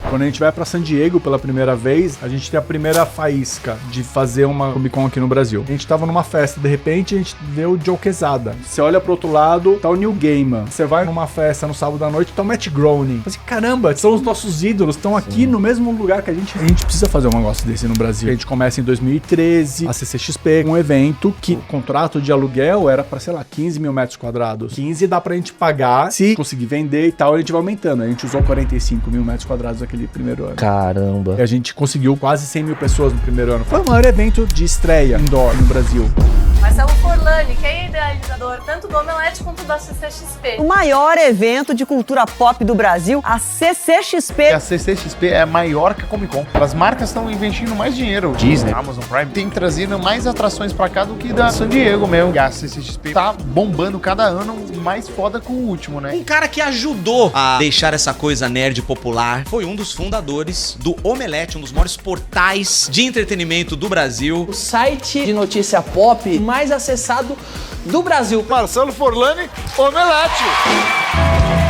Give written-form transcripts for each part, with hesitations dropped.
Quando a gente vai pra San Diego pela primeira vez, a gente tem a primeira faísca de fazer uma Comic Con aqui no Brasil. A gente tava numa festa, de repente a gente vê o Joe Quesada. Você olha pro outro lado, tá o Neil Gaiman. Você vai numa festa no sábado à noite, tá o Matt Groening. Assim, caramba, são os nossos ídolos, estão aqui no mesmo lugar que a gente. A gente precisa fazer um negócio desse no Brasil. A gente começa em 2013, a CCXP, um evento que o contrato de aluguel era pra, sei lá, 15 mil metros quadrados. 15 dá pra gente pagar, se conseguir vender e tal, a gente vai aumentando. A gente usou 45 mil metros quadrados naquele primeiro ano. Caramba. E a gente conseguiu quase 100 mil pessoas no primeiro ano. Foi o maior evento de estreia indoor no Brasil. Marcelo Forlani, que é idealizador tanto do Omelete quanto da CCXP. O maior evento de cultura pop do Brasil, a CCXP. A CCXP é maior que a Comic Con. As marcas estão investindo mais dinheiro. Disney, Amazon Prime, tem trazido mais atrações pra cá do que da San Diego mesmo. E a CCXP tá bombando cada ano mais foda com o último, né? Um cara que ajudou a deixar essa coisa nerd popular foi um dos fundadores do Omelete, um dos maiores portais de entretenimento do Brasil. O site de notícia pop mais acessado do Brasil. Marcelo Forlani, Omelete!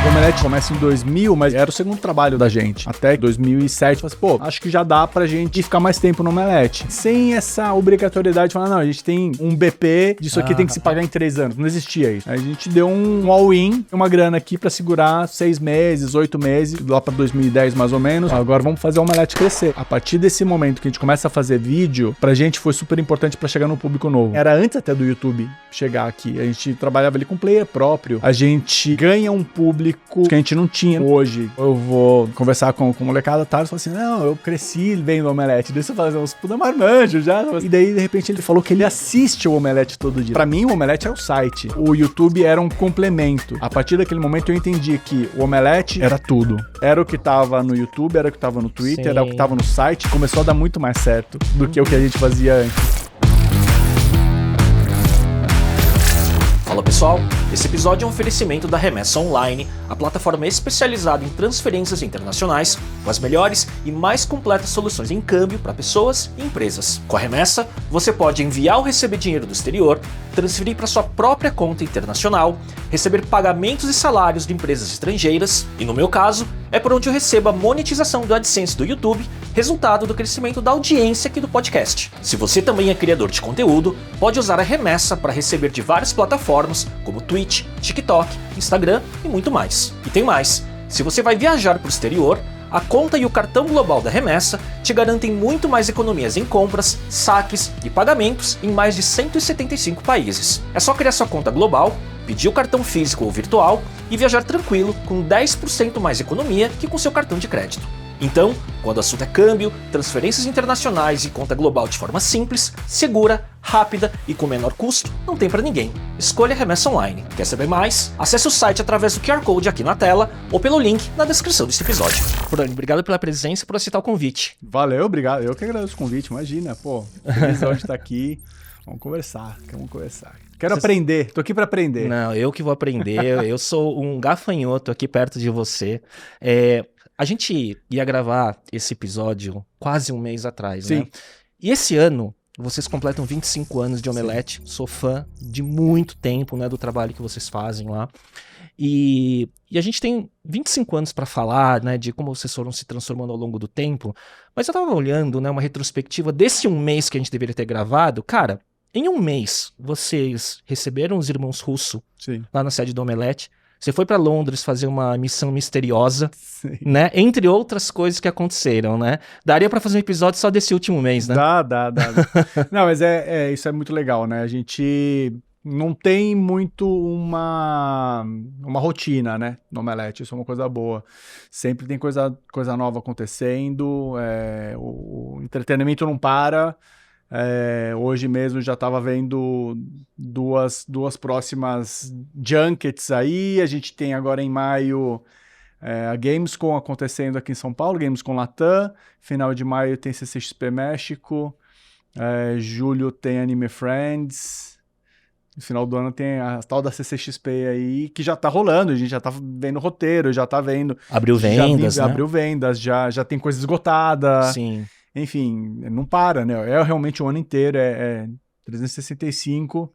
O Omelete começa em 2000, mas era o segundo trabalho da gente. Até 2007, eu falei assim, pô, acho que já dá pra gente ficar mais tempo no Omelete. Sem essa obrigatoriedade de falar, não, a gente tem um BP, disso aqui tem que se pagar em 3 anos. Não existia isso. Aí a gente deu um all-in, uma grana aqui pra segurar 6 meses, 8 meses, lá pra 2010 mais ou menos. Agora vamos fazer o Omelete crescer. A partir desse momento que a gente começa a fazer vídeo, pra gente foi super importante pra chegar no público novo. Era antes até do YouTube chegar aqui. A gente trabalhava ali com player próprio. A gente ganha um público que a gente não tinha. Hoje, eu vou conversar com o molecada, tá? Ele fala assim, não, eu cresci vendo o Omelete, deixa eu fazer uns puta marmanjo já. E daí, de repente, ele falou que ele assiste o Omelete todo dia. Pra mim, o Omelete é o site. O YouTube era um complemento. A partir daquele momento, eu entendi que o Omelete era tudo. Era o que tava no YouTube, era o que tava no Twitter, era o que tava no site. Começou a dar muito mais certo do que o que a gente fazia antes. Fala pessoal, esse episódio é um oferecimento da Remessa Online, a plataforma especializada em transferências internacionais, com as melhores e mais completas soluções em câmbio para pessoas e empresas. Com a Remessa, você pode enviar ou receber dinheiro do exterior, transferir para sua própria conta internacional, receber pagamentos e salários de empresas estrangeiras, e no meu caso, é por onde eu recebo a monetização do AdSense do YouTube, resultado do crescimento da audiência aqui do podcast. Se você também é criador de conteúdo, pode usar a Remessa para receber de várias plataformas, como Twitch, TikTok, Instagram e muito mais. E tem mais, se você vai viajar para o exterior, a conta e o cartão global da Remessa te garantem muito mais economias em compras, saques e pagamentos em mais de 175 países. É só criar sua conta global, pedir o cartão físico ou virtual e viajar tranquilo com 10% mais economia que com seu cartão de crédito. Então, quando o assunto é câmbio, transferências internacionais e conta global de forma simples, segura, rápida e com menor custo, não tem pra ninguém. Escolha a Remessa Online. Quer saber mais? Acesse o site através do QR Code aqui na tela ou pelo link na descrição desse episódio. Bruno, obrigado pela presença e por aceitar o convite. Valeu, obrigado. Eu que agradeço o convite, imagina, pô. Feliz de estar aqui. Vamos conversar. Quero aprender, tô aqui pra aprender. Não, eu que vou aprender. Eu sou um gafanhoto aqui perto de você. A gente ia gravar esse episódio quase um mês atrás, Sim. né? E esse ano, vocês completam 25 anos de Omelete. Sim. Sou fã de muito tempo, né, do trabalho que vocês fazem lá. E a gente tem 25 anos para falar, né, de como vocês foram se transformando ao longo do tempo. Mas eu tava olhando, né, uma retrospectiva desse um mês que a gente deveria ter gravado. Cara, em um mês, vocês receberam os irmãos Russo lá na sede do Omelete. Você foi pra Londres fazer uma missão misteriosa, né? Entre outras coisas que aconteceram, né? Daria pra fazer um episódio só desse último mês, né? Dá. Não, mas isso é muito legal, né? A gente não tem muito uma rotina, né? No Omelete, isso é uma coisa boa. Sempre tem coisa nova acontecendo, o entretenimento não para. Hoje mesmo já estava vendo duas próximas junkets aí. A gente tem agora em maio a Gamescom acontecendo aqui em São Paulo, Gamescom Latam. Final de maio tem CCXP México. Julho tem Anime Friends. No final do ano tem a tal da CCXP aí, que já tá rolando, a gente já tá vendo roteiro, já tá vendo... Abriu vendas, né? Abriu vendas, já tem coisa esgotada. Sim. Enfim, não para, né? É realmente o ano inteiro, 365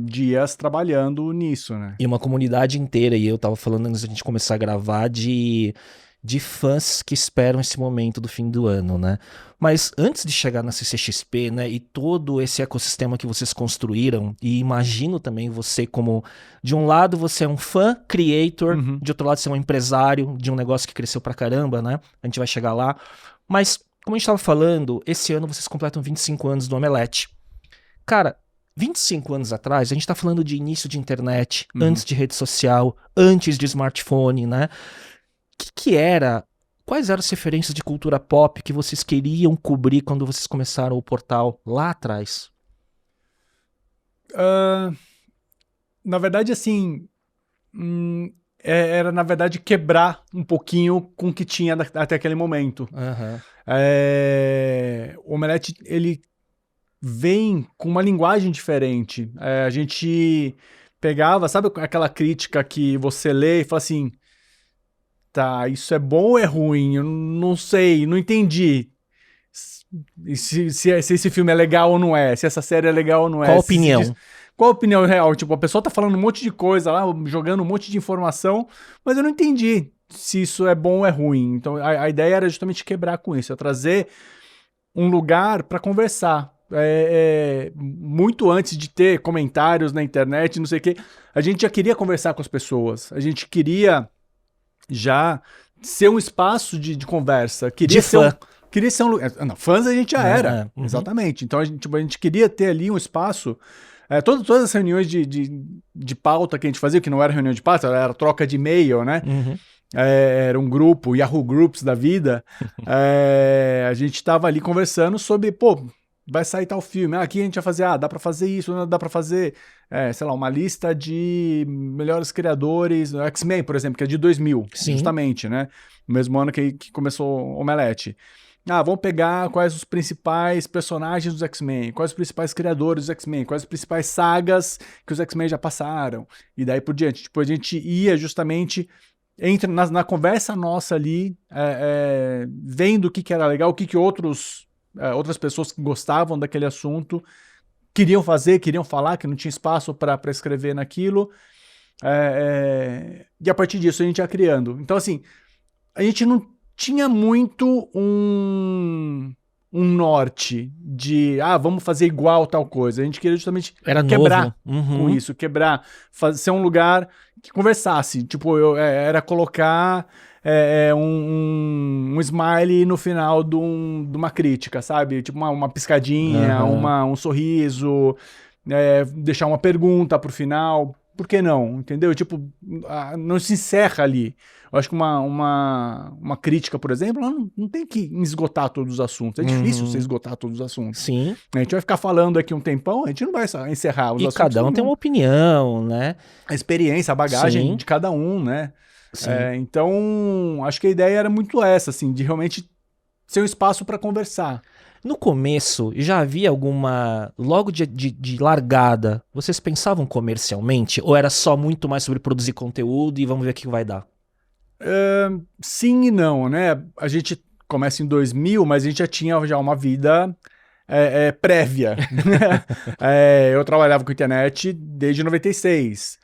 dias trabalhando nisso, né? E uma comunidade inteira, e eu tava falando antes da gente começar a gravar, de de fãs que esperam esse momento do fim do ano, né? Mas antes de chegar na CCXP, né, e todo esse ecossistema que vocês construíram, e imagino também você como, de um lado você é um fã creator, de outro lado você é um empresário de um negócio que cresceu pra caramba, né? A gente vai chegar lá. Mas, como a gente tava falando, esse ano vocês completam 25 anos do Omelete. Cara, 25 anos atrás, a gente tá falando de início de internet, antes de rede social, antes de smartphone, né? Quais eram as referências de cultura pop que vocês queriam cobrir quando vocês começaram o portal lá atrás? Na verdade, assim, era, na verdade, quebrar um pouquinho com o que tinha até aquele momento. O Omelete, ele vem com uma linguagem diferente. A gente pegava, sabe aquela crítica que você lê e fala assim, tá, isso é bom ou é ruim? Eu não sei, não entendi. Se esse filme é legal ou não é, se essa série é legal ou não é. Qual a opinião? Qual a opinião real? Tipo, a pessoa tá falando um monte de coisa lá, jogando um monte de informação, mas eu não entendi se isso é bom ou é ruim. Então, a ideia era justamente quebrar com isso, é trazer um lugar para conversar. Muito antes de ter comentários na internet, não sei o quê, a gente já queria conversar com as pessoas, a gente queria já ser um espaço de conversa. Queria ser um lugar. Não, fãs a gente já era, exatamente. Então a gente queria ter ali um espaço. Todas as reuniões de pauta que a gente fazia, que não era reunião de pauta, era troca de e-mail, né? Era um grupo, Yahoo Groups da vida. A gente estava ali conversando sobre, pô, vai sair tal filme, aqui a gente vai fazer, dá pra fazer isso, dá pra fazer, sei lá, uma lista de melhores criadores, X-Men, por exemplo, que é de 2000, justamente, né? No mesmo ano que começou o Omelete. Vamos pegar quais os principais personagens dos X-Men, quais os principais criadores dos X-Men, quais as principais sagas que os X-Men já passaram, e daí por diante. Tipo, a gente ia justamente na conversa nossa ali, vendo o que era legal, o que outras pessoas que gostavam daquele assunto queriam fazer, queriam falar, que não tinha espaço para escrever naquilo. E a partir disso a gente ia criando. Então, assim, a gente não tinha muito um norte de, vamos fazer igual tal coisa. A gente queria justamente quebrar com isso, ser um lugar que conversasse. Tipo, era colocar um smiley no final de uma crítica, sabe? Tipo uma piscadinha, um sorriso, deixar uma pergunta pro final. Por que não? Entendeu? Tipo, não se encerra ali. Eu acho que uma crítica, por exemplo, ela não tem que esgotar todos os assuntos. É difícil você esgotar todos os assuntos. Sim. A gente vai ficar falando aqui um tempão, a gente não vai encerrar os assuntos. E cada um tem uma opinião, né? A experiência, a bagagem de cada um, né? Então, acho que a ideia era muito essa, assim, de realmente ser um espaço para conversar. No começo, já havia logo de largada, vocês pensavam comercialmente? Ou era só muito mais sobre produzir conteúdo e vamos ver o que vai dar? Sim e não, né? A gente começa em 2000, mas a gente já tinha uma vida prévia. Eu trabalhava com internet desde 96.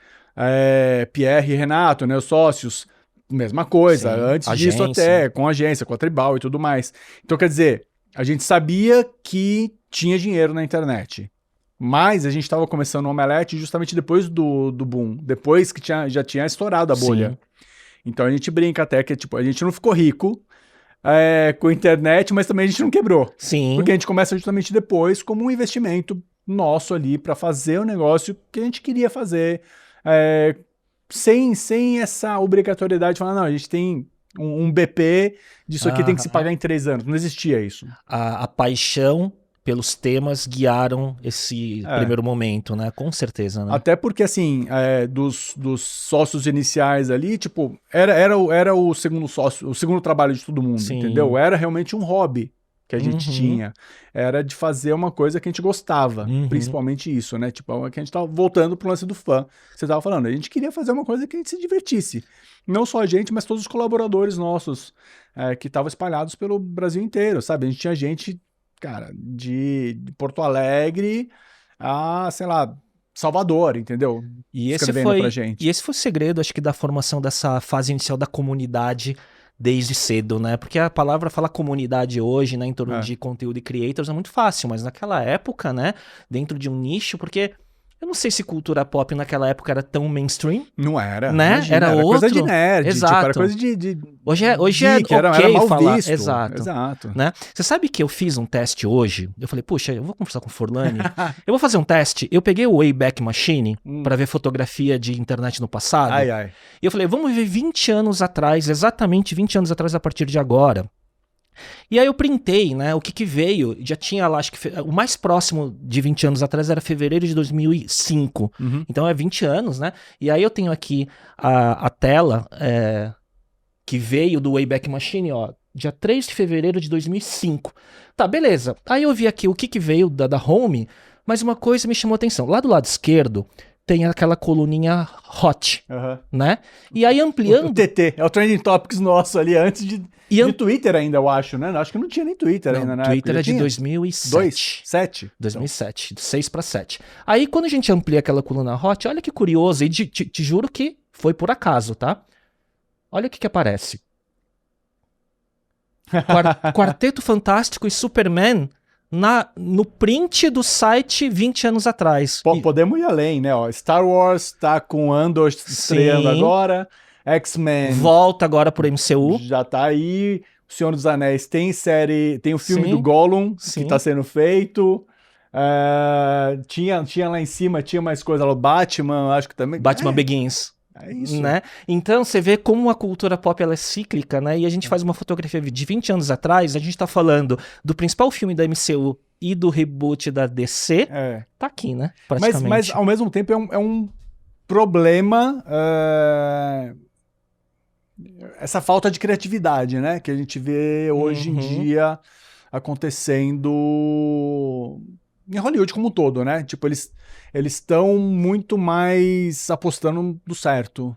Pierre e Renato, né, os sócios, mesma coisa. Sim, antes disso até, com agência, com a Tribal e tudo mais. Então, quer dizer, a gente sabia que tinha dinheiro na internet. Mas a gente estava começando o Omelete justamente depois do boom. Depois que já tinha estourado a bolha. Sim. Então a gente brinca até que tipo, a gente não ficou rico com a internet, mas também a gente não quebrou. Sim. Porque a gente começa justamente depois como um investimento nosso ali para fazer o negócio que a gente queria fazer. Sem essa obrigatoriedade de falar, não, a gente tem um BP disso aqui tem que se pagar em 3 anos. Não existia isso. A paixão pelos temas guiaram esse primeiro momento, né? Com certeza, né? Até porque, assim, dos sócios iniciais ali, tipo, era o segundo sócio, o segundo trabalho de todo mundo, entendeu? Era realmente um hobby que a gente tinha. Era de fazer uma coisa que a gente gostava, principalmente isso, né? Tipo, que a gente tava voltando pro lance do fã, que você tava falando. A gente queria fazer uma coisa que a gente se divertisse. Não só a gente, mas todos os colaboradores nossos que estavam espalhados pelo Brasil inteiro, sabe? A gente tinha gente, cara, de Porto Alegre a, sei lá, Salvador, entendeu? Escrevendo pra gente. E esse foi o segredo, acho que, da formação dessa fase inicial da comunidade desde cedo, né? Porque a palavra fala comunidade hoje, né, em torno É. de conteúdo e creators é muito fácil, mas naquela época, né, dentro de um nicho, porque eu não sei se cultura pop naquela época era tão mainstream, Não era. né? Imagina, Era coisa de outro. nerd. Exato. Tipo, era coisa de Hoje é geek, era ok mal falar. visto. Exato. Exato. Né? Você sabe que eu fiz um teste hoje? Eu falei, puxa, eu vou conversar com o Forlani. Eu vou fazer um teste. Eu peguei o Wayback Machine pra ver fotografia de internet no passado. Ai, ai. E eu falei, vamos ver 20 anos atrás, exatamente 20 anos atrás a partir de agora. E aí eu printei, né, o que veio, já tinha lá, acho que o mais próximo de 20 anos atrás era fevereiro de 2005. Então é 20 anos, né? E aí eu tenho aqui a tela que veio do Wayback Machine, ó, dia 3 de fevereiro de 2005. Tá, beleza. Aí eu vi aqui o que veio da Home, mas uma coisa me chamou a atenção. Lá do lado esquerdo tem aquela coluninha Hot, né? E aí ampliando... O TT, é o Trending Topics nosso ali, antes de Twitter ainda, eu acho, né? Acho que não tinha nem Twitter ainda, né? Twitter é de 2007. 7? 2007, 6 para 7. Aí quando a gente amplia aquela coluna Hot, olha que curioso, e te juro que foi por acaso, tá? Olha o que aparece. Quarteto Fantástico e Superman no print do site 20 anos atrás. Podemos ir além, né? Ó, Star Wars tá com Andor estreando agora, X-Men volta agora pro MCU. já tá aí, O Senhor dos Anéis tem série, tem o filme Sim. do Gollum Sim. que tá sendo feito. Tinha lá em cima, tinha mais coisa lá, o Batman, acho que também. Batman Begins. É isso. Né? Então você vê como a cultura pop ela é cíclica, né? E a gente faz uma fotografia de 20 anos atrás, a gente tá falando do principal filme da MCU e do reboot da DC, tá aqui, né? Praticamente. Mas ao mesmo tempo é um problema essa falta de criatividade, né? Que a gente vê hoje em dia acontecendo em Hollywood como um todo, né? Tipo, eles estão muito mais apostando no certo,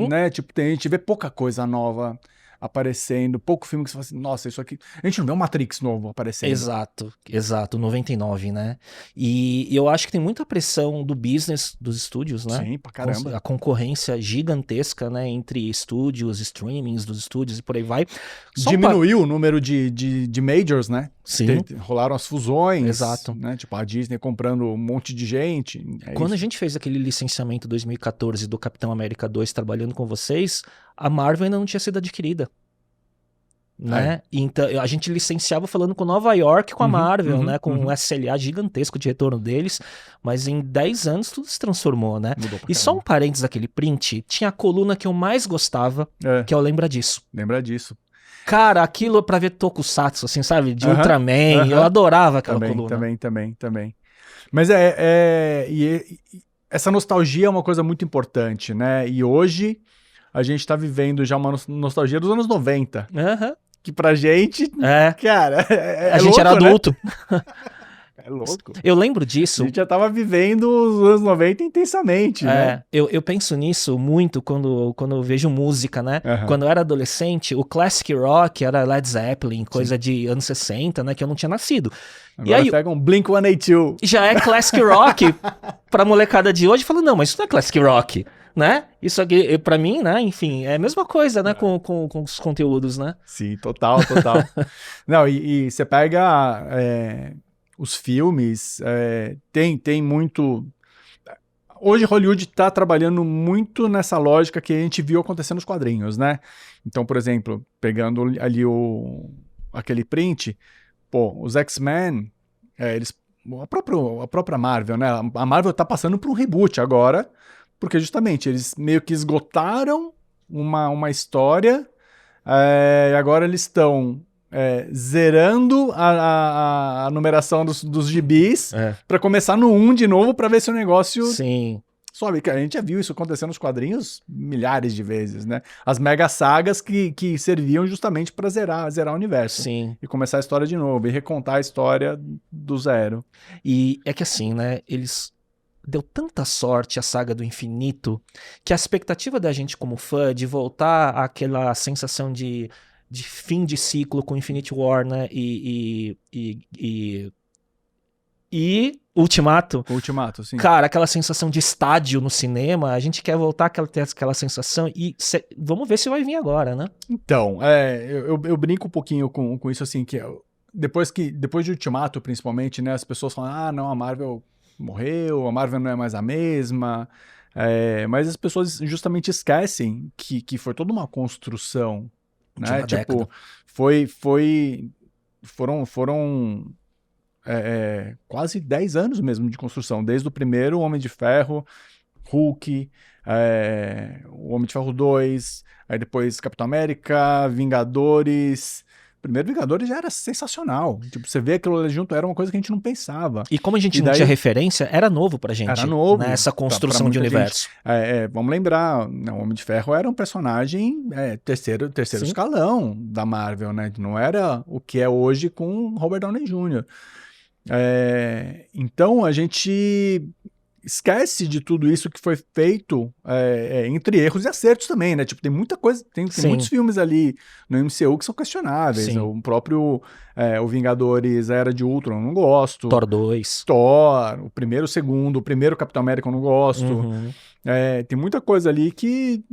né? Tipo, a gente vê pouca coisa nova aparecendo, pouco filme que você fala assim, nossa, isso aqui... A gente não vê um Matrix novo aparecendo. Exato, 99, né? E eu acho que tem muita pressão do business dos estúdios, né? Sim, pra caramba. A concorrência gigantesca, né? Entre estúdios, streamings dos estúdios e por aí vai. Diminuiu o número de majors, né? Sim. Rolaram as fusões. Exato. Né? Tipo, a Disney comprando um monte de gente. Quando a gente fez aquele licenciamento 2014 do Capitão América 2 trabalhando com vocês, a Marvel ainda não tinha sido adquirida. Né? Então, a gente licenciava falando com Nova York, com a Marvel, né? Com um SLA gigantesco de retorno deles, mas em 10 anos tudo se transformou, né? E só um parênteses daquele print, tinha a coluna que eu mais gostava, que é o Lembra Disso. Lembra disso. Cara, aquilo pra ver Tokusatsu, assim, sabe? De Ultraman, eu adorava aquela coluna. Também. Mas essa nostalgia é uma coisa muito importante, né? E hoje a gente tá vivendo já uma nostalgia dos anos 90. Que pra gente, cara, a gente louco, era adulto. Né? É louco. Eu lembro disso. A gente já tava vivendo os anos 90 intensamente, né? Eu penso nisso muito quando eu vejo música, né? Quando eu era adolescente, o classic rock era Led Zeppelin, coisa de anos 60, né? Que eu não tinha nascido. Agora e aí pega um Blink-182. Já é classic rock pra molecada de hoje, falando, não, mas isso não é classic rock. Né? Isso aqui, pra mim, né? Enfim, é a mesma coisa, né? Com os conteúdos, né? Sim, total. Não, e você pega os filmes, tem muito... Hoje Hollywood tá trabalhando muito nessa lógica que a gente viu acontecer nos quadrinhos, né? Então, por exemplo, pegando ali aquele print, os X-Men, a própria Marvel, né? A Marvel tá passando por um reboot agora, porque justamente eles meio que esgotaram uma história e agora eles estão zerando a numeração dos gibis para começar no 1 de novo para ver se o negócio sobe. A gente já viu isso acontecer nos quadrinhos milhares de vezes, né? As mega sagas que serviam justamente para zerar o universo. Sim. E começar a história de novo e recontar a história do zero. E é que assim, né? Deu tanta sorte a saga do infinito que a expectativa da gente como fã de voltar àquela sensação de fim de ciclo com Infinity War, né? E e Ultimato. Ultimato, sim. Cara, aquela sensação de estádio no cinema, a gente quer voltar a ter aquela sensação e vamos ver se vai vir agora, né? Então, eu brinco um pouquinho com isso, assim, que depois de Ultimato, principalmente, né, as pessoas falam, não, a Marvel morreu, a Marvel não é mais a mesma, mas as pessoas justamente esquecem que foi toda uma construção, né, tipo, foram quase 10 anos mesmo de construção, desde o primeiro Homem de Ferro, Hulk, o Homem de Ferro 2, aí depois Capitão América, Vingadores. Primeiro Vingadores já era sensacional. Tipo, você vê aquilo ali junto, era uma coisa que a gente não pensava. E como a gente não tinha referência, era novo pra gente. Era novo. Né, essa construção de universo. Vamos lembrar, o Homem de Ferro era um personagem terceiro escalão da Marvel, né? Não era o que é hoje com Robert Downey Jr. Então a gente esquece de tudo isso que foi feito entre erros e acertos também, né? Tipo, tem muita coisa, tem muitos filmes ali no MCU que são questionáveis. Sim. O próprio o Vingadores, a Era de Ultron, eu não gosto. Thor 2. Thor, o primeiro, o segundo, o primeiro Capitão América eu não gosto. Uhum. Tem muita coisa ali que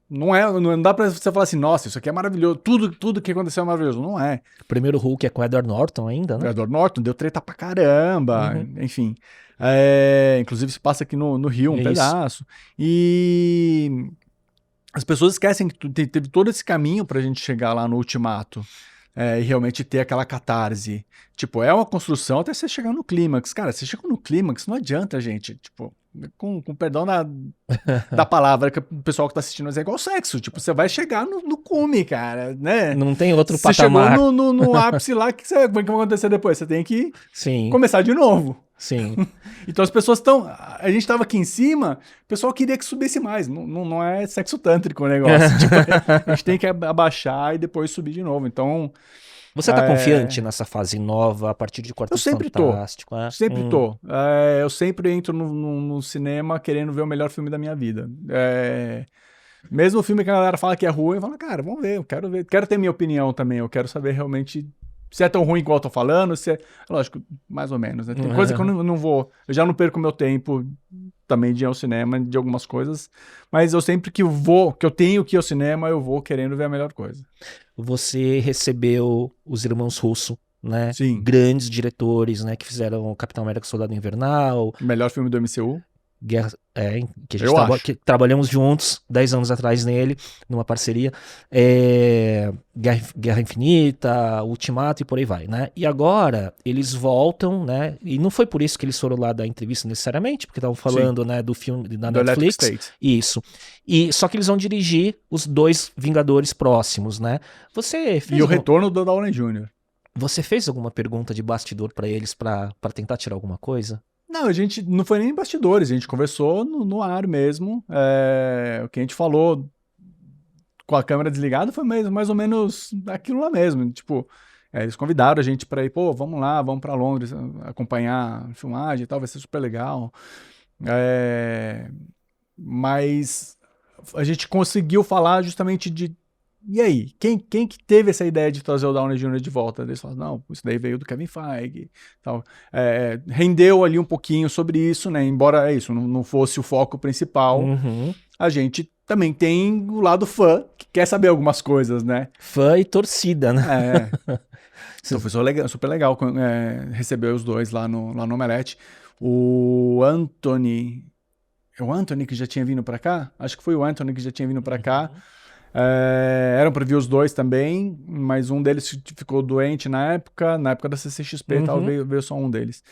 não dá pra você falar assim, nossa, isso aqui é maravilhoso, tudo que aconteceu é maravilhoso. Não é. O primeiro Hulk é com Edward Norton ainda, né? Edward Norton deu treta pra caramba, enfim. Inclusive se passa aqui no Rio um pedaço. E as pessoas esquecem que teve todo esse caminho pra gente chegar lá no Ultimato. E realmente ter aquela catarse. Tipo, é uma construção até você chegar no clímax. Cara, você chega no clímax, não adianta, gente. Tipo, com perdão da palavra, que o pessoal que tá assistindo, mas é igual sexo. Tipo, você vai chegar no cume, cara, né? Não tem outro patamar. Você chegou no ápice lá, o que vai acontecer depois? Você tem que começar de novo. Sim. Então as pessoas estão... A gente tava aqui em cima, o pessoal queria que subisse mais. Não é sexo tântrico o negócio. Tipo, a gente tem que abaixar e depois subir de novo. Então... Você tá confiante nessa fase nova, a partir de Quarteto Fantástico? Sempre tô. Eu sempre entro no cinema querendo ver o melhor filme da minha vida. Mesmo o filme que a galera fala que é ruim, eu falo, cara, vamos ver, eu quero ver. Quero ter minha opinião também, eu quero saber realmente... Se é tão ruim igual eu tô falando, se é... Lógico, mais ou menos, né? Tem coisa que eu não vou... Eu já não perco meu tempo também de ir ao cinema, de algumas coisas. Mas eu sempre que eu tenho que ir ao cinema, eu vou querendo ver a melhor coisa. Você recebeu os irmãos Russo, né? Sim. Grandes diretores, né? Que fizeram Capitão América Soldado Invernal. O melhor filme do MCU. Guerra, que a gente que trabalhamos juntos 10 anos atrás nele, numa parceria, Guerra Infinita, Ultimato e por aí vai, né? E agora eles voltam, né? E não foi por isso que eles foram lá dar entrevista necessariamente, porque estavam falando, né, do filme da Netflix. Isso. E só que eles vão dirigir os 2 Vingadores próximos, né? Você fez o retorno do Downey Jr. Você fez alguma pergunta de bastidor pra eles pra tentar tirar alguma coisa? Não, a gente não foi nem em bastidores, a gente conversou no ar mesmo. O que a gente falou com a câmera desligada foi mais ou menos aquilo lá mesmo. Tipo, eles convidaram a gente pra ir, vamos lá, vamos pra Londres acompanhar a filmagem e tal, vai ser super legal. Mas a gente conseguiu falar justamente de... E aí, quem que teve essa ideia de trazer o Downey Jr. de volta? Eles falaram, não, isso daí veio do Kevin Feige. Tal. Rendeu ali um pouquinho sobre isso, né? Embora isso não fosse o foco principal, a gente também tem o lado fã, que quer saber algumas coisas, né? Fã e torcida, né? Então foi super legal receber os dois lá no Omelete. O Anthony... É o Anthony que já tinha vindo pra cá? Acho que foi o Anthony que já tinha vindo pra cá. Eram pra vir os dois também, mas um deles ficou doente na época da CCXP, tal, veio só um deles.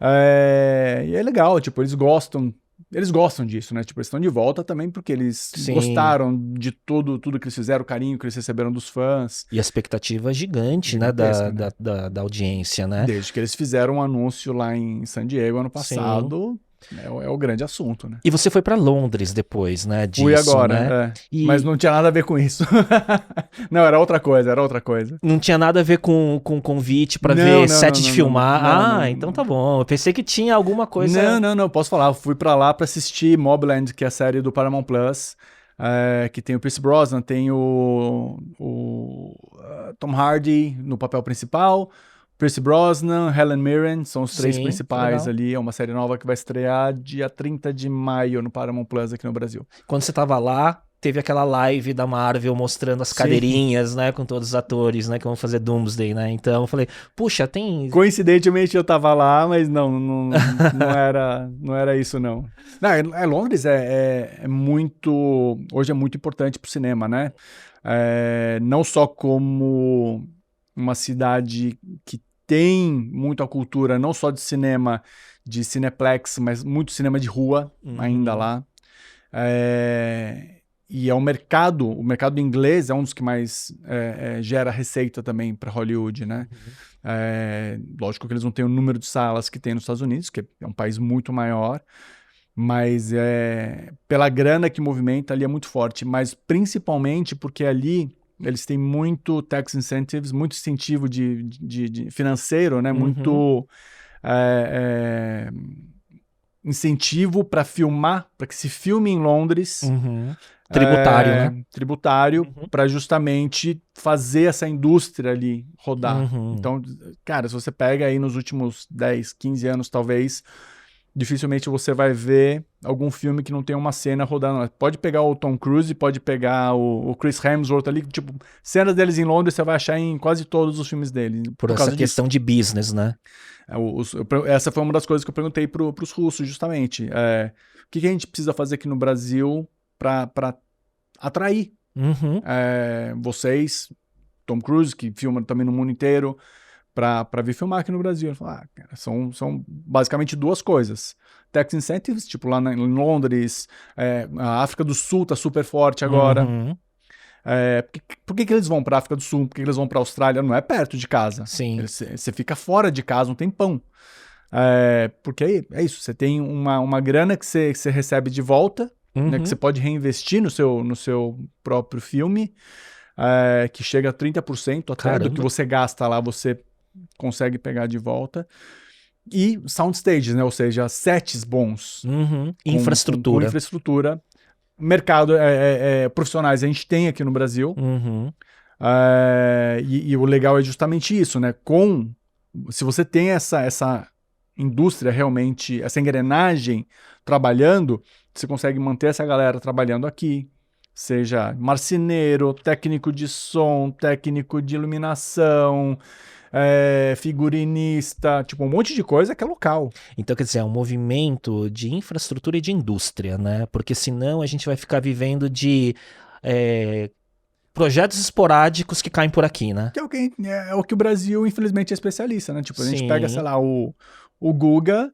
E é legal, tipo, eles gostam disso, né? Tipo, eles estão de volta também porque eles gostaram de tudo que eles fizeram, o carinho que eles receberam dos fãs. E a expectativa gigante, né, da audiência, né? Desde que eles fizeram um anúncio lá em San Diego ano passado... É o grande assunto, né? E você foi pra Londres depois, né? Disso, fui agora, né? Mas não tinha nada a ver com isso. Não, era outra coisa. Não tinha nada a ver com convite pra ver set de filmar? Então tá bom. Eu pensei que tinha alguma coisa... Não, posso falar. Eu fui pra lá pra assistir Mobland, que é a série do Paramount Plus, que tem o Pierce Brosnan, tem o Tom Hardy no papel principal, Pierce Brosnan, Helen Mirren, são os três Sim, principais legal. ali. É uma série nova que vai estrear dia 30 de maio no Paramount Plus aqui no Brasil. Quando você tava lá, teve aquela live da Marvel mostrando as cadeirinhas, né, com todos os atores, né, que vão fazer Doomsday, né? Então eu falei, puxa, tem... Coincidentemente eu tava lá, mas não era isso não. Londres é muito, hoje é muito importante pro cinema, né? Não só como uma cidade que tem muita cultura, não só de cinema, de cineplex, mas muito cinema de rua ainda lá. E o mercado inglês é um dos que mais gera receita também para Hollywood, né? Lógico que eles não têm o número de salas que tem nos Estados Unidos, que é um país muito maior, mas pela grana que movimenta ali é muito forte, mas principalmente porque ali eles têm muito tax incentives, muito incentivo de financeiro, né? Muito incentivo para filmar, para que se filme em Londres. Tributário, né? Tributário, para justamente fazer essa indústria ali rodar. Uhum. Então, cara, se você pega aí nos últimos 10, 15 anos, talvez, dificilmente você vai ver algum filme que não tem uma cena rodando. Pode pegar o Tom Cruise, pode pegar o Chris Hemsworth ali, tipo, cenas deles em Londres você vai achar em quase todos os filmes dele. Por essa questão de business, né? Essa foi uma das coisas que eu perguntei pros russos, justamente. O que a gente precisa fazer aqui no Brasil para atrair vocês, Tom Cruise, que filma também no mundo inteiro, para vir filmar aqui no Brasil. Ele falou, cara, são basicamente duas coisas. Tax incentives, tipo lá em Londres, a África do Sul tá super forte agora. Por que eles vão para a África do Sul? Por que eles vão para a Austrália? Não é perto de casa. Sim. Você fica fora de casa um tempão. Porque aí é isso, você tem uma grana que você recebe de volta, né, que você pode reinvestir no seu próprio filme, que chega a 30% até do que você gasta lá, você consegue pegar de volta. E soundstages, né? Ou seja, sets bons. Infraestrutura. Com infraestrutura. Mercado profissionais a gente tem aqui no Brasil. E o legal é justamente isso, né? Se você tem essa indústria realmente, essa engrenagem trabalhando, você consegue manter essa galera trabalhando aqui. Seja marceneiro, técnico de som, técnico de iluminação, figurinista, tipo um monte de coisa que é local. Então, quer dizer, é um movimento de infraestrutura e de indústria, né? Porque senão a gente vai ficar vivendo de projetos esporádicos que caem por aqui, né? Que é o que o Brasil, infelizmente, é especialista, né? Tipo, a gente Sim. pega, sei lá, o Guga...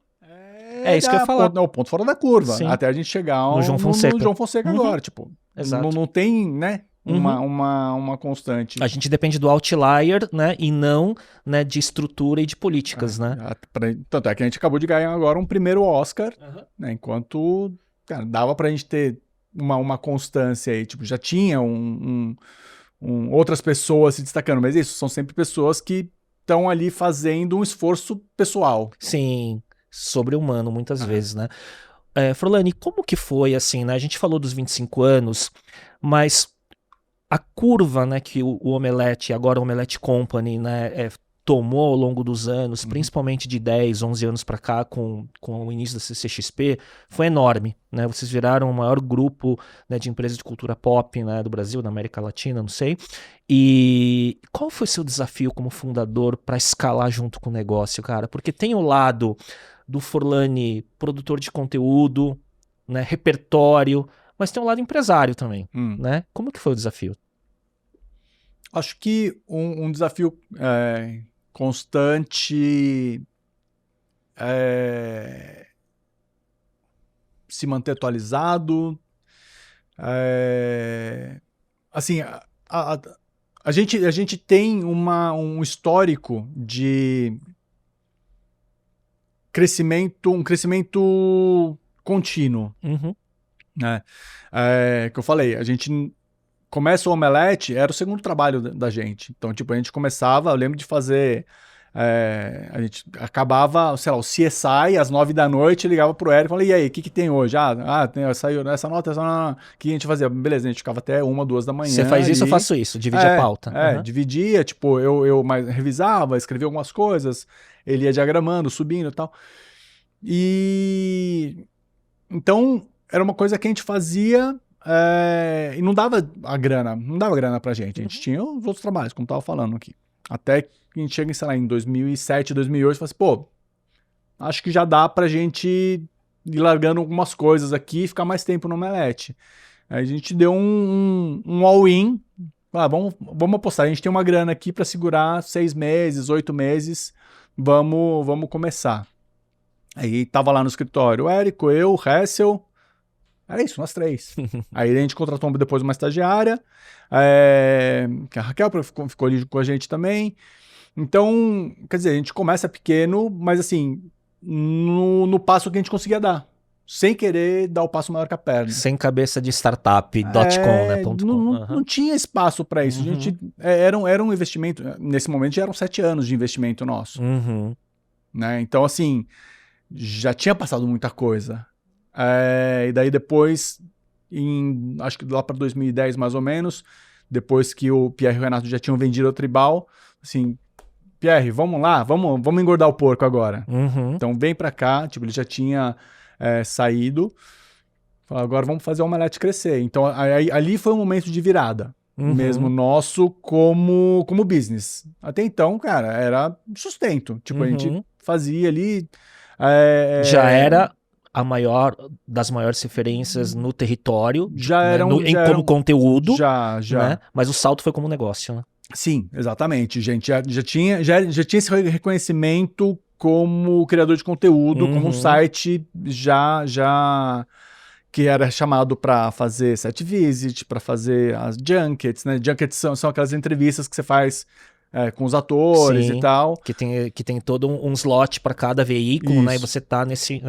isso que eu ia falar. O ponto fora da curva, Sim. até a gente chegar No João Fonseca. no João Fonseca agora, tipo, Exato. não tem, né, uma constante. A gente depende do outlier, né, e não, né, de estrutura e de políticas, né? Tanto é que a gente acabou de ganhar agora um primeiro Oscar, né, enquanto, cara, dava pra gente ter uma constância aí, tipo, já tinha outras pessoas se destacando, mas isso, são sempre pessoas que estão ali fazendo um esforço pessoal. Sim, sobre-humano muitas vezes, né? Froilane, como que foi, assim, né? A gente falou dos 25 anos, mas a curva, né, que o Omelete, agora o Omelete Company, né, tomou ao longo dos anos, principalmente de 10, 11 anos para cá, com o início da CCXP, foi enorme, né? Vocês viraram o maior grupo, né, de empresas de cultura pop, né, do Brasil, da América Latina, não sei. E qual foi o seu desafio como fundador para escalar junto com o negócio, cara? Porque tem o lado do Forlani, produtor de conteúdo, né, repertório, mas tem um lado empresário também, né? Como que foi o desafio? Acho que um desafio constante se manter atualizado. Assim, a gente tem um histórico de um crescimento contínuo, né? Que eu falei, a gente começa o Omelete, era o segundo trabalho da gente. Então, tipo, a gente começava, eu lembro de fazer A gente acabava, sei lá, o CSI às 9 da noite, ligava pro Érico e falava, e aí, o que tem hoje? Saiu essa nota, o que a gente fazia? Beleza, a gente ficava até 1, 2 da manhã. Você faz isso, eu ali. faço isso, divide a pauta. Dividia, tipo, eu mais revisava, escrevia algumas coisas, ele ia diagramando, subindo e tal. E então, era uma coisa que a gente fazia e não dava grana pra gente. A gente tinha os outros trabalhos, como eu tava falando aqui. Até que a gente chega, sei lá, em 2007, 2008, e fala assim, pô, acho que já dá pra gente ir largando algumas coisas aqui e ficar mais tempo no Omelete. Aí a gente deu um all-in, vamos apostar, a gente tem uma grana aqui pra segurar 6 meses, 8 meses, vamos começar. Aí tava lá no escritório o Érico, eu, o Hessel, era isso, nós 3. Aí a gente contratou depois uma estagiária, que a Raquel ficou ali com a gente também. Então, quer dizer, a gente começa pequeno, mas assim, no passo que a gente conseguia dar. Sem querer dar o passo maior que a perna. Sem cabeça de startup.com, né? Não tinha espaço para isso. A gente, era um investimento, nesse momento já eram 7 anos de investimento nosso. Né? Então, assim, já tinha passado muita coisa. E daí depois, acho que lá para 2010 mais ou menos, depois que o Pierre e o Renato já tinham vendido a Tribal, assim, Pierre, vamos lá, vamos engordar o porco agora. Então vem para cá, tipo, ele já tinha saído, falou, agora vamos fazer o Omelete crescer. Então ali foi um momento de virada, mesmo nosso como business. Até então, cara, era sustento, tipo, a gente fazia ali... Já era a maior das maiores referências no território, como conteúdo, já. Né? Mas o salto foi como negócio, né? Sim, exatamente, gente. Já tinha esse reconhecimento como criador de conteúdo, como um site já que era chamado para fazer site visit, para fazer as junkets, né? Junkets são aquelas entrevistas que você faz com os atores e tal. Que tem todo um slot para cada veículo, né? E você tá nesse...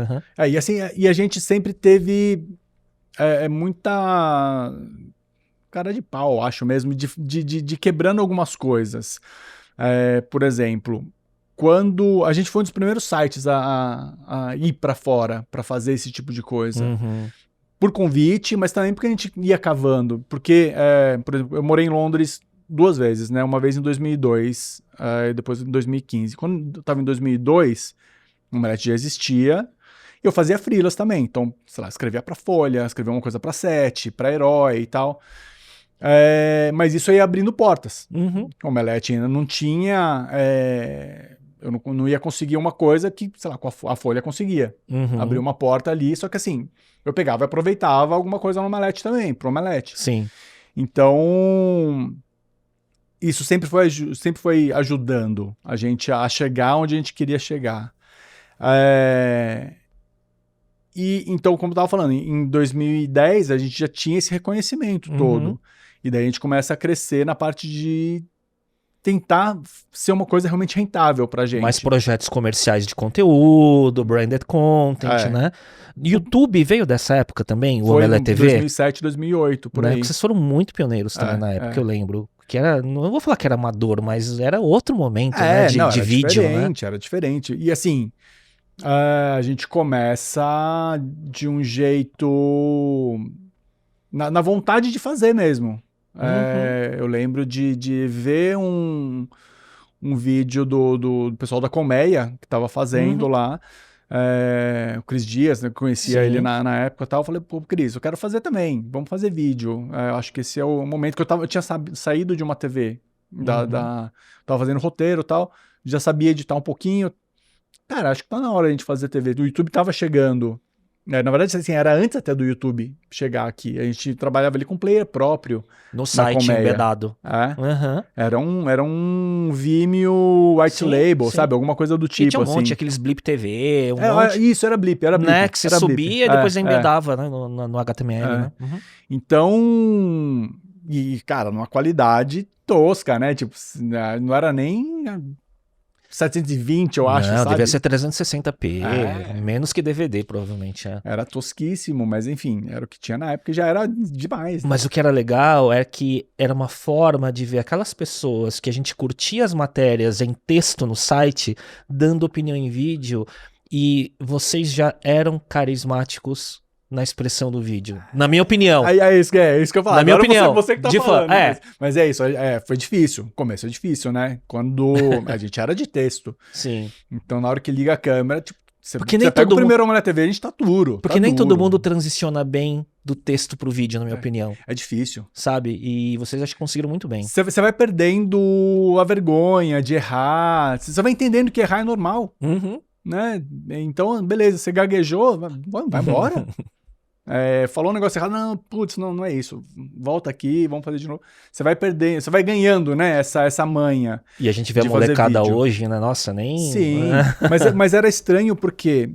E assim, e a gente sempre teve muita cara de pau, acho mesmo, de quebrando algumas coisas. Por exemplo, quando a gente foi um dos primeiros sites a ir para fora para fazer esse tipo de coisa. Por convite, mas também porque a gente ia cavando. Porque, por exemplo, eu morei em Londres 2 vezes, né? Uma vez em 2002 e depois em 2015. Quando eu estava em 2002, o Omelete já existia. Eu fazia freelas também. Então, sei lá, escrevia para Folha, escrevia uma coisa para Sete, para Herói e tal. Mas isso ia abrindo portas. O Omelete ainda não tinha... eu não ia conseguir uma coisa que, sei lá, com a Folha conseguia. Abrir uma porta ali, só que assim, eu pegava e aproveitava alguma coisa no Omelete também, pro Omelete. Sim. Então... isso sempre foi ajudando a gente a chegar onde a gente queria chegar. E então, como eu estava falando, em 2010 a gente já tinha esse reconhecimento todo. E daí a gente começa a crescer na parte de tentar ser uma coisa realmente rentável pra gente. Mais projetos comerciais de conteúdo, branded content, né? YouTube veio dessa época também, o Omelete TV? 2007, 2008, por aí. Vocês foram muito pioneiros também na época, eu lembro. Que era, não vou falar que era amador, mas era outro momento, né? De vídeo, né? Era diferente. E assim, a gente começa de um jeito... na vontade de fazer mesmo. Eu lembro de ver um vídeo do pessoal da Colmeia, que estava fazendo lá, o Cris Dias, né, eu conhecia ele na época e tal. Eu falei, pô, Cris, eu quero fazer também, vamos fazer vídeo. Eu acho que esse é o momento que eu tinha saído de uma TV, tava fazendo roteiro e tal, já sabia editar um pouquinho. Cara, acho que tá na hora de a gente fazer TV. O YouTube tava chegando. Na verdade, assim, era antes até do YouTube chegar aqui. A gente trabalhava ali com player próprio. No site embedado. Era um Vimeo white label, sabe? Alguma coisa do tipo, tinha um monte, assim. Aqueles Blip TV, monte. Isso, era Blip. Né? Que você subia e depois embedava, né? No HTML, né? Então... E, cara, numa qualidade tosca, né? Tipo, não era nem... 720, eu acho, Não, sabe? devia ser 360p, É. menos que DVD, provavelmente. Era tosquíssimo, mas enfim, era o que tinha na época e já era demais. Mas o que era legal é que era uma forma de ver aquelas pessoas que a gente curtia as matérias em texto no site, dando opinião em vídeo, e vocês já eram carismáticos na expressão do vídeo. Na minha opinião. Aí é isso que eu falo. Na minha Agora opinião, Você que tá de fã, falando. é. Mas é isso, foi difícil. O começo é difícil, né? Quando a gente era de texto. Sim. Então, na hora que liga a câmera, tipo, Porque nem pega todo o primeiro Omelete TV, a gente tá duro. Porque tá nem todo duro. mundo transiciona bem do texto pro vídeo, na minha opinião. É difícil. Sabe? E vocês acho que conseguiram muito bem. Você vai perdendo a vergonha de errar. Você vai entendendo que errar é normal, Uhum. né? Então, beleza, você gaguejou, vai embora. Falou um negócio errado, não, putz, não é isso. Volta aqui, vamos fazer de novo. Você vai perdendo, você vai ganhando, né, essa manha. E a gente vê a De fazer molecada vídeo. hoje, né? Nossa, nem... Sim, mas era estranho porque,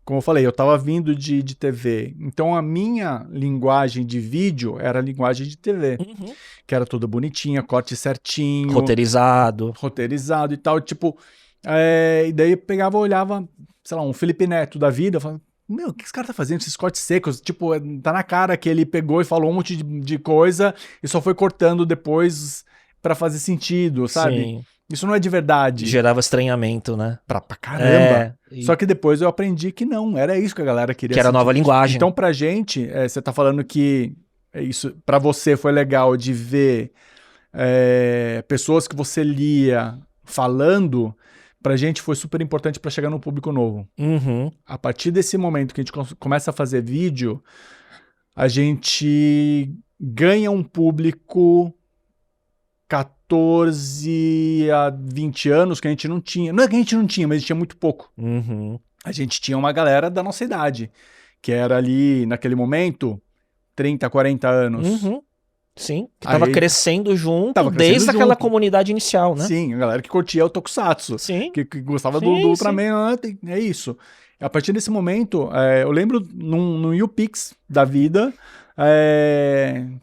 como eu falei, eu tava vindo de TV. Então a minha linguagem de vídeo era a linguagem de TV, Uhum. que era toda bonitinha, corte certinho, Roteirizado. roteirizado e tal, tipo... e daí eu pegava, olhava, sei lá, um Felipe Neto da vida, eu falava, meu, o que esse cara tá fazendo? Esses cortes secos, tipo, tá na cara que ele pegou e falou um monte de coisa e só foi cortando depois pra fazer sentido, sabe? Sim. Isso não é de verdade. Gerava estranhamento, né? Pra caramba. E- Só que depois eu aprendi que não, era isso que a galera queria. Que era a sentir. nova linguagem. Então pra gente, você tá falando que isso pra você foi legal de ver pessoas que você lia falando, pra gente foi super importante pra chegar num público novo. Uhum. A partir desse momento que a gente começa a fazer vídeo, a gente ganha um público 14 a 20 anos que a gente não tinha. Não é que a gente não tinha, mas a gente tinha muito pouco. Uhum. A gente tinha uma galera da nossa idade, que era ali, naquele momento, 30, 40 anos. Uhum. Sim. Que tava Aí- crescendo junto Tava crescendo desde aquela junto. comunidade inicial, né? Sim, a galera que curtia o Tokusatsu. Sim. Que gostava Sim, do sim. Ultraman, é isso. A partir desse momento, eu lembro num YouPix da vida,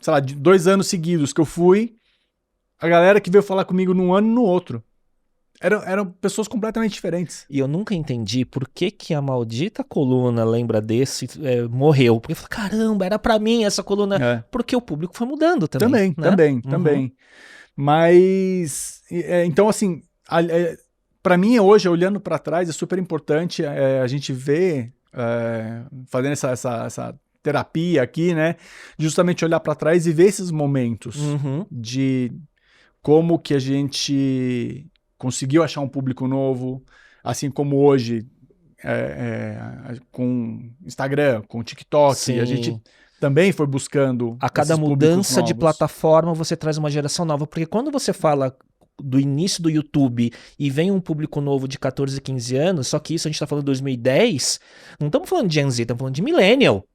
sei lá, de 2 anos seguidos que eu fui, a galera que veio falar comigo num ano e no outro. Eram pessoas completamente diferentes. E eu nunca entendi por que a maldita coluna Lembra Desse morreu. Porque eu falei, caramba, era pra mim essa coluna. É. Porque o público foi mudando também. Também, né? também. Mas, então assim, pra mim hoje, olhando pra trás, é super importante a gente ver, fazendo essa terapia aqui, né, de justamente olhar pra trás e ver esses momentos Uhum. de como que a gente conseguiu achar um público novo, assim como hoje, com Instagram, com TikTok, Sim. a gente também foi buscando A cada esses públicos mudança de novos. plataforma, você traz uma geração nova. Porque quando você fala do início do YouTube e vem um público novo de 14, 15 anos, só que isso a gente tá falando de 2010, não estamos falando de Gen Z, estamos falando de Millennial.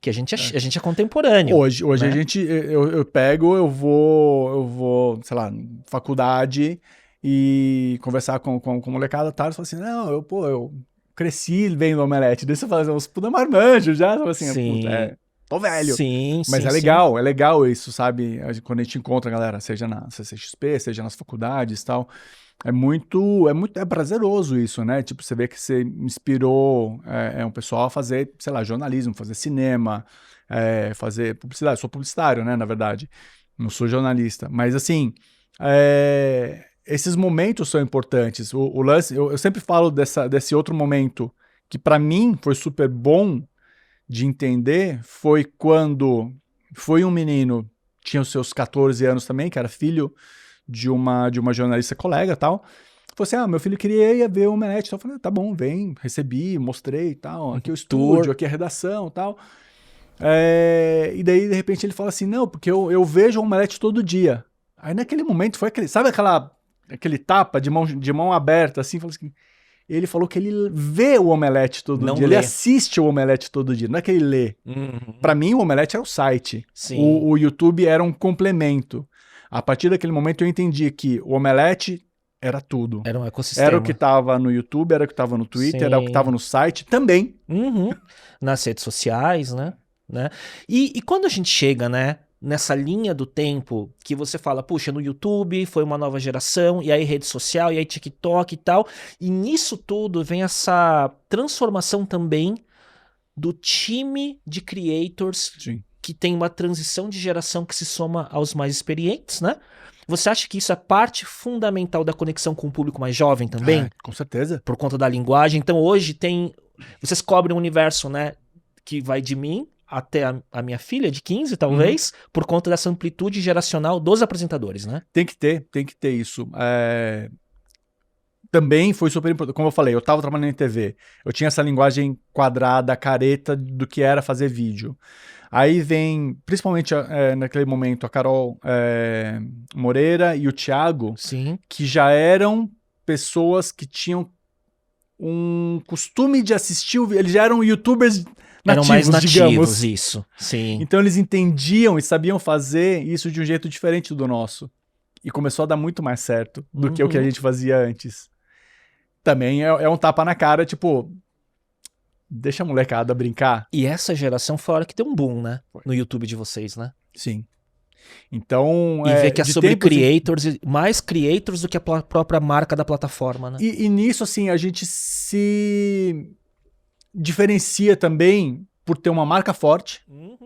Que a gente é contemporâneo. Hoje né? a gente, eu pego, eu vou, sei lá, faculdade e conversar com molecada, tá? Eu falo assim, não, eu cresci vendo Omelete, daí você fala assim, uns puta marmanjo já, eu falo assim, Sim. puta, tô velho. Sim, Mas sim, é legal isso, sabe? Quando a gente encontra a galera, seja na CCXP, seja nas faculdades e tal, é prazeroso isso, né? Tipo, você vê que você inspirou um pessoal a fazer, sei lá, jornalismo, fazer cinema, fazer publicidade. Eu sou publicitário, né, na verdade. Não sou jornalista. Mas, assim, esses momentos são importantes. O lance, eu sempre falo desse outro momento que, pra mim, foi super bom de entender, foi quando foi um menino, tinha os seus 14 anos também, que era filho de uma jornalista colega e tal. Falou assim, meu filho queria ir ver o Omelete. Eu falei, tá bom, vem, recebi, mostrei e tal. Aqui é o estúdio, aqui é a redação e tal. E daí, de repente, ele fala assim, não, porque eu vejo o Omelete todo dia. Aí naquele momento foi aquele, sabe aquele tapa de mão aberta, assim, falou assim, ele falou que ele vê o Omelete todo Não dia, lê. ele assiste o Omelete todo dia, não é que ele lê. Uhum. Pra mim, o Omelete era o site. Sim. O YouTube era um complemento. A partir daquele momento eu entendi que o Omelete era tudo. Era um ecossistema. Era o que tava no YouTube, era o que tava no Twitter, era o que Sim. tava no site também. Uhum. Nas redes sociais, né? E quando a gente chega, né, nessa linha do tempo que você fala, puxa, no YouTube foi uma nova geração, e aí rede social, e aí TikTok e tal, e nisso tudo vem essa transformação também do time de creators Sim. que tem uma transição de geração que se soma aos mais experientes, né? Você acha que isso é parte fundamental da conexão com o público mais jovem também? Com certeza. Por conta da linguagem. Então hoje vocês cobrem um universo, né, que vai de mim até a minha filha de 15, talvez, por conta dessa amplitude geracional dos apresentadores, né? Tem que ter isso. Também foi super importante. Como eu falei, eu tava trabalhando em TV. Eu tinha essa linguagem quadrada, careta do que era fazer vídeo. Aí vem, principalmente naquele momento, a Carol Moreira e o Thiago, Sim. que já eram pessoas que tinham um costume de assistir eles já eram youtubers nativos, eram mais nativos, digamos. isso. Sim. Então eles entendiam e sabiam fazer isso de um jeito diferente do nosso. E começou a dar muito mais certo do que o que a gente fazia antes. Também é um tapa na cara, tipo, deixa a molecada brincar. E essa geração foi a hora que deu um boom, né? No YouTube de vocês, né? Sim. Então... E ver que é de sobre tempos creators, mais creators do que a própria marca da plataforma, né? E nisso, assim, a gente se diferencia também por ter uma marca forte,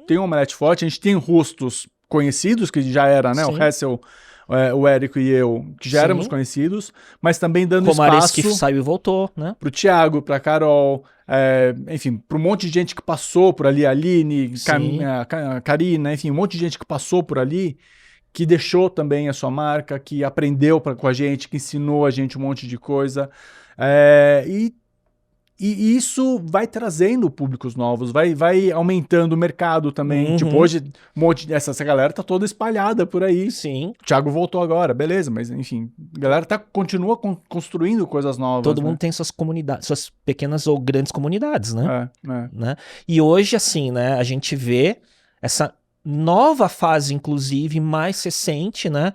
tem um Omelete forte, a gente tem rostos conhecidos, que já era, né? Sim. O Hessel, o Érico e eu, que já Sim. éramos conhecidos, mas também dando Como espaço que saiu e voltou, né? pro Thiago, pra Carol, enfim, pro um monte de gente que passou por ali, a Aline, Sim. Karina, enfim, um monte de gente que passou por ali, que deixou também a sua marca, que aprendeu com a gente, que ensinou a gente um monte de coisa. E isso vai trazendo públicos novos, vai aumentando o mercado também. Uhum. Tipo, hoje, um monte essa galera tá toda espalhada por aí. Sim. O Thiago voltou agora, beleza, mas enfim, a galera continua construindo coisas novas. Todo né? mundo tem suas comunidades, suas pequenas ou grandes comunidades, né? É. E hoje, assim, né, a gente vê essa nova fase, inclusive, mais recente, né,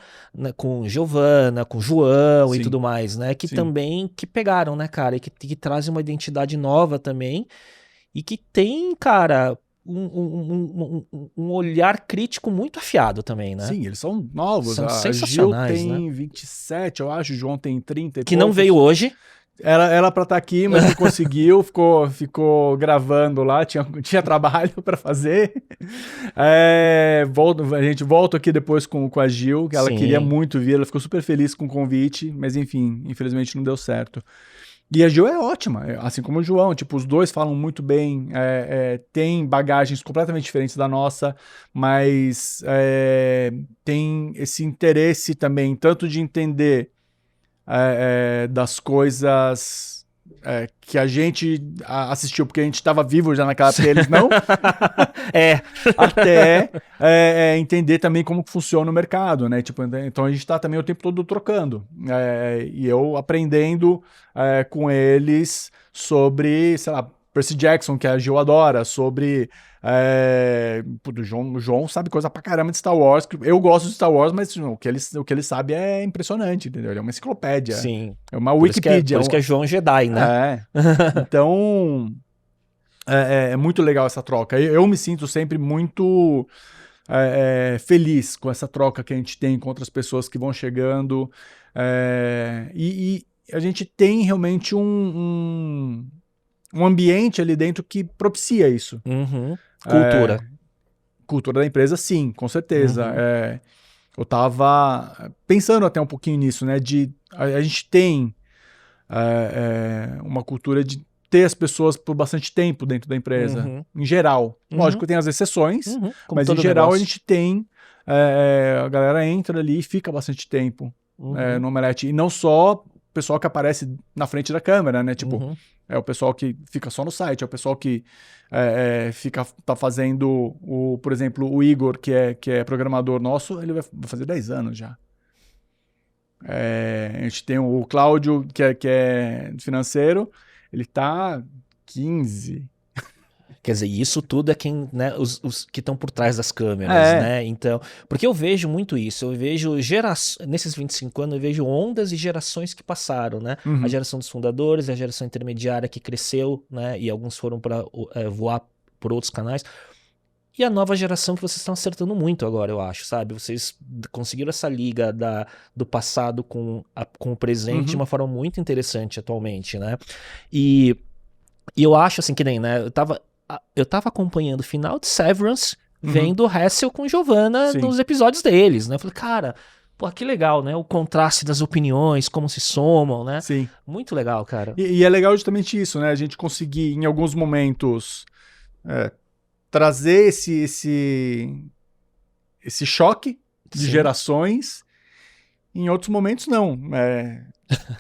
com Giovana, com João Sim. e tudo mais, né, que Sim. também, que pegaram, né, cara, e que trazem uma identidade nova também, e que tem, cara, um olhar crítico muito afiado também, né? Sim, eles são novos. São A Gil sensacionais, tem 27, eu acho, o João tem 30 e Que não poucos. veio hoje. Era pra estar aqui, mas não conseguiu, ficou gravando lá, tinha trabalho pra fazer. A gente volta aqui depois com a Gil, que ela Sim. queria muito vir, ela ficou super feliz com o convite, mas enfim, infelizmente não deu certo. E a Gil é ótima, assim como o João, tipo, os dois falam muito bem, tem bagagens completamente diferentes da nossa, mas tem esse interesse também, tanto de entender das coisas que a gente assistiu, porque a gente estava vivo já naquela época, eles não. Até entender também como que funciona o mercado, né? Tipo, então a gente está também o tempo todo trocando. E eu aprendendo com eles sobre, sei lá, Percy Jackson, que a Gil adora, sobre... o João sabe coisa pra caramba de Star Wars. Eu gosto de Star Wars, mas o que ele sabe é impressionante, entendeu? Ele é uma enciclopédia. Sim. É uma Por isso Wikipedia. que é João Jedi, né? Então, é muito legal essa troca. Eu me sinto sempre muito feliz com essa troca que a gente tem com outras pessoas que vão chegando. E a gente tem realmente um ambiente ali dentro que propicia isso. Uhum. Cultura. Cultura da empresa, sim, com certeza. Uhum. Eu tava pensando até um pouquinho nisso, né? A gente tem uma cultura de ter as pessoas por bastante tempo dentro da empresa, em geral. Lógico que tem as exceções, mas em geral a gente tem... a galera entra ali e fica bastante tempo no Omelete. E não só o pessoal que aparece na frente da câmera, né? Tipo, é o pessoal que fica só no site, é o pessoal que tá fazendo, por exemplo, o Igor, que é programador nosso, ele vai fazer 10 anos já. A gente tem o Cláudio, que é financeiro, ele tá 15. Quer dizer, isso tudo é quem, né, os que estão por trás das câmeras, né? Então, porque eu vejo muito isso, eu vejo nesses 25 anos, eu vejo ondas e gerações que passaram, né? A geração dos fundadores, a geração intermediária que cresceu, né? E alguns foram para voar por outros canais. e a nova geração que vocês estão acertando muito agora, eu acho, sabe? Vocês conseguiram essa liga do passado com o presente de uma forma muito interessante atualmente, né? E eu acho assim que nem, né? Eu tava acompanhando o final de Severance, vendo o Hassel com Giovanna nos episódios deles, né? Eu falei, cara, pô, que legal, né? O contraste das opiniões, como se somam, né? Sim. Muito legal, cara. E é legal justamente isso, né? A gente conseguir, em alguns momentos, trazer esse choque de gerações. Em outros momentos, não.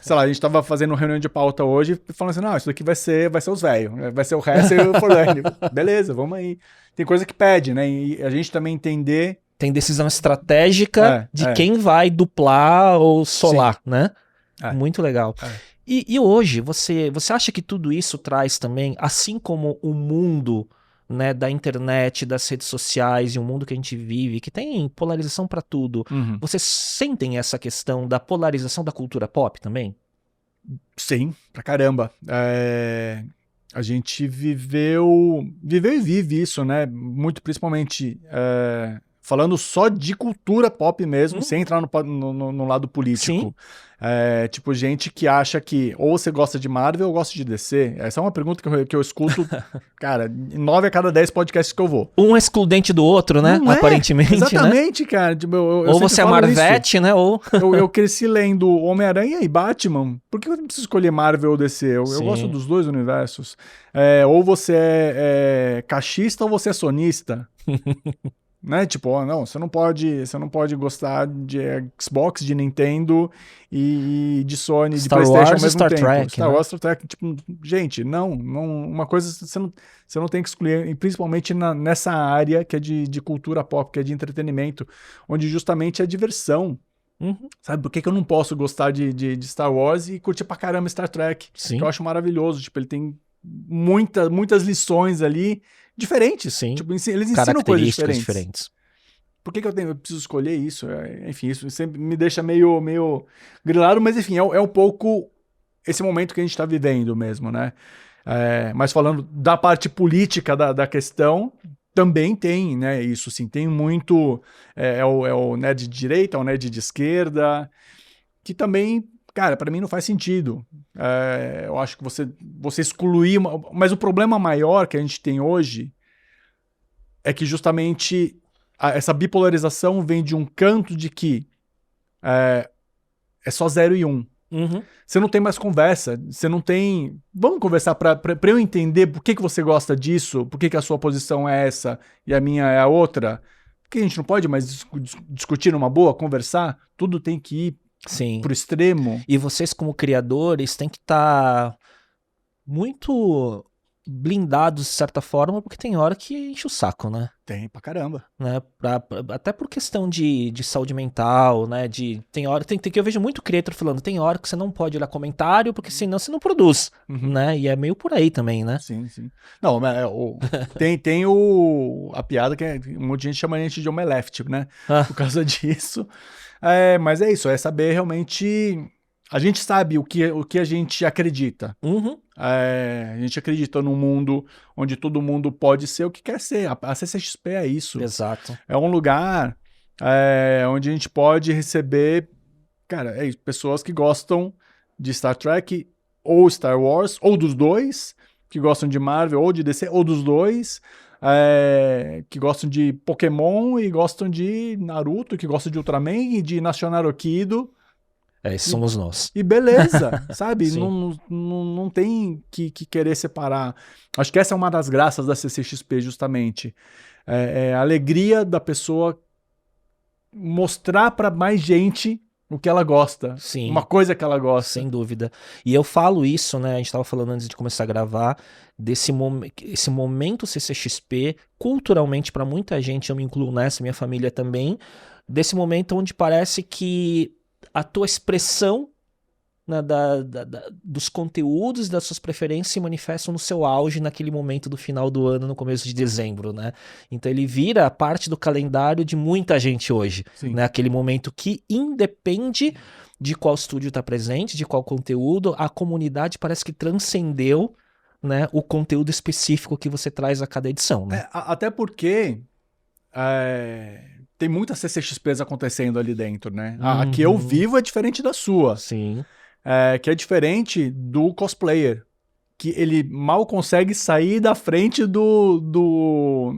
Sei lá, a gente tava fazendo uma reunião de pauta hoje, falando assim, não, isso daqui vai ser os velhos, vai ser o Hassel e o Forlani. Beleza, vamos aí. Tem coisa que pede, né? E a gente também entender... Tem decisão estratégica de quem vai duplar ou solar, né? Muito legal. E hoje, você acha que tudo isso traz também, assim como o mundo, né, da internet, das redes sociais e o mundo que a gente vive, que tem polarização pra tudo, vocês sentem essa questão da polarização da cultura pop também? Sim, pra caramba. A gente viveu e vive isso, né? Muito principalmente falando só de cultura pop mesmo, sem entrar no lado político. Tipo, gente que acha que ou você gosta de Marvel ou gosta de DC. Essa é uma pergunta que eu escuto, cara, 9 a cada 10 podcasts que eu vou. Um é excludente do outro, né? Não aparentemente, exatamente, né? Cara. Tipo, ou você é Marvete, né? Ou... eu cresci lendo Homem-Aranha e Batman. Por que eu não preciso escolher Marvel ou DC? Eu gosto dos dois universos. Ou você é cachista ou você é sonista. Né? Tipo, não, você não pode gostar de Xbox, de Nintendo e de Sony, Star de PlayStation Wars, ao mesmo Star tempo. Trek, Star né? Wars, Star Trek, tipo, gente, não, uma coisa você não tem que excluir, e principalmente nessa área que é de cultura pop, que é de entretenimento, onde justamente é diversão. Sabe, por que eu não posso gostar de Star Wars e curtir pra caramba Star Trek? Sim. Que eu acho maravilhoso, tipo, ele tem muitas lições ali diferentes. Sim. Tipo, eles ensinam coisas diferentes. Por que eu preciso escolher isso? Enfim, isso sempre me deixa meio grilado, mas enfim, é um pouco esse momento que a gente está vivendo mesmo, né? Mas falando da parte política da questão, também tem, né? Isso sim, tem muito... É o nerd de direita, é o nerd de esquerda, que também... Cara, para mim não faz sentido. Eu acho que você excluir... Mas o problema maior que a gente tem hoje é que justamente essa bipolarização vem de um canto de que é só 0 e 1. Você não tem mais conversa. Você não tem... Vamos conversar para eu entender por que você gosta disso, por que a sua posição é essa e a minha é a outra. Por que a gente não pode mais discutir numa boa, conversar? Tudo tem que ir pro extremo. E vocês, como criadores, têm que estar muito blindados, de certa forma, porque tem hora que enche o saco, né? Tem pra caramba. Né? Até por questão de saúde mental, né? Tem hora que eu vejo muito creator falando, tem hora que você não pode olhar comentário, porque senão você não produz, né? E é meio por aí também, né? Sim. Não, tem a piada que um monte de gente chama a gente de omelete, né? Por causa disso. Mas é isso, é saber realmente... A gente sabe o que a gente acredita. A gente acredita num mundo onde todo mundo pode ser o que quer ser. A CCXP é isso. Exato. É um lugar onde a gente pode receber, cara, pessoas que gostam de Star Trek ou Star Wars, ou dos dois, que gostam de Marvel ou de DC, ou dos dois, que gostam de Pokémon e gostam de Naruto, que gostam de Ultraman e de National Kido. Somos nós. E beleza, sabe? Não tem que querer separar. Acho que essa é uma das graças da CCXP, justamente. A alegria da pessoa mostrar para mais gente o que ela gosta. Sim. Uma coisa que ela gosta. Sem dúvida. E eu falo isso, né? A gente estava falando antes de começar a gravar, esse momento CCXP, culturalmente, para muita gente, eu me incluo nessa, minha família também, desse momento onde parece que a tua expressão, né, dos conteúdos, das suas preferências se manifestam no seu auge naquele momento do final do ano, no começo de dezembro, né? Então ele vira parte do calendário de muita gente hoje, né? Aquele momento que independe de qual estúdio está presente, de qual conteúdo, a comunidade parece que transcendeu, né, o conteúdo específico que você traz a cada edição, né? Até porque tem muitas CCXPs acontecendo ali dentro, né? A que eu vivo é diferente da sua. Sim. Que é diferente do cosplayer. Que ele mal consegue sair da frente do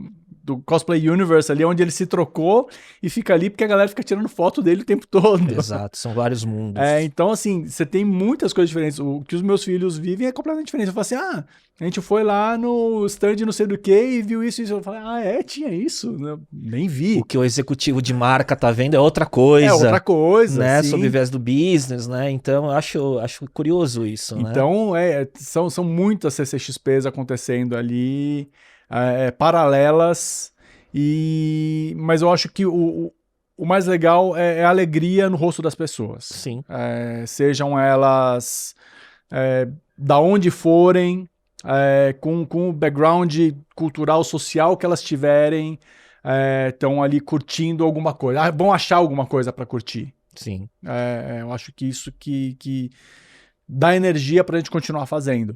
Cosplay Universe ali, onde ele se trocou e fica ali porque a galera fica tirando foto dele o tempo todo. Exato, são vários mundos. Então, assim, você tem muitas coisas diferentes. O que os meus filhos vivem é completamente diferente. Eu falo assim, a gente foi lá no stand não sei do que e viu isso e isso. Eu falei, tinha isso? Eu nem vi. O que o executivo de marca tá vendo é outra coisa. É outra coisa, né? sim. Sob o viés do business, né? Então, eu acho curioso isso, né? Então, são muitas CCXPs acontecendo ali, paralelas, mas eu acho que o mais legal é a alegria no rosto das pessoas. Sim. Sejam elas da onde forem, com o background cultural, social que elas tiverem, estão ali curtindo alguma coisa. Vão achar alguma coisa para curtir. Sim. Eu acho que isso que dá energia pra gente continuar fazendo.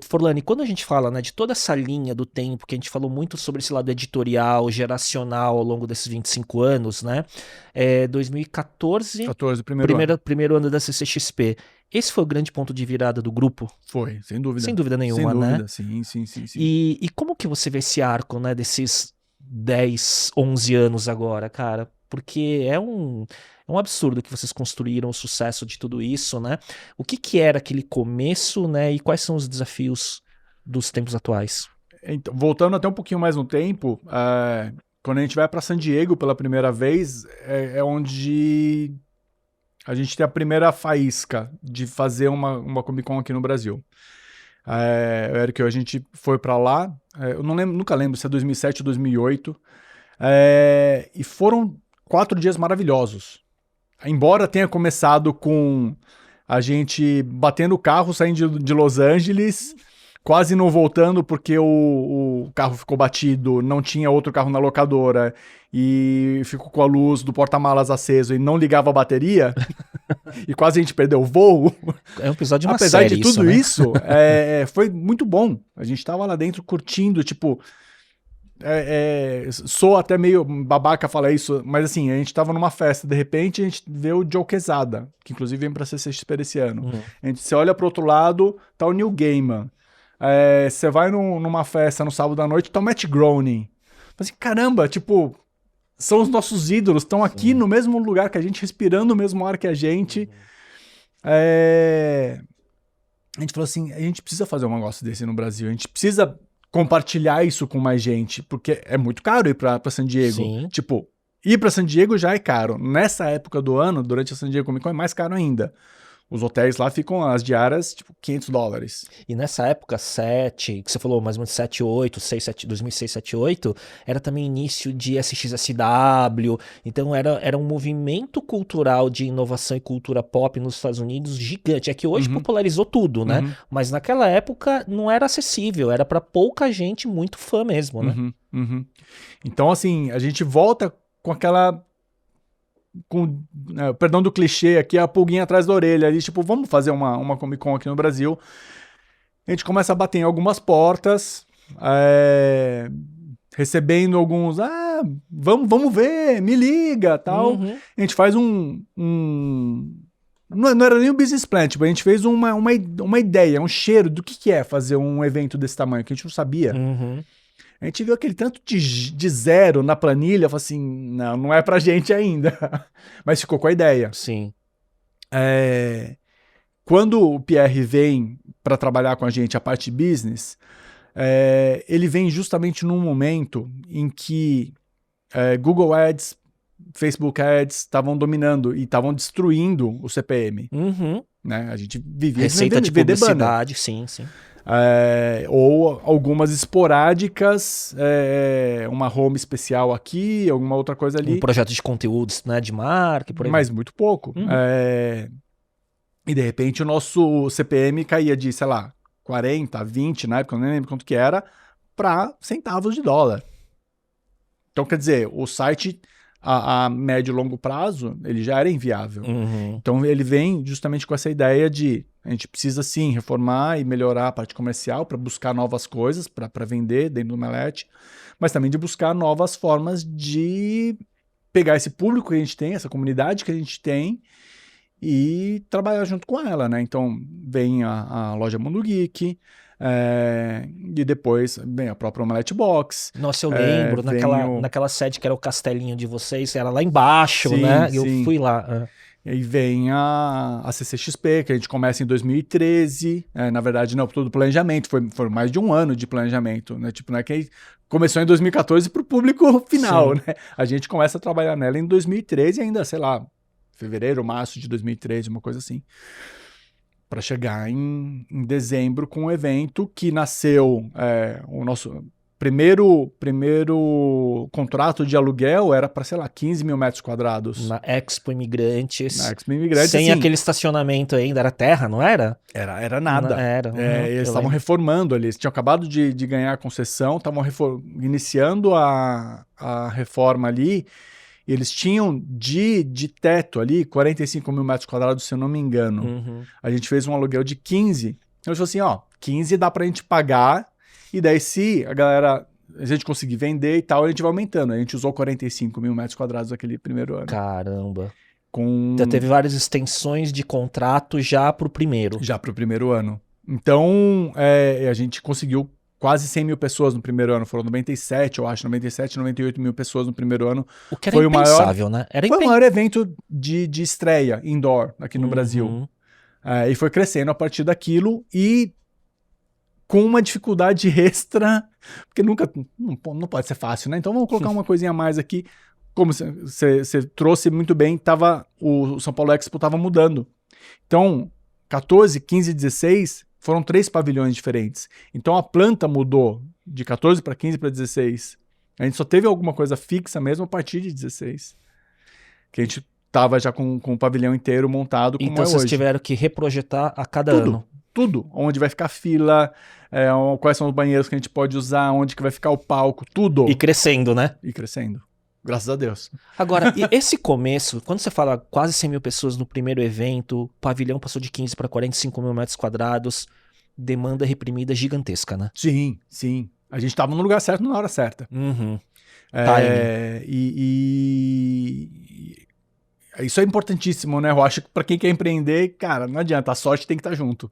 Forlani, quando a gente fala, né, de toda essa linha do tempo, que a gente falou muito sobre esse lado editorial, geracional ao longo desses 25 anos, né? 2014, primeiro ano da CCXP. Esse foi o grande ponto de virada do grupo? Foi, sem dúvida. Sem dúvida nenhuma, sem dúvida, né? Sim. E como que você vê esse arco, né, desses 10, 11 anos agora, cara? Porque é um absurdo que vocês construíram o sucesso de tudo isso, né? O que era aquele começo, né? E quais são os desafios dos tempos atuais? Então, voltando até um pouquinho mais no tempo, quando a gente vai para San Diego pela primeira vez, é onde a gente tem a primeira faísca de fazer uma Comic Con aqui no Brasil. Eric, a gente foi para lá, eu nunca lembro se é 2007 ou 2008, e foram 4 dias maravilhosos. Embora tenha começado com a gente batendo o carro, saindo de Los Angeles, quase não voltando porque o carro ficou batido, não tinha outro carro na locadora e ficou com a luz do porta-malas aceso e não ligava a bateria, e quase a gente perdeu o voo. É um episódio de uma Apesar série de tudo né? isso, foi muito bom. A gente tava lá dentro curtindo, tipo... sou até meio babaca falar isso, mas assim, a gente tava numa festa, de repente a gente vê o Joe Quesada, que inclusive vem pra CCXP desse ano. Você olha pro outro lado, tá o Neil Gaiman. Você vai numa festa no sábado à noite, tá o Matt Groening. Assim, caramba, tipo, são os nossos ídolos, estão aqui no mesmo lugar que a gente, respirando o mesmo ar que a gente. A gente falou assim, a gente precisa fazer um negócio desse no Brasil, a gente precisa compartilhar isso com mais gente, porque é muito caro ir pra San Diego. Sim. Tipo, ir pra San Diego já é caro. Nessa época do ano, durante a San Diego Comic Con, é mais caro ainda. Os hotéis lá ficam, as diárias, tipo, $500. E nessa época, que você falou, mais ou menos 2006, 2008, era também início de SXSW, então era um movimento cultural de inovação e cultura pop nos Estados Unidos gigante. É que hoje popularizou tudo, né? Mas naquela época não era acessível, era pra pouca gente, muito fã mesmo, né? Então, assim, a gente volta com aquela... perdão do clichê aqui, a pulguinha atrás da orelha ali, tipo, vamos fazer uma Comic Con aqui no Brasil. A gente começa a bater em algumas portas, recebendo alguns, vamos ver, me liga, tal. A gente faz não era nem um business plan, tipo, a gente fez uma ideia, um cheiro do que é fazer um evento desse tamanho, que a gente não sabia. A gente viu aquele tanto de zero na planilha, falou assim, não é pra gente ainda. Mas ficou com a ideia. Sim. Quando o Pierre vem para trabalhar com a gente a parte business, ele vem justamente num momento em que Google Ads, Facebook Ads estavam dominando e estavam destruindo o CPM. Né? A gente vivia receita de publicidade, sim. Ou algumas esporádicas, uma home especial aqui, alguma outra coisa ali. Um projeto de conteúdos, né, de marca, por aí. Mas muito pouco. E de repente o nosso CPM caía de, sei lá, 40, 20, na época, eu nem lembro quanto que era, para centavos de dólar. Então, quer dizer, o site a médio e longo prazo, ele já era inviável. Então ele vem justamente com essa ideia de A gente precisa sim reformar e melhorar a parte comercial para buscar novas coisas para vender dentro do Omelete, mas também de buscar novas formas de pegar esse público que a gente tem, essa comunidade que a gente tem e trabalhar junto com ela, né? Então vem a loja Mundo Geek, e depois vem a própria Omelete Box. Nossa, eu lembro, naquela sede que era o castelinho de vocês, era lá embaixo, Sim, né? sim. Eu fui lá. E aí vem a CCXP, que a gente começa em 2013. Na verdade, não, todo o planejamento. Foi mais de um ano de planejamento, né? Tipo, não é que começou em 2014 para o público final, Sim. né? A gente começa a trabalhar nela em 2013 ainda, sei lá, fevereiro, março de 2013, uma coisa assim. Para chegar em dezembro com um evento que nasceu, o nosso primeiro contrato de aluguel era para, sei lá, 15 mil metros quadrados. Na Expo Imigrantes. Na Expo Imigrantes, sem assim, aquele estacionamento ainda, era terra, não era? Era nada. Era. Eles estavam reformando ali, eles tinham acabado de ganhar a concessão, estavam iniciando a reforma ali, e eles tinham de teto ali 45 mil metros quadrados, se eu não me engano. A gente fez um aluguel de 15, eu falei assim, 15 dá pra gente pagar, e daí se a gente conseguir vender e tal, a gente vai aumentando. A gente usou 45 mil metros quadrados naquele primeiro ano. Caramba. Já teve várias extensões de contrato já pro primeiro. Já pro primeiro ano. Então, a gente conseguiu quase 100 mil pessoas no primeiro ano. Foram 97, eu acho, 97, 98 mil pessoas no primeiro ano. O que era impensável, né? Foi o maior evento de estreia indoor aqui no Brasil. E foi crescendo a partir daquilo e com uma dificuldade extra, porque não pode ser fácil, né? Então vamos colocar uma coisinha a mais aqui. Como você trouxe muito bem, o São Paulo Expo estava mudando. Então, 14, 15, 16 foram 3 pavilhões diferentes. Então a planta mudou de 14 para 15 para 16. A gente só teve alguma coisa fixa mesmo a partir de 16. Que a gente estava já com o pavilhão inteiro montado como então vocês tiveram que reprojetar a cada ano. Tudo. Onde vai ficar fila, quais são os banheiros que a gente pode usar, onde que vai ficar o palco, tudo. E crescendo, né? E crescendo. Graças a Deus. Agora, e esse começo, quando você fala quase 100 mil pessoas no primeiro evento, o pavilhão passou de 15 para 45 mil metros quadrados, demanda reprimida gigantesca, né? Sim, sim. A gente estava no lugar certo na hora certa. Isso é importantíssimo, né? Eu acho que para quem quer empreender, cara, não adianta, a sorte tem que estar junto.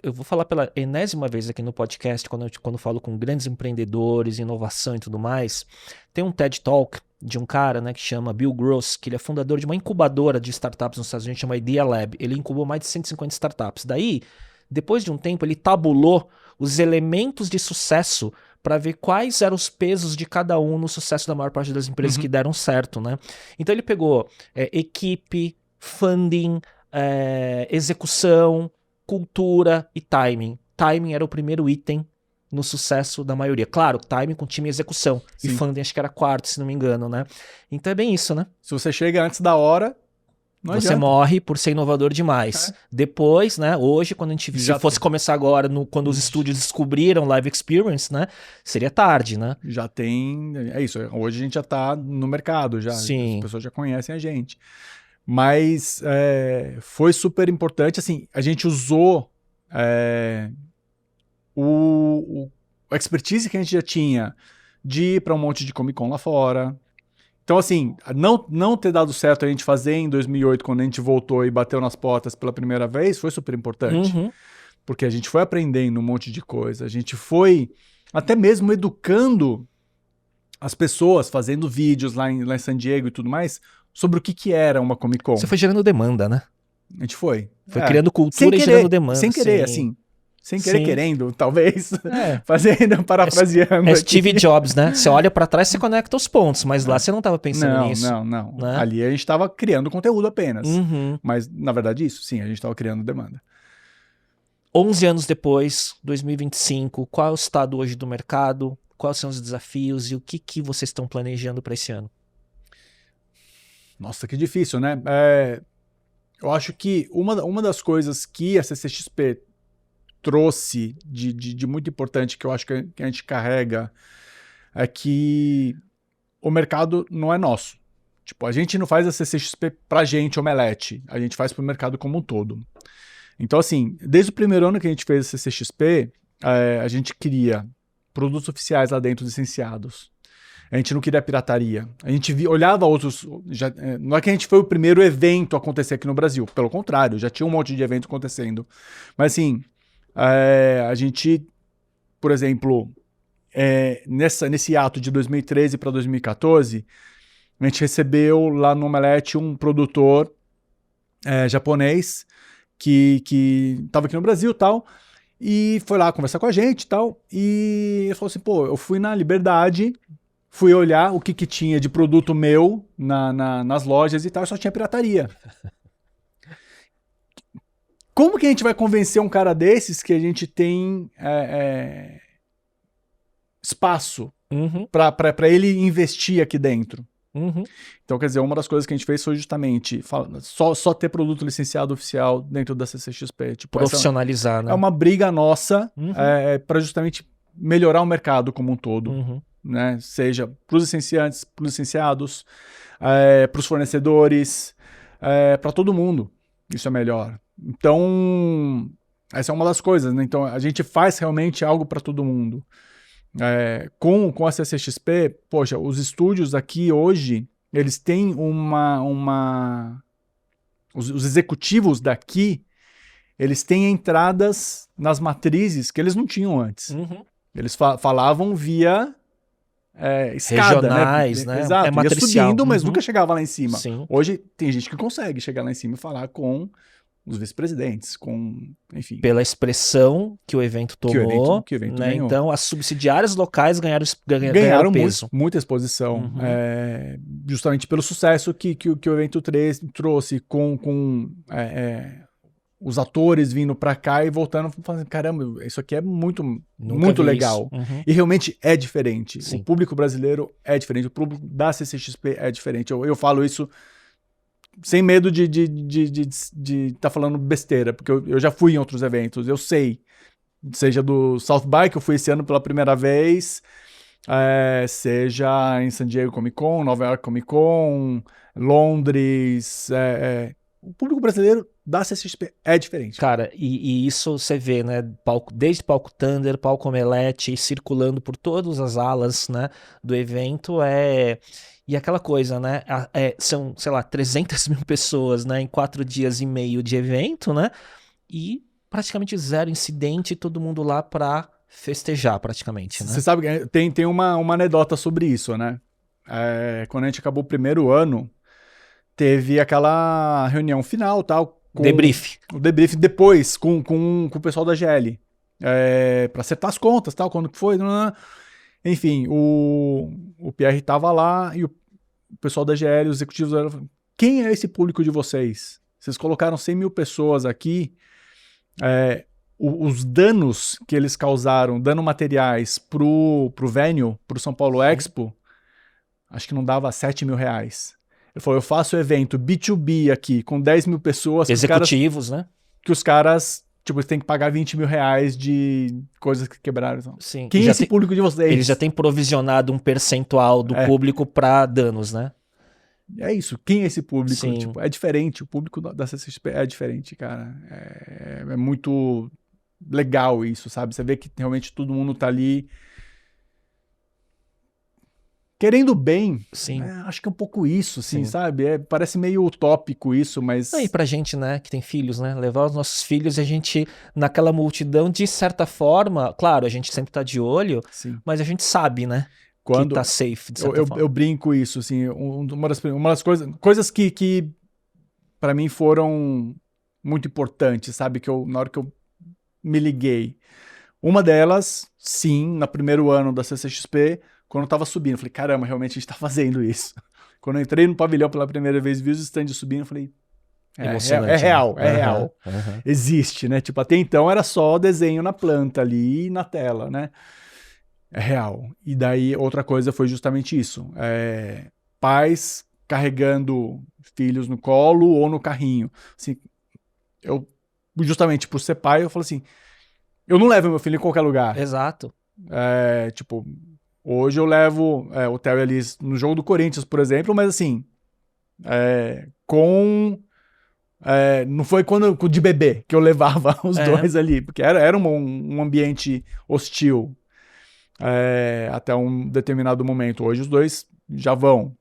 Eu vou falar pela enésima vez aqui no podcast, quando falo com grandes empreendedores, inovação e tudo mais, tem um TED Talk de um cara, né, que chama Bill Gross, que ele é fundador de uma incubadora de startups nos Estados Unidos, chama Idea Lab. Ele incubou mais de 150 startups. Daí, depois de um tempo, ele tabulou os elementos de sucesso para ver quais eram os pesos de cada um no sucesso da maior parte das empresas que deram certo, né? Então ele pegou equipe, funding, execução, cultura e timing. Timing era o primeiro item no sucesso da maioria. Claro, timing com time e execução. Sim. E funding acho que era quarto, se não me engano, né? Então é bem isso, né? Se você chega antes da hora, não você adianta. Morre por ser inovador demais. Depois, né, hoje, quando a gente se fosse começar agora, quando os estúdios descobriram Live Experience, né, seria tarde, né? Já tem, é isso, hoje a gente já tá no mercado, já. Sim. As pessoas já conhecem a gente. Mas foi super importante, assim, a gente usou a expertise que a gente já tinha de ir para um monte de Comic Con lá fora. Então, assim, não ter dado certo a gente fazer em 2008, quando a gente voltou e bateu nas portas pela primeira vez, foi super importante. Porque a gente foi aprendendo um monte de coisa. A gente foi até mesmo educando as pessoas, fazendo vídeos lá em San Diego e tudo mais, sobre o que era uma Comic Con. Você foi gerando demanda, né? A gente foi. Foi criando cultura e gerando demanda. Sem querer, assim. Sem querer, querendo, talvez. Fazendo, parafraseando. É Steve Jobs, né? Você olha pra trás e você conecta os pontos, mas lá você não tava pensando nisso. Não. Né? Ali a gente tava criando conteúdo apenas. Mas, na verdade, isso, sim, a gente tava criando demanda. 11 anos depois, 2025, qual é o estado hoje do mercado? Quais são os desafios e o que vocês estão planejando para esse ano? Nossa, que difícil, né? Eu acho que uma das coisas que a CCXP trouxe de muito importante, que eu acho que a gente carrega, é que o mercado não é nosso. Tipo, a gente não faz a CCXP pra gente, Omelete. A gente faz pro mercado como um todo. Então, assim, desde o primeiro ano que a gente fez a CCXP, a gente queria produtos oficiais lá dentro licenciados. A gente não queria pirataria. A gente olhava outros... não é que a gente foi o primeiro evento a acontecer aqui no Brasil. Pelo contrário, já tinha um monte de evento acontecendo. Mas, assim, a gente, por exemplo, nesse ato de 2013 para 2014, a gente recebeu lá no Omelete um produtor japonês que estava aqui no Brasil e tal, e foi lá conversar com a gente e tal, e ele falou assim, pô, eu fui na Liberdade, fui olhar o que tinha de produto meu nas lojas e tal, e só tinha pirataria. Como que a gente vai convencer um cara desses que a gente tem espaço para ele investir aqui dentro? Então, quer dizer, uma das coisas que a gente fez foi justamente só ter produto licenciado oficial dentro da CCXP. Tipo, Profissionalizar, né? É uma briga nossa para justamente melhorar o mercado como um todo. Né? Seja para os licenciantes, para os licenciados, para os fornecedores, para todo mundo. Isso é melhor. Então, essa é uma das coisas, né? Então, a gente faz realmente algo para todo mundo. Com a CCXP, poxa, os estúdios aqui hoje, eles têm os executivos daqui, eles têm entradas nas matrizes que eles não tinham antes. Eles falavam via escada, regionais, né? Exato, ia matricial. subindo, mas nunca chegava lá em cima. Sim. Hoje tem gente que consegue chegar lá em cima e falar com os vice-presidentes, enfim. Pela expressão que o evento tomou, que o evento né? ganhou. Então as subsidiárias locais ganharam peso. Muita exposição, justamente pelo sucesso que o evento trouxe com os atores vindo pra cá e voltando, falando, caramba, isso aqui é muito legal. E realmente é diferente. Sim. O público brasileiro é diferente, o público da CCXP é diferente. Eu falo isso sem medo de tá falando besteira, porque eu já fui em outros eventos, eu sei. Seja do South By, que eu fui esse ano pela primeira vez, seja em San Diego Comic Con, Nova York Comic Con, Londres, o público brasileiro da CCXP é diferente. Cara, e isso você vê, né? Desde palco Thunder, palco Omelete, circulando por todas as alas, né, do evento, E aquela coisa, né? São, sei lá, 300 mil pessoas, né? Em 4 dias e meio de evento, né? E praticamente zero incidente, todo mundo lá pra festejar, praticamente, né? Você sabe que tem uma anedota sobre isso, né? Quando a gente acabou o primeiro ano, teve aquela reunião final, tal. Debrief. O debrief depois, com o pessoal da GL. Pra acertar as contas, tal, quando que foi... Enfim, o Pierre estava lá e o pessoal da GL, os executivos, falaram, quem é esse público de vocês? Vocês colocaram 100 mil pessoas aqui, os danos que eles causaram, dano materiais pro venue, pro São Paulo Expo, acho que não dava 7 mil reais. Ele falou, eu faço evento B2B aqui, com 10 mil pessoas. Executivos, né? Que os caras... Tipo, você tem que pagar 20 mil reais de coisas que quebraram. Então. Sim. Quem é esse público de vocês? Eles já têm provisionado um percentual do público para danos, né? É isso. Quem é esse público? Sim. Tipo, é diferente. O público da CCXP é diferente, cara. É muito legal isso, sabe? Você vê que realmente todo mundo tá ali querendo bem. Sim. Acho que é um pouco isso, assim, sabe? Parece meio utópico isso, mas... E pra gente, né, que tem filhos, né? Levar os nossos filhos e a gente, naquela multidão, de certa forma... Claro, a gente sempre tá de olho, mas a gente sabe, né? Que tá safe, de certa forma. Eu brinco isso, assim, uma das coisas que para mim foram muito importantes, sabe? Na hora que eu me liguei. Uma delas, sim, no primeiro ano da CCXP, quando eu tava subindo, eu falei, caramba, realmente a gente tá fazendo isso. Quando eu entrei no pavilhão pela primeira vez, vi os stands subindo, eu falei, é real, né? é real. Existe, né? Tipo, até então era só desenho na planta ali e na tela, né? É real. E daí outra coisa foi justamente isso. Pais carregando filhos no colo ou no carrinho. Assim, justamente por ser pai, eu falo assim, eu não levo meu filho em qualquer lugar. Exato. Tipo, hoje eu levo o Theo Ellis no jogo do Corinthians, por exemplo, mas assim, com Não foi quando de bebê que eu levava os dois ali, porque era um ambiente hostil até um determinado momento. Hoje os dois já vão.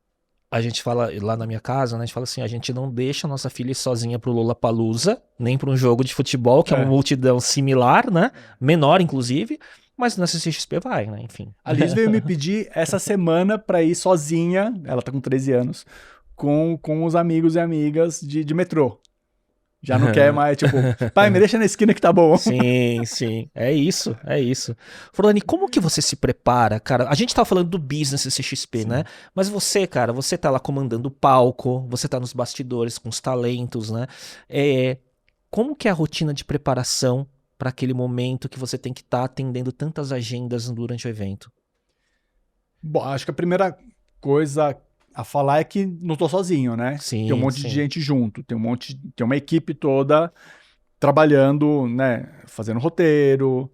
A gente fala, lá na minha casa, né, a gente fala assim, a gente não deixa a nossa filha ir sozinha pro Lollapalooza, nem para um jogo de futebol, que é uma multidão similar, né, menor inclusive, mas na CCXP vai, né, enfim. A Liz veio me pedir essa semana pra ir sozinha, ela tá com 13 anos, com os amigos e amigas de metrô. Já não quer mais, tipo, pai, me deixa na esquina que tá bom. Sim, sim. É isso. Forlani, como que você se prepara, cara? A gente tava falando do business CCXP, né? Mas você, cara, você tá lá comandando o palco, você tá nos bastidores com os talentos, né? Como que é a rotina de preparação para aquele momento que você tem que estar atendendo tantas agendas durante o evento? Bom, acho que a primeira coisa a falar é que não tô sozinho, né? Sim, tem um monte de gente junto, tem uma equipe toda trabalhando, né? Fazendo roteiro,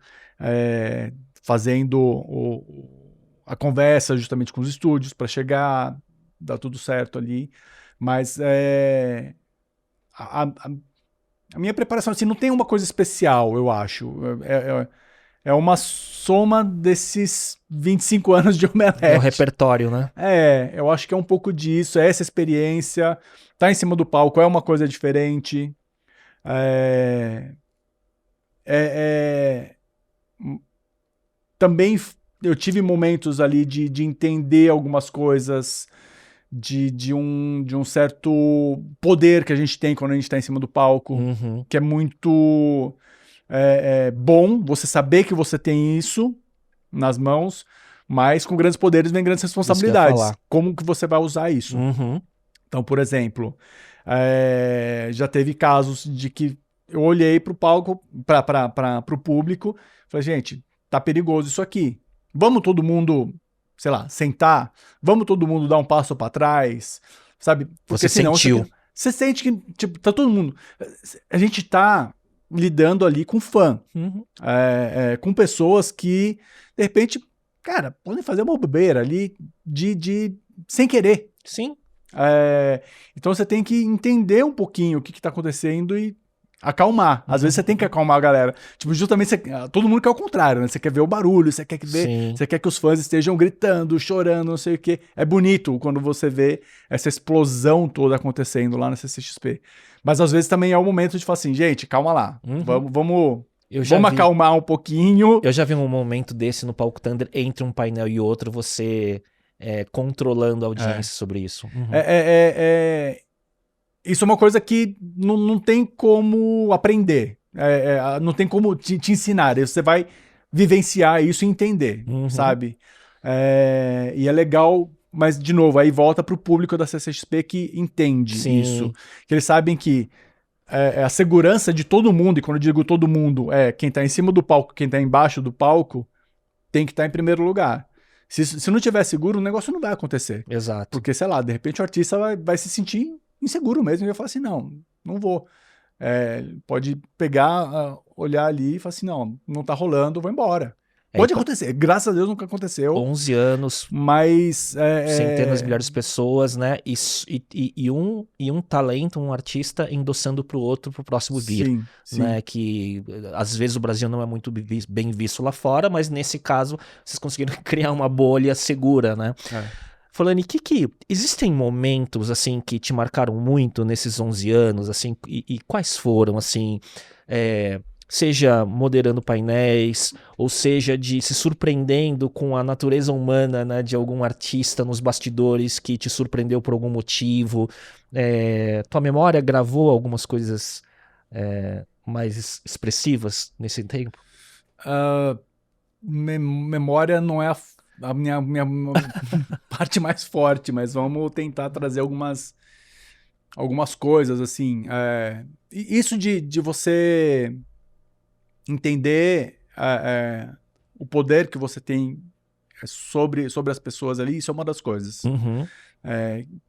fazendo a conversa justamente com os estúdios para chegar, dar tudo certo ali. Mas a minha preparação, assim, não tem uma coisa especial, eu acho. É uma soma desses 25 anos de Omelete. É o repertório, né? Eu acho que é um pouco disso, é essa experiência. Tá em cima do palco é uma coisa diferente. Também eu tive momentos ali de entender algumas coisas, de um certo poder que a gente tem quando a gente tá em cima do palco, que é muito... bom você saber que você tem isso nas mãos, mas com grandes poderes vem grandes responsabilidades. Como que você vai usar isso? Então, por exemplo, já teve casos de que eu olhei para o palco, para o público, falei, gente, tá perigoso isso aqui. Vamos todo mundo, sei lá, sentar? Vamos todo mundo dar um passo para trás? Sabe? Porque você sentiu. Você sente que, tipo, tá todo mundo... A gente tá lidando ali com fã, com pessoas que, de repente, cara, podem fazer uma bobeira ali sem querer. Sim. Então você tem que entender um pouquinho o que tá acontecendo e acalmar. Às vezes você tem que acalmar a galera. Tipo, justamente todo mundo quer o contrário, né? Você quer ver o barulho, você quer ver, você quer que os fãs estejam gritando, chorando, não sei o quê. É bonito quando você vê essa explosão toda acontecendo lá na CCXP. Mas às vezes também é o momento de falar assim, gente, calma lá. Vamos acalmar um pouquinho. Eu já vi um momento desse no Palco Thunder, entre um painel e outro, você controlando a audiência sobre isso. Isso é uma coisa que não tem como aprender. Não tem como te ensinar. Você vai vivenciar isso e entender, sabe? E é legal, mas, de novo, aí volta pro público da CCXP que entende isso. Que eles sabem que a segurança de todo mundo, e quando eu digo todo mundo, quem tá em cima do palco, quem tá embaixo do palco, tem que estar em primeiro lugar. Se não tiver seguro, o negócio não vai acontecer. Exato. Porque, sei lá, de repente o artista vai se sentir inseguro mesmo, e vai falar assim, não vou. Pode pegar, olhar ali e falar assim, não tá rolando, vou embora. Pode acontecer, graças a Deus nunca aconteceu. 11 anos, mas centenas de milhares de pessoas, né? E um talento, um artista endossando pro outro, pro próximo vir. Sim. Né? Que às vezes o Brasil não é muito bem visto lá fora, mas nesse caso vocês conseguiram criar uma bolha segura, né? Falando, que existem momentos, assim, que te marcaram muito nesses 11 anos, assim, e quais foram, assim, seja moderando painéis, ou seja, de se surpreendendo com a natureza humana, né, de algum artista nos bastidores que te surpreendeu por algum motivo? Tua memória gravou algumas coisas mais expressivas nesse tempo? Memória não é a minha parte mais forte, mas vamos tentar trazer algumas coisas, assim. Isso de você entender o poder que você tem sobre as pessoas ali, isso é uma das coisas.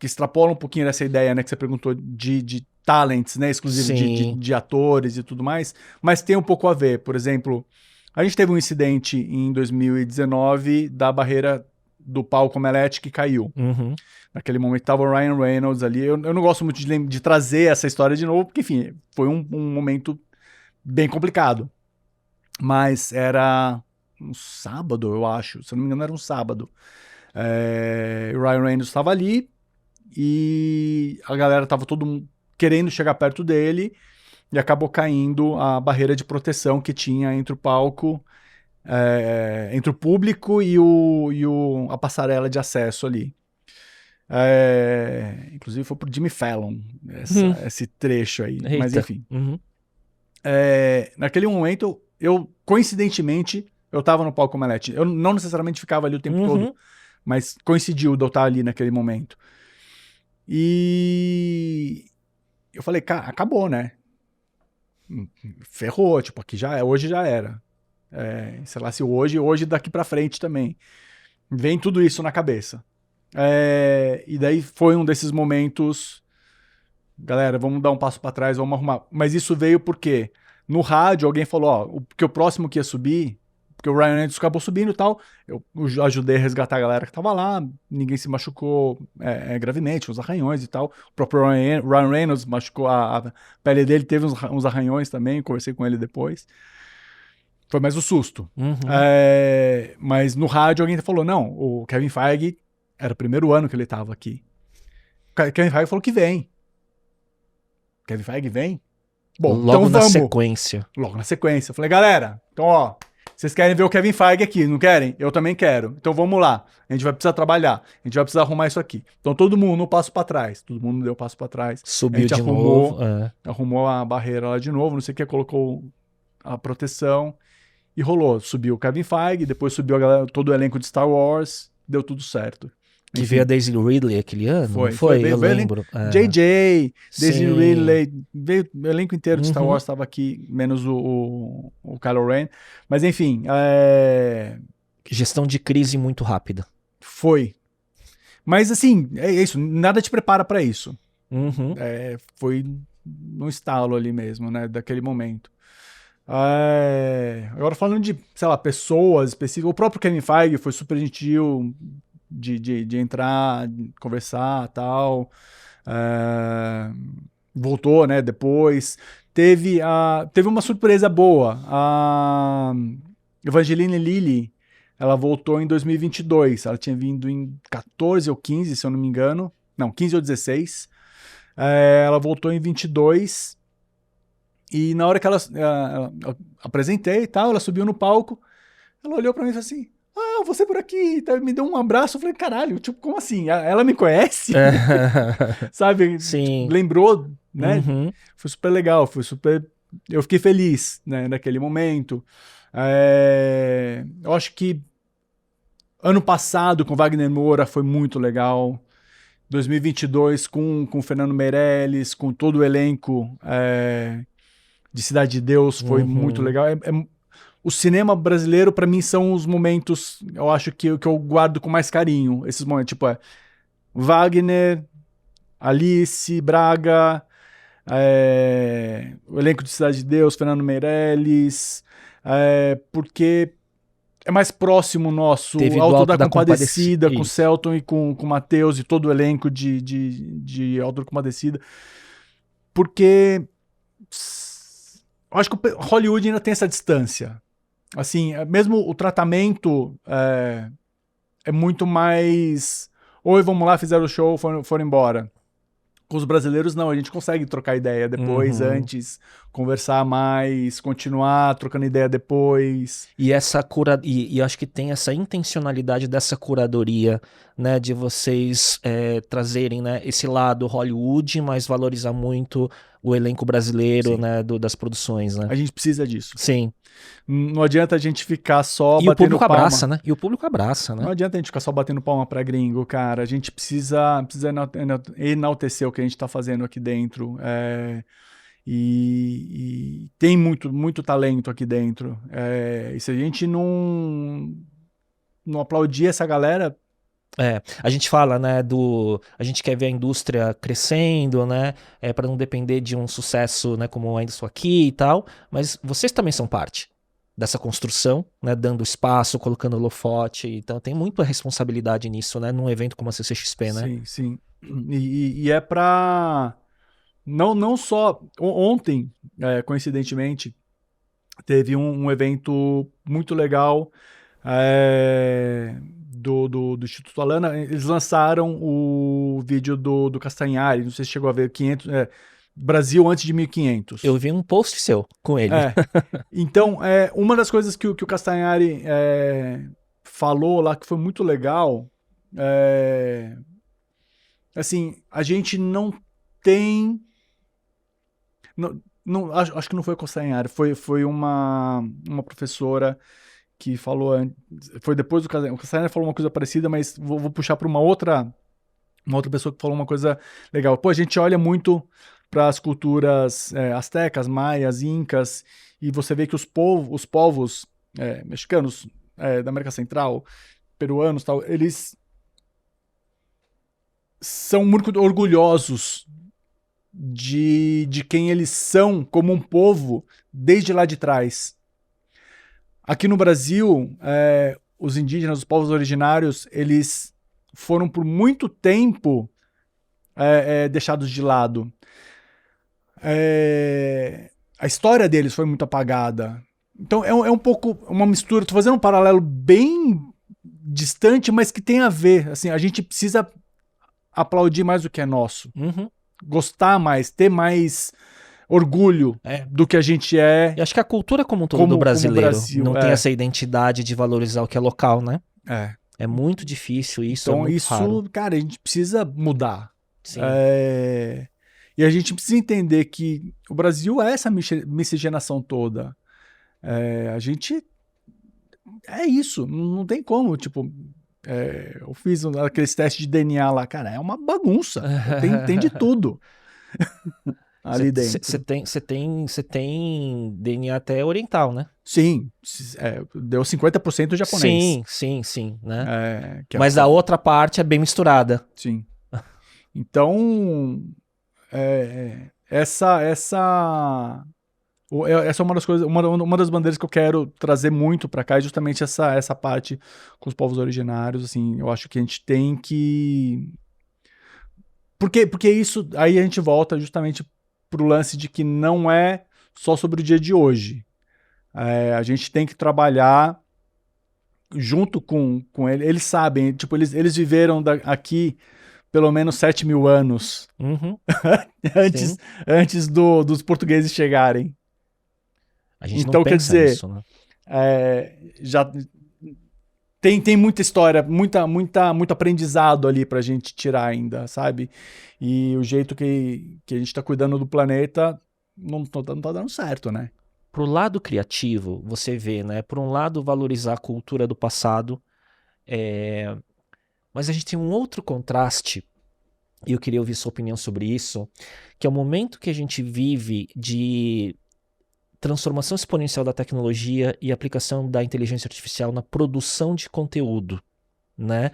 Que extrapola um pouquinho dessa ideia, né, que você perguntou de talents, né, exclusivo de atores e tudo mais, mas tem um pouco a ver. Por exemplo, a gente teve um incidente em 2019 da barreira do palco Omelete que caiu. Uhum. Naquele momento tava o Ryan Reynolds ali. Eu não gosto muito de trazer essa história de novo, porque, enfim, foi um momento bem complicado. Mas era um sábado, eu acho. Se eu não me engano, era um sábado. O Ryan Reynolds estava ali e a galera tava todo mundo querendo chegar perto dele e acabou caindo a barreira de proteção que tinha entre o palco, entre o público e a passarela de acesso ali. Inclusive foi pro Jimmy Fallon esse trecho aí. Eita. Mas enfim. Uhum. Naquele momento, coincidentemente, eu tava no palco Omelete. Eu não necessariamente ficava ali o tempo todo, mas coincidiu de eu estar ali naquele momento. E eu falei, cara, acabou, né? Ferrou, tipo, hoje já era. Sei lá se hoje daqui pra frente também. Vem tudo isso na cabeça. E daí foi um desses momentos, galera, vamos dar um passo pra trás, vamos arrumar. Mas isso veio porque no rádio alguém falou, que o próximo que ia subir, porque o Ryan Reynolds acabou subindo e tal, eu ajudei a resgatar a galera que tava lá, ninguém se machucou gravemente, uns arranhões e tal. O próprio Ryan Reynolds machucou a pele dele, teve uns arranhões também, conversei com ele depois. Foi mais um susto. Uhum. Mas no rádio alguém falou, não, o Kevin Feige, era o primeiro ano que ele tava aqui. O Kevin Feige falou que vem. Kevin Feige vem? Bom, Logo então na vamos. sequência. Logo na sequência. Eu falei, galera, então vocês querem ver o Kevin Feige aqui, não querem? Eu também quero. Então vamos lá. A gente vai precisar trabalhar. A gente vai precisar arrumar isso aqui. Então todo mundo um passo pra trás. Todo mundo deu um passo pra trás. Subiu de novo. novo. Arrumou a barreira lá de novo, não sei o que, colocou a proteção e rolou. Subiu o Kevin Feige, depois subiu a galera, todo o elenco de Star Wars, deu tudo certo. Que veio a Daisy Ridley aquele ano? Foi, eu veio lembro. JJ, Daisy Sim. Ridley, veio o elenco inteiro de Star Wars estava aqui, menos o Kylo Ren. Mas enfim, Gestão de crise muito rápida. foi. Mas assim, é isso, nada te prepara para isso. Uhum. Foi no estalo ali mesmo, né, daquele momento. Agora falando de, sei lá, pessoas específicas, o próprio Kevin Feige foi super gentil de entrar, de conversar e tal. Voltou, né, depois. Teve uma surpresa boa. A Evangeline Lilly, ela voltou em 2022. Ela tinha vindo em 14 ou 15, se eu não me engano. Não, 15 ou 16. Ela voltou em 22. E na hora que ela apresentei e tal, ela subiu no palco, ela olhou pra mim e falou assim, você por aqui, e tal, me deu um abraço. Eu falei, caralho, tipo, como assim? Ela me conhece? Sabe? Sim. Tipo, lembrou, né? Uhum. Foi super legal, eu fiquei feliz, né, naquele momento. Eu acho que ano passado com Wagner Moura foi muito legal. 2022 com o Fernando Meirelles, com todo o elenco de Cidade de Deus, foi muito legal. O cinema brasileiro, pra mim, são os momentos, eu acho que eu guardo com mais carinho. Esses momentos, tipo, Wagner, Alice, Braga, o elenco de Cidade de Deus, Fernando Meirelles, porque é mais próximo nosso. Teve Auto do da Compadecida, com o Isso. Celton e com o Matheus e todo o elenco de Auto da Compadecida. Porque eu acho que Hollywood ainda tem essa distância. Assim, mesmo o tratamento é muito mais... Oi, vamos lá, fizeram o show, foram embora. Com os brasileiros, não, a gente consegue trocar ideia depois, antes, conversar mais, continuar trocando ideia depois. E essa e acho que tem essa intencionalidade dessa curadoria, né, de vocês trazerem, né, esse lado Hollywood, mas valorizar muito o elenco brasileiro, né, das produções, né? A gente precisa disso. Sim. Não adianta a gente ficar só E batendo o público palma. abraça, né? E o público abraça, né? Não adianta a gente ficar só batendo palma pra gringo, cara. A gente precisa enaltecer o que a gente tá fazendo aqui dentro. E tem muito talento aqui dentro. E se a gente não aplaudir essa galera... A gente fala, né, a gente quer ver a indústria crescendo, né, para não depender de um sucesso, né, como ainda estou aqui e tal, mas vocês também são parte dessa construção, né, dando espaço, colocando holofote, então tem muita responsabilidade nisso, né, num evento como a CCXP, né? Sim, sim. E é pra... Não só... Ontem, coincidentemente, teve um evento muito legal do Instituto Alana. Eles lançaram o vídeo do Castanhari, não sei se chegou a ver, 500... Brasil antes de 1500. Eu vi um post seu com ele. Então, uma das coisas que o Castanhari falou lá que foi muito legal, assim, a gente não tem... acho que não foi o Castanhari, foi uma professora que falou, foi depois do Castanhari. O Castanhari falou uma coisa parecida, mas vou puxar para uma outra pessoa que falou uma coisa legal. Pô, a gente olha muito para as culturas astecas, maias, incas, e você vê que os povos mexicanos da América Central, peruanos, tal, eles são muito orgulhosos de quem eles são como um povo desde lá de trás. Aqui no Brasil, os indígenas, os povos originários, eles foram por muito tempo deixados de lado. A história deles foi muito apagada. Então é um pouco uma mistura. Estou fazendo um paralelo bem distante, mas que tem a ver. Assim, a gente precisa aplaudir mais o que é nosso. Gostar mais, ter mais orgulho do que a gente é. E acho que a cultura como um todo do brasileiro Brasil, não tem essa identidade de valorizar o que é local, né? É muito difícil isso. Então é muito raro. cara, a gente precisa mudar. Sim. E a gente precisa entender que o Brasil é essa miscigenação toda. A gente... É isso, não tem como, tipo... eu fiz aqueles testes de DNA lá, cara, é uma bagunça. Tem de tudo ali dentro. Você tem DNA até oriental, né? Sim, deu 50% japonês. Sim, né? Mas a outra parte é bem misturada. Sim. Então, essa é uma das coisas, uma das bandeiras que eu quero trazer muito para cá é justamente essa parte com os povos originários. Assim, eu acho que a gente tem que... Porque isso, aí a gente volta justamente pro lance de que não é só sobre o dia de hoje. A gente tem que trabalhar junto com ele. Eles sabem, tipo, eles viveram aqui pelo menos 7.000 anos antes dos portugueses chegarem. A gente então, não pensa quer dizer, nisso, né? já tem muita história, muito aprendizado ali pra gente tirar ainda, sabe? E o jeito que a gente tá cuidando do planeta não tá dando certo, né? Pro lado criativo, você vê, né? Por um lado, valorizar a cultura do passado, mas a gente tem um outro contraste, e eu queria ouvir sua opinião sobre isso, que é o momento que a gente vive de transformação exponencial da tecnologia e aplicação da inteligência artificial na produção de conteúdo, né?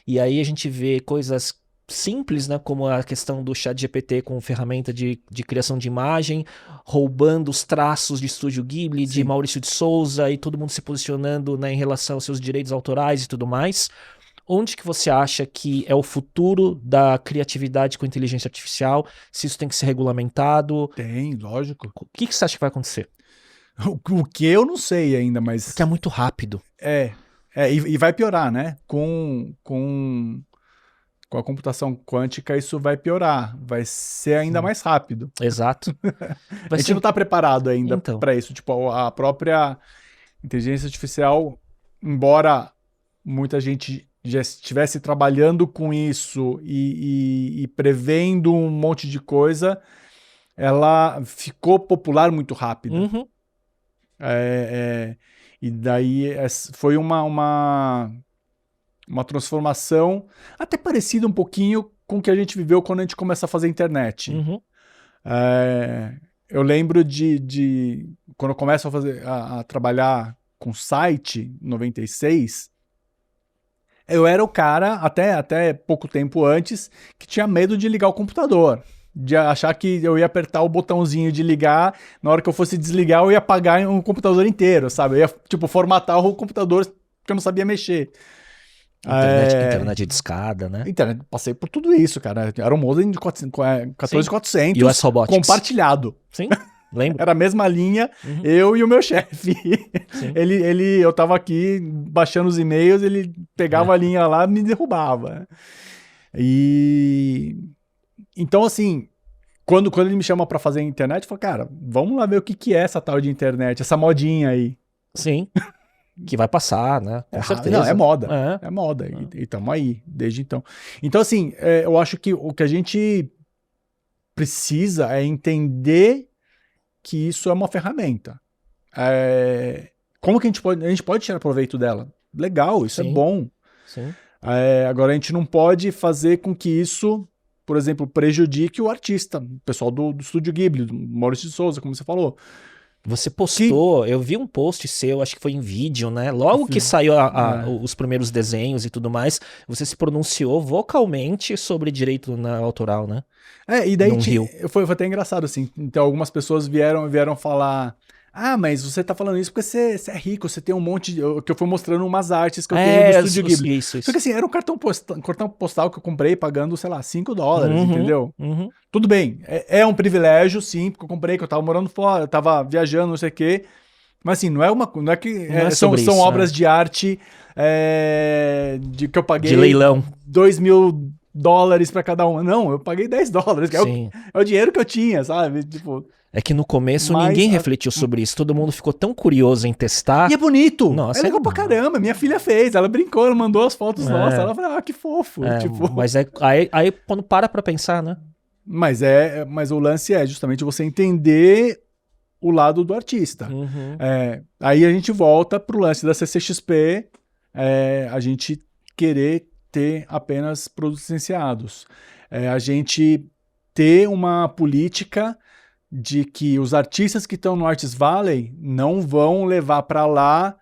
E aí a gente vê coisas simples, né, como a questão do ChatGPT com ferramenta de criação de imagem, roubando os traços de Estúdio Ghibli, de Maurício de Souza, e todo mundo se posicionando, né, em relação aos seus direitos autorais e tudo mais. Onde que você acha que é o futuro da criatividade com inteligência artificial? Se isso tem que ser regulamentado? Tem, lógico. O que você acha que vai acontecer? O que eu não sei ainda, mas... Porque é muito rápido. E vai piorar, né? Com a computação quântica, isso vai piorar. Vai ser ainda mais rápido. Exato. A gente não está preparado ainda Então. para isso. Tipo, a própria inteligência artificial, embora muita gente já estivesse trabalhando com isso e prevendo um monte de coisa, ela ficou popular muito rápido. E daí foi uma transformação até parecida um pouquinho com o que a gente viveu quando a gente começa a fazer internet. Eu lembro de quando eu começo a trabalhar com site, em 96, eu era o cara, até pouco tempo antes, que tinha medo de ligar o computador. De achar que eu ia apertar o botãozinho de ligar, na hora que eu fosse desligar, eu ia apagar um computador inteiro, sabe? Eu ia, tipo, formatar o computador que eu não sabia mexer. Internet de escada, né? Passei por tudo isso, cara. Era um modem de 14400 US Robotics. compartilhado. Sim, lembro. Era a mesma linha, eu e o meu chefe. Eu tava aqui baixando os e-mails, ele pegava a linha lá e me derrubava. Então, assim, quando ele me chama pra fazer a internet, eu falo, cara, vamos lá ver o que é essa tal de internet, essa modinha aí. Sim. Que vai passar, né? Com certeza. Não, é moda. É moda. E estamos aí, desde então. Então, assim, eu acho que o que a gente precisa é entender que isso é uma ferramenta. Como que a gente pode tirar proveito dela? Legal, isso é bom. Sim. Agora, a gente não pode fazer com que isso, por exemplo, prejudique o artista, o pessoal do Estúdio Ghibli, do Maurício de Souza, como você falou. Você postou, eu vi um post seu, acho que foi em vídeo, né? Logo que saiu os primeiros desenhos e tudo mais, você se pronunciou vocalmente sobre direito autoral, né? E daí foi até engraçado, assim. Então, algumas pessoas vieram falar... Ah, mas você tá falando isso porque você é rico, você tem um monte de... Que eu fui mostrando umas artes que eu tenho do Estúdio Ghibli. Isso. Só que assim, era um cartão postal que eu comprei pagando, sei lá, $5, entendeu? Tudo bem, é um privilégio, sim, porque eu comprei, que eu tava morando fora, eu tava viajando, não sei o quê. Mas assim, não é que são obras de arte que eu paguei... De leilão. $2.000 pra cada uma. Não, eu paguei $10, que é o dinheiro que eu tinha, sabe? Tipo... É que no começo ninguém refletiu sobre isso, todo mundo ficou tão curioso em testar. E é bonito, Nossa, é legal pra caramba, minha filha fez, ela brincou, ela mandou as fotos nossas, ela falou, que fofo. Mas aí quando para pra pensar, né? Mas o lance é justamente você entender o lado do artista. Aí a gente volta pro lance da CCXP, a gente querer ter apenas produtos licenciados. A gente ter uma política de que os artistas que estão no Arts Valley não vão levar para lá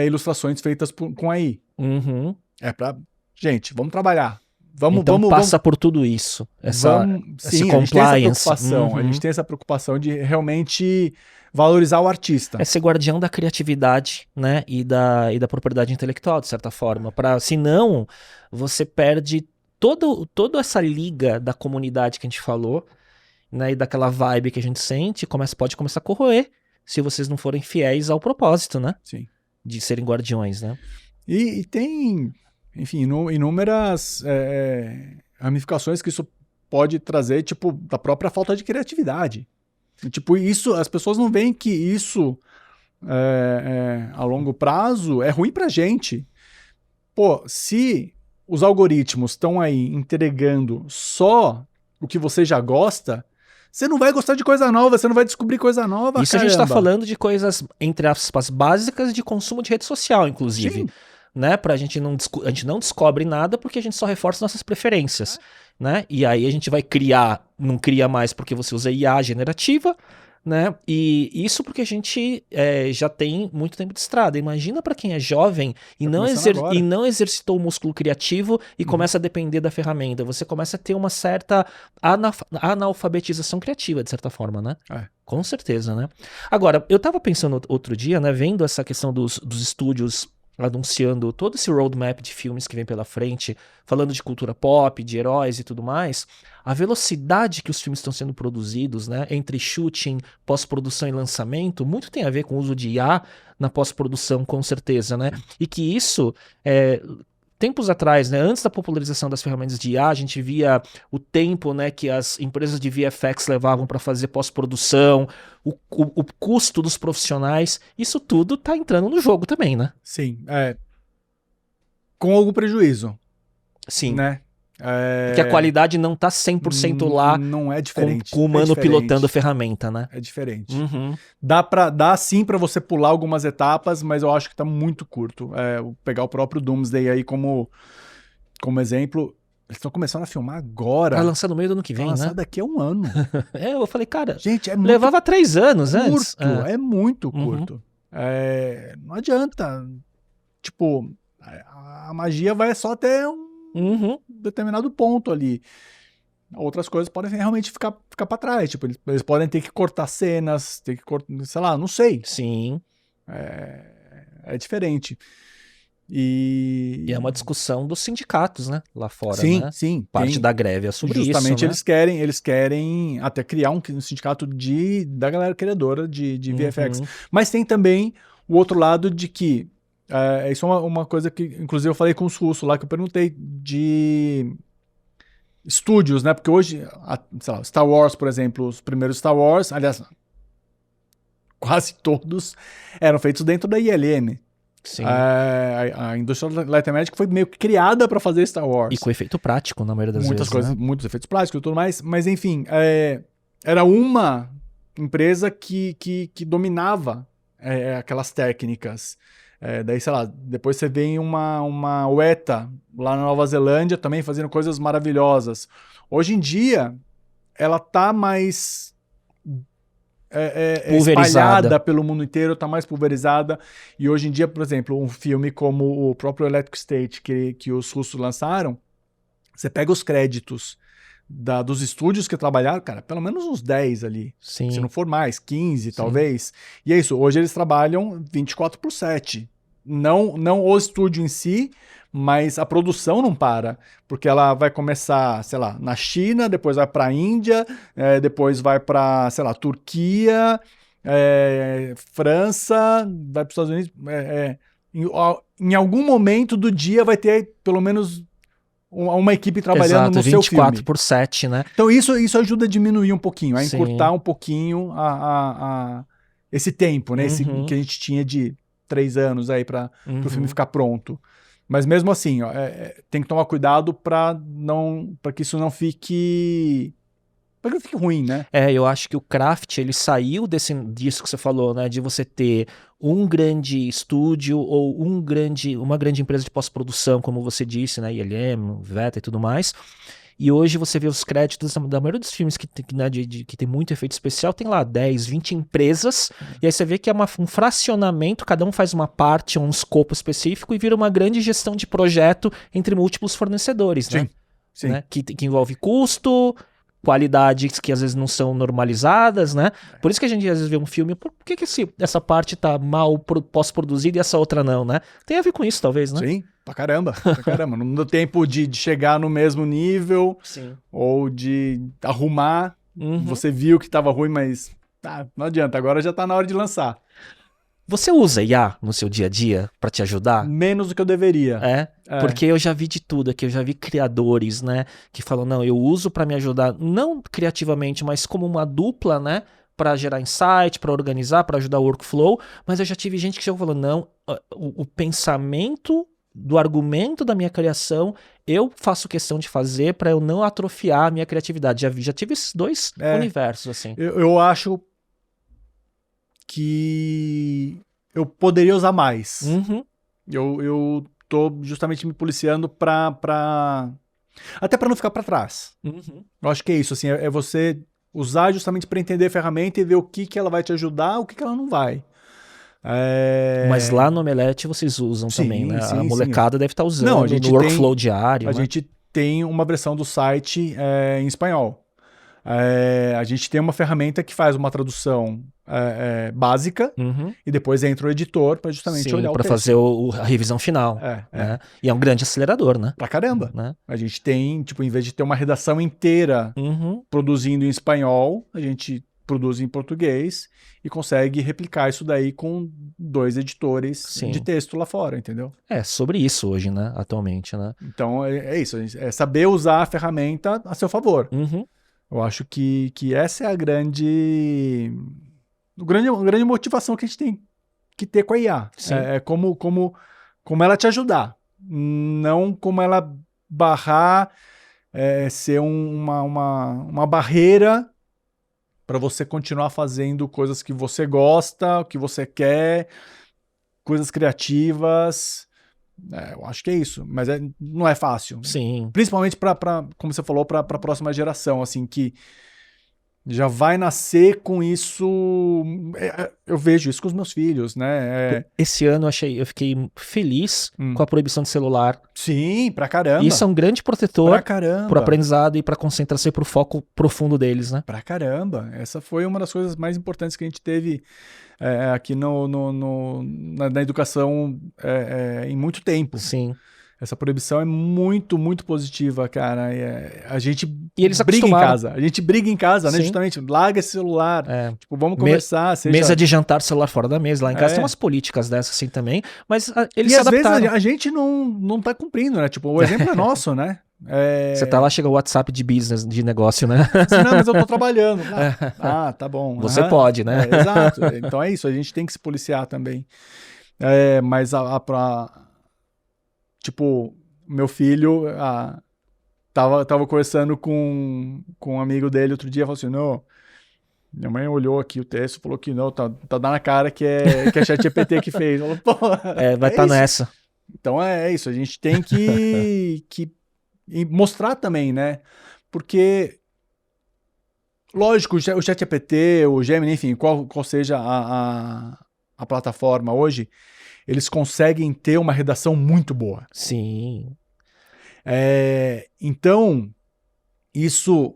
ilustrações feitas com AI. Gente, vamos trabalhar. Vamos passa por tudo isso. Essa compliance. A gente tem essa preocupação de realmente valorizar o artista. É ser guardião da criatividade, né? E da propriedade intelectual, de certa forma. Senão, você perde toda essa liga da comunidade que a gente falou, né, e daquela vibe que a gente sente, pode começar a corroer se vocês não forem fiéis ao propósito, né? Sim. De serem guardiões, né? E tem, enfim, inúmeras ramificações que isso pode trazer, tipo, da própria falta de criatividade. Tipo, isso, as pessoas não veem que isso, a longo prazo, é ruim pra gente. Pô, se os algoritmos estão aí entregando só o que você já gosta, você não vai gostar de coisa nova, você não vai descobrir coisa nova, Isso caramba. A gente tá falando de coisas, entre aspas, básicas de consumo de rede social, inclusive. Sim. Né? A gente não descobre nada porque a gente só reforça nossas preferências. Né? E aí a gente vai não cria mais porque você usa IA generativa, né? E isso porque a gente já tem muito tempo de estrada. Imagina para quem é jovem e não exercitou o músculo criativo e começa a depender da ferramenta. Você começa a ter uma certa analfabetização criativa, de certa forma, né? Com certeza, né? Agora, eu tava pensando outro dia, né? Vendo essa questão dos estúdios anunciando todo esse roadmap de filmes que vem pela frente, falando de cultura pop, de heróis e tudo mais, a velocidade que os filmes estão sendo produzidos, né, entre shooting, pós-produção e lançamento, muito tem a ver com o uso de IA na pós-produção, com certeza, né? E que isso, tempos atrás, né, antes da popularização das ferramentas de IA, a gente via o tempo, né, que as empresas de VFX levavam para fazer pós-produção, o custo dos profissionais, isso tudo tá entrando no jogo também, né? Sim, com algum prejuízo. Sim. Né? Porque a qualidade não tá 100% lá. Não é diferente. Com o humano pilotando a ferramenta, né? É diferente. Dá sim pra você pular algumas etapas, mas eu acho que tá muito curto. Vou pegar o próprio Doomsday aí como exemplo. Eles estão começando a filmar agora. Vai lançar no meio do ano que vem, né? Vai lançar daqui a um ano. Eu falei, cara, gente, levava 3 anos antes. É muito curto. Não adianta. Tipo, a magia vai só até um determinado ponto ali. outras coisas podem realmente ficar para trás. Tipo, eles podem ter que cortar cenas, ter que cortar, sei lá, não sei. Sim. É diferente. E é uma discussão dos sindicatos, né? Lá fora, sim, né? sim. Parte da greve é sobre justamente isso, né? eles querem até criar um sindicato da galera criadora de VFX. Mas tem também o outro lado de que isso é uma coisa que, inclusive, eu falei com os russos lá, que eu perguntei de estúdios, né? Porque hoje, sei lá, Star Wars, por exemplo, os primeiros Star Wars, aliás, quase todos eram feitos dentro da ILM. Sim. A Industrial Light and Magic foi meio que criada para fazer Star Wars. E com efeito prático, na maioria das Muitas vezes. coisas, né? muitos efeitos práticos e tudo mais. Mas, enfim, era uma empresa que dominava aquelas técnicas. Daí, sei lá, depois você vê uma Weta lá na Nova Zelândia também fazendo coisas maravilhosas. Hoje em dia, ela tá mais espalhada pelo mundo inteiro, tá mais pulverizada. E hoje em dia, por exemplo, um filme como o próprio Electric State, que os russos lançaram, você pega os créditos dos estúdios que trabalharam, cara, pelo menos uns 10 ali. Sim. Se não for mais, 15 talvez. E é isso, hoje eles trabalham 24/7. Não o estúdio em si, mas a produção não para, porque ela vai começar, sei lá, na China, depois vai para a Índia, depois vai para, sei lá, Turquia, França, vai para os Estados Unidos. Em algum momento do dia vai ter pelo menos uma equipe trabalhando no seu filme. 24/7, né? Então isso ajuda a diminuir um pouquinho, a Sim. encurtar um pouquinho esse tempo, né? Esse que a gente tinha de 3 anos aí para o filme ficar pronto. Mas mesmo assim, tem que tomar cuidado para que isso não fique... para que não fique ruim, né? Eu acho que o Craft, ele saiu disso que você falou, né? De você ter um grande estúdio ou uma grande empresa de pós-produção, como você disse, né? ILM, Veta e tudo mais. E hoje você vê os créditos da maioria dos filmes que tem muito efeito especial, tem lá 10, 20 empresas, e aí você vê que é um fracionamento, cada um faz uma parte, um escopo específico, e vira uma grande gestão de projeto entre múltiplos fornecedores, né? Sim. Né? Que envolve custo, qualidades que às vezes não são normalizadas, né? Por isso que a gente às vezes vê um filme, por que essa parte tá mal pós-produzida e essa outra não, né? Tem a ver com isso, talvez, né? Sim, pra caramba. Não deu tempo de chegar no mesmo nível. Sim. Ou de arrumar. Você viu que tava ruim, mas não adianta, agora já tá na hora de lançar. Você usa IA no seu dia a dia pra te ajudar? Menos do que eu deveria. Porque eu já vi de tudo aqui, eu já vi criadores, né, que falam, não, eu uso pra me ajudar, não criativamente, mas como uma dupla, né, pra gerar insight, pra organizar, pra ajudar o workflow, mas eu já tive gente que chegou falando, não, o pensamento do argumento da minha criação, eu faço questão de fazer pra eu não atrofiar a minha criatividade. Já tive esses dois universos, assim. Eu acho que eu poderia usar mais. Eu tô justamente me policiando até pra não ficar pra trás. Eu acho que é isso, assim, é você usar justamente pra entender a ferramenta e ver o que ela vai te ajudar, o que ela não vai. Mas lá no Omelete vocês usam também, né? A molecada deve estar usando no workflow diário. A gente tem uma versão do site em espanhol. A gente tem uma ferramenta que faz uma tradução básica e depois entra o editor para justamente olhar o texto. Para fazer a revisão final. Né? E é um grande acelerador, né? Pra caramba. Né? A gente tem, tipo, em vez de ter uma redação inteira produzindo em espanhol, a gente produz em português e consegue replicar isso daí com 2 editores de texto lá fora, entendeu? É sobre isso hoje, né? Atualmente, né? Então é isso, é saber usar a ferramenta a seu favor. Eu acho que essa é a grande motivação que a gente tem que ter com a IA. É como ela te ajudar, não como ela barrar, ser uma barreira para você continuar fazendo coisas que você gosta, que você quer, coisas criativas. Eu acho que é isso, mas não é fácil. Sim. Principalmente para, como você falou, para a próxima geração, assim, que Já vai nascer com isso. Eu vejo isso com os meus filhos, né? Esse ano eu fiquei feliz com a proibição de celular. Sim, pra caramba. Isso é um grande protetor Pra caramba. pro aprendizado e pra concentração e pro foco profundo deles, né? Pra caramba. Essa foi uma das coisas mais importantes que a gente teve aqui na educação em muito tempo. Sim. Essa proibição é muito, muito positiva, cara. A gente E eles briga em acostumaram. casa. A gente briga em casa, né? Sim. Justamente. Larga esse celular. Tipo, vamos conversar. Mesa de jantar, celular fora da mesa. Lá em casa É. tem umas políticas dessas assim também, mas eles E se às vezes adaptaram. a gente não tá cumprindo, né? Tipo, o exemplo é nosso, né? Você tá lá, chega o WhatsApp de business, de negócio, né? Não, mas eu tô trabalhando. Tá bom. Você Aham. pode, né? Exato. Então é isso, a gente tem que se policiar também. Mas tipo, meu filho tava conversando com um amigo dele outro dia, falou assim, não, minha mãe olhou aqui o texto, falou que não, tá dando na cara que é ChatGPT que fez. Falou, pô, Vai estar nessa. Então é isso, a gente tem que mostrar também, né? Porque, lógico, o ChatGPT, o Gemini, enfim, qual seja a plataforma hoje, eles conseguem ter uma redação muito boa. Sim. Então, isso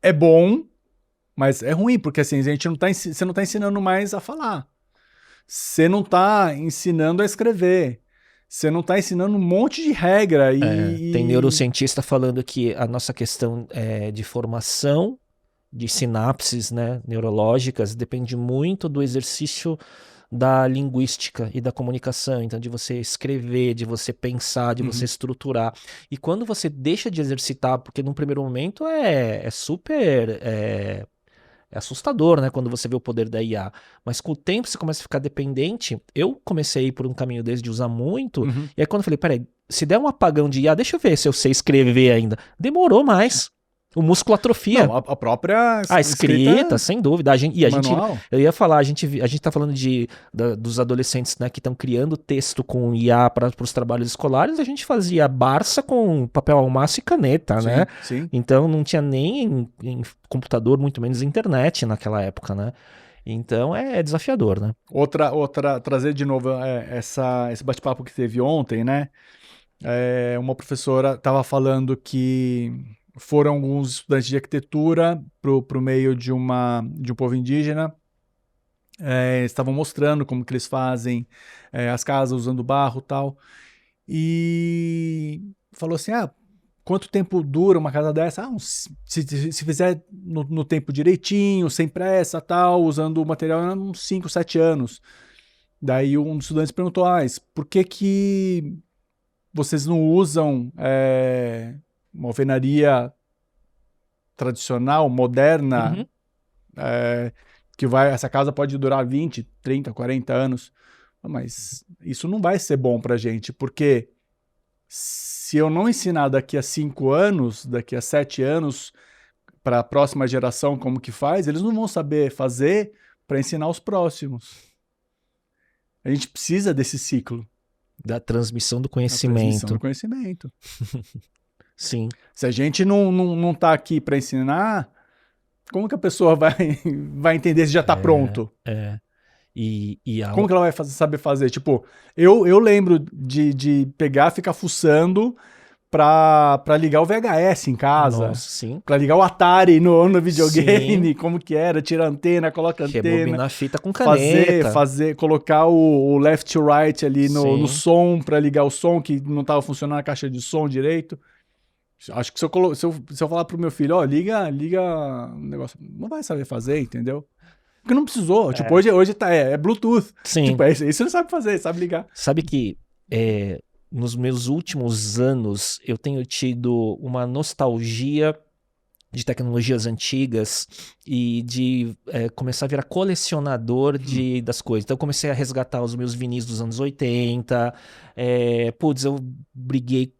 é bom, mas é ruim, porque assim, você não tá ensinando mais a falar. Você não tá ensinando a escrever. Você não tá ensinando um monte de regra. Tem neurocientista falando que a nossa questão de formação de sinapses, né, neurológicas depende muito do exercício da linguística e da comunicação, então de você escrever, de você pensar, de você estruturar. E quando você deixa de exercitar, porque num primeiro momento é super assustador, né, quando você vê o poder da IA, mas com o tempo você começa a ficar dependente. Eu comecei a ir por um caminho desse de usar muito, e aí quando eu falei, peraí, se der um apagão de IA, deixa eu ver se eu sei escrever ainda. Demorou mais. O músculo atrofia. Não, a própria A escrita, sem dúvida. Eu ia falar, a gente tá falando dos adolescentes, né, que estão criando texto com IA para os trabalhos escolares. A gente fazia Barça com papel almaço e caneta, né? Sim. Então não tinha nem em computador, muito menos internet naquela época, né? Então é desafiador, né? Trazer de novo esse bate-papo que teve ontem, né? Uma professora estava falando que foram alguns estudantes de arquitetura pro meio de um povo indígena. Estavam mostrando como que eles fazem as casas usando barro e tal. E falou assim, quanto tempo dura uma casa dessa? Se fizer no tempo direitinho, sem pressa, tal, usando o material, uns 5, 7 anos. Daí um dos estudantes perguntou, por que vocês não usam uma alvenaria tradicional, moderna, essa casa pode durar 20, 30, 40 anos. Mas isso não vai ser bom pra gente, porque se eu não ensinar daqui a 5 anos, daqui a 7 anos, para a próxima geração como que faz, eles não vão saber fazer para ensinar os próximos. A gente precisa desse ciclo. Da transmissão do conhecimento. Sim. Se a gente não tá aqui para ensinar, como que a pessoa vai entender se já tá pronto? Como que ela vai saber fazer? Tipo, eu lembro de pegar, ficar fuçando pra ligar o VHS em casa. Nossa, sim. Pra ligar o Atari no videogame, como que era, tira a antena, coloca a antena. Rebobinar a fita com caneta. Colocar o left to right ali no som pra ligar o som, que não tava funcionando a caixa de som direito. Acho que se eu falar pro meu filho, liga o negócio, não vai saber fazer, entendeu? Porque não precisou. Tipo, hoje é Bluetooth. Sim. Tipo, isso ele sabe fazer, sabe ligar. Sabe que nos meus últimos anos eu tenho tido uma nostalgia de tecnologias antigas e de começar a virar colecionador das coisas. Então eu comecei a resgatar os meus vinis dos anos 80. Eu briguei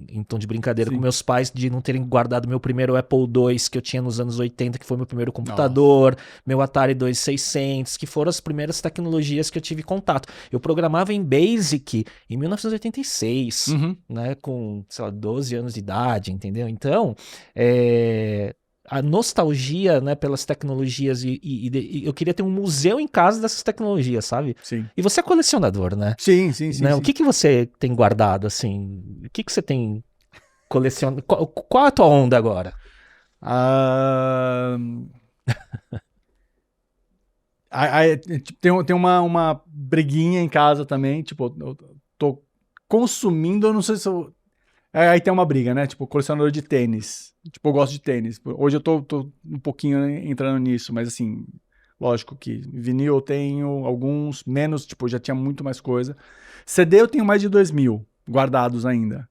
em tom de brincadeira com meus pais de não terem guardado meu primeiro Apple II que eu tinha nos anos 80, que foi meu primeiro computador, meu Atari 2600, que foram as primeiras tecnologias que eu tive contato. Eu programava em Basic em 1986, né, com, sei lá, 12 anos de idade, entendeu? Então, a nostalgia, né, pelas tecnologias e eu queria ter um museu em casa dessas tecnologias, sabe? Sim. E você é colecionador, né? Sim. Né? O que você tem guardado, assim? O que você tem colecionado? Qual é a tua onda agora? Tem uma briguinha em casa também, tipo, eu tô consumindo, eu não sei se eu... Aí tem uma briga, né? Tipo, colecionador de tênis. Tipo, eu gosto de tênis. Hoje eu tô um pouquinho entrando nisso, mas assim, lógico que vinil eu tenho alguns, menos, tipo, já tinha muito mais coisa. CD eu tenho mais de 2.000 guardados ainda.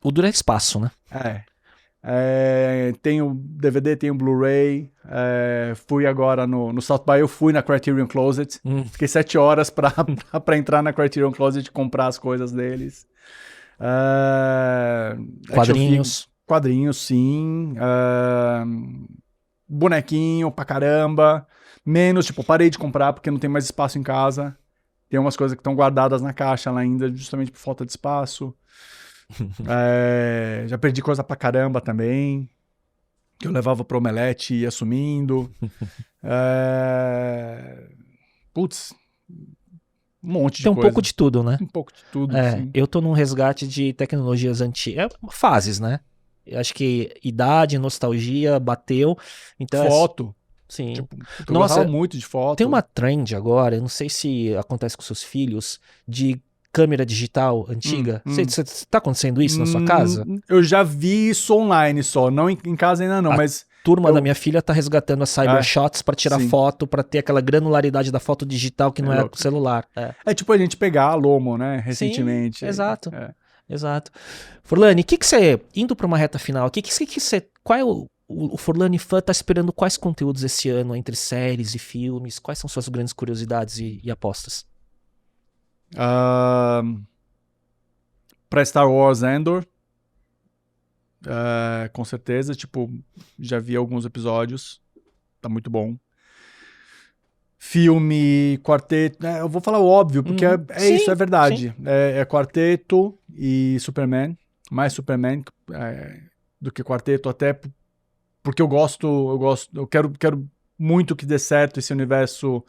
O duro é espaço, né? Tenho DVD, tenho Blu-ray. Fui agora no South by, eu fui na Criterion Closet. Fiquei 7 horas pra entrar na Criterion Closet e comprar as coisas deles. Quadrinhos. Quadrinhos, sim. Bonequinho pra caramba. Menos, tipo, parei de comprar porque não tem mais espaço em casa. Tem umas coisas que estão guardadas na caixa lá ainda, justamente por falta de espaço. Já perdi coisa pra caramba também, que eu levava pro Omelete e ia sumindo. Putz, um monte de Tem um coisa. pouco de tudo, né? Um pouco de tudo, sim. Eu tô num resgate de tecnologias antigas. Fases, né? Eu acho que idade, nostalgia, bateu. Então, Foto. Sim. Tipo, eu gostava muito de foto. Tem uma trend agora, eu não sei se acontece com seus filhos, de câmera digital antiga. Tá acontecendo isso na sua casa? Eu já vi isso online só, não em casa ainda não, mas... Turma da minha filha tá resgatando as Cybershots pra tirar sim. foto, pra ter aquela granularidade da foto digital que não é com celular. É tipo a gente pegar a Lomo, né, recentemente. Sim, exato. Exato. Forlani, o que você, indo pra uma reta final, qual é o Forlani fã tá esperando quais conteúdos esse ano entre séries e filmes? Quais são suas grandes curiosidades e apostas? Pra Star Wars Andor, com certeza, tipo, já vi alguns episódios, tá muito bom. Filme, quarteto, eu vou falar o óbvio, porque sim, isso, é verdade. É quarteto e Superman, mais Superman do que quarteto, até porque eu quero muito que dê certo esse universo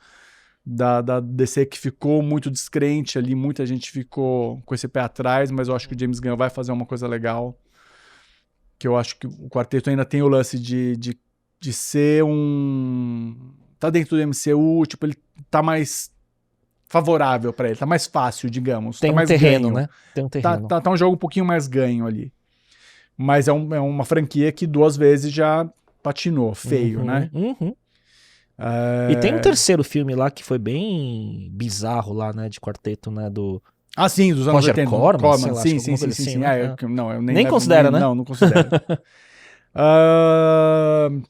da DC que ficou muito descrente ali, muita gente ficou com esse pé atrás, mas eu acho que o James Gunn vai fazer uma coisa legal, que eu acho que o quarteto ainda tem o lance de ser tá dentro do MCU, tipo, ele tá mais favorável pra ele, tá mais fácil, digamos. Tem tá um mais terreno, ganho. né? Tem um terreno. Tá um jogo um pouquinho mais ganho ali. Mas é uma franquia que 2 vezes já patinou, feio, né? E tem um terceiro filme lá que foi bem bizarro lá, né, de quarteto, né, do... sim, dos anos Roger 80. Corman, sei lá, Sim. assim, né? Não, eu Nem considera, né? Não considero.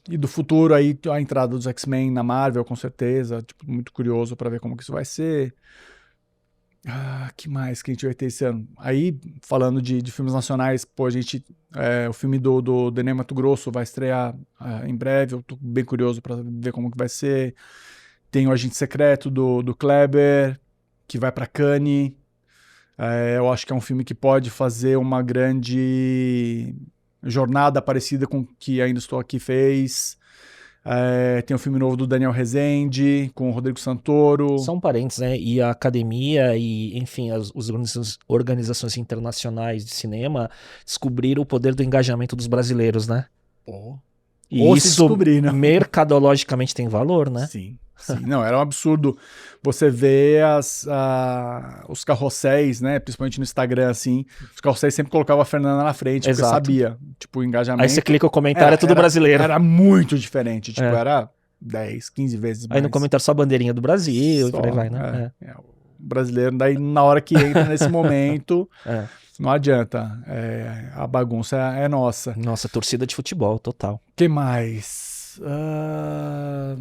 E do futuro aí, a entrada dos X-Men na Marvel, com certeza. Tipo, muito curioso pra ver como que isso vai ser. Que mais que a gente vai ter esse ano? Aí, falando de filmes nacionais, pô, o filme do Ney Matogrosso vai estrear em breve. Eu tô bem curioso pra ver como que vai ser. Tem o Agente Secreto do Kleber, que vai pra Cannes. Eu acho que é um filme que pode fazer uma grande jornada parecida com o que Ainda Estou Aqui fez. Tem o filme novo do Daniel Rezende, com o Rodrigo Santoro. São parentes, né? E a academia e, enfim, as organizações internacionais de cinema descobriram o poder do engajamento dos brasileiros, né? E Ou isso se descobriram. mercadologicamente tem valor, né? Sim. Não, era um absurdo você ver os carrosséis, né? Principalmente no Instagram, assim. Os carrosséis sempre colocavam a Fernanda na frente, porque sabia, tipo, o engajamento. Aí você clica o comentário, é tudo brasileiro. Era muito diferente, tipo, era 10, 15 vezes mais. Aí no comentário só a bandeirinha do Brasil, e por aí vai, né? O brasileiro, daí na hora que entra nesse momento, não adianta. A bagunça é nossa. Nossa, torcida de futebol, total. Que mais?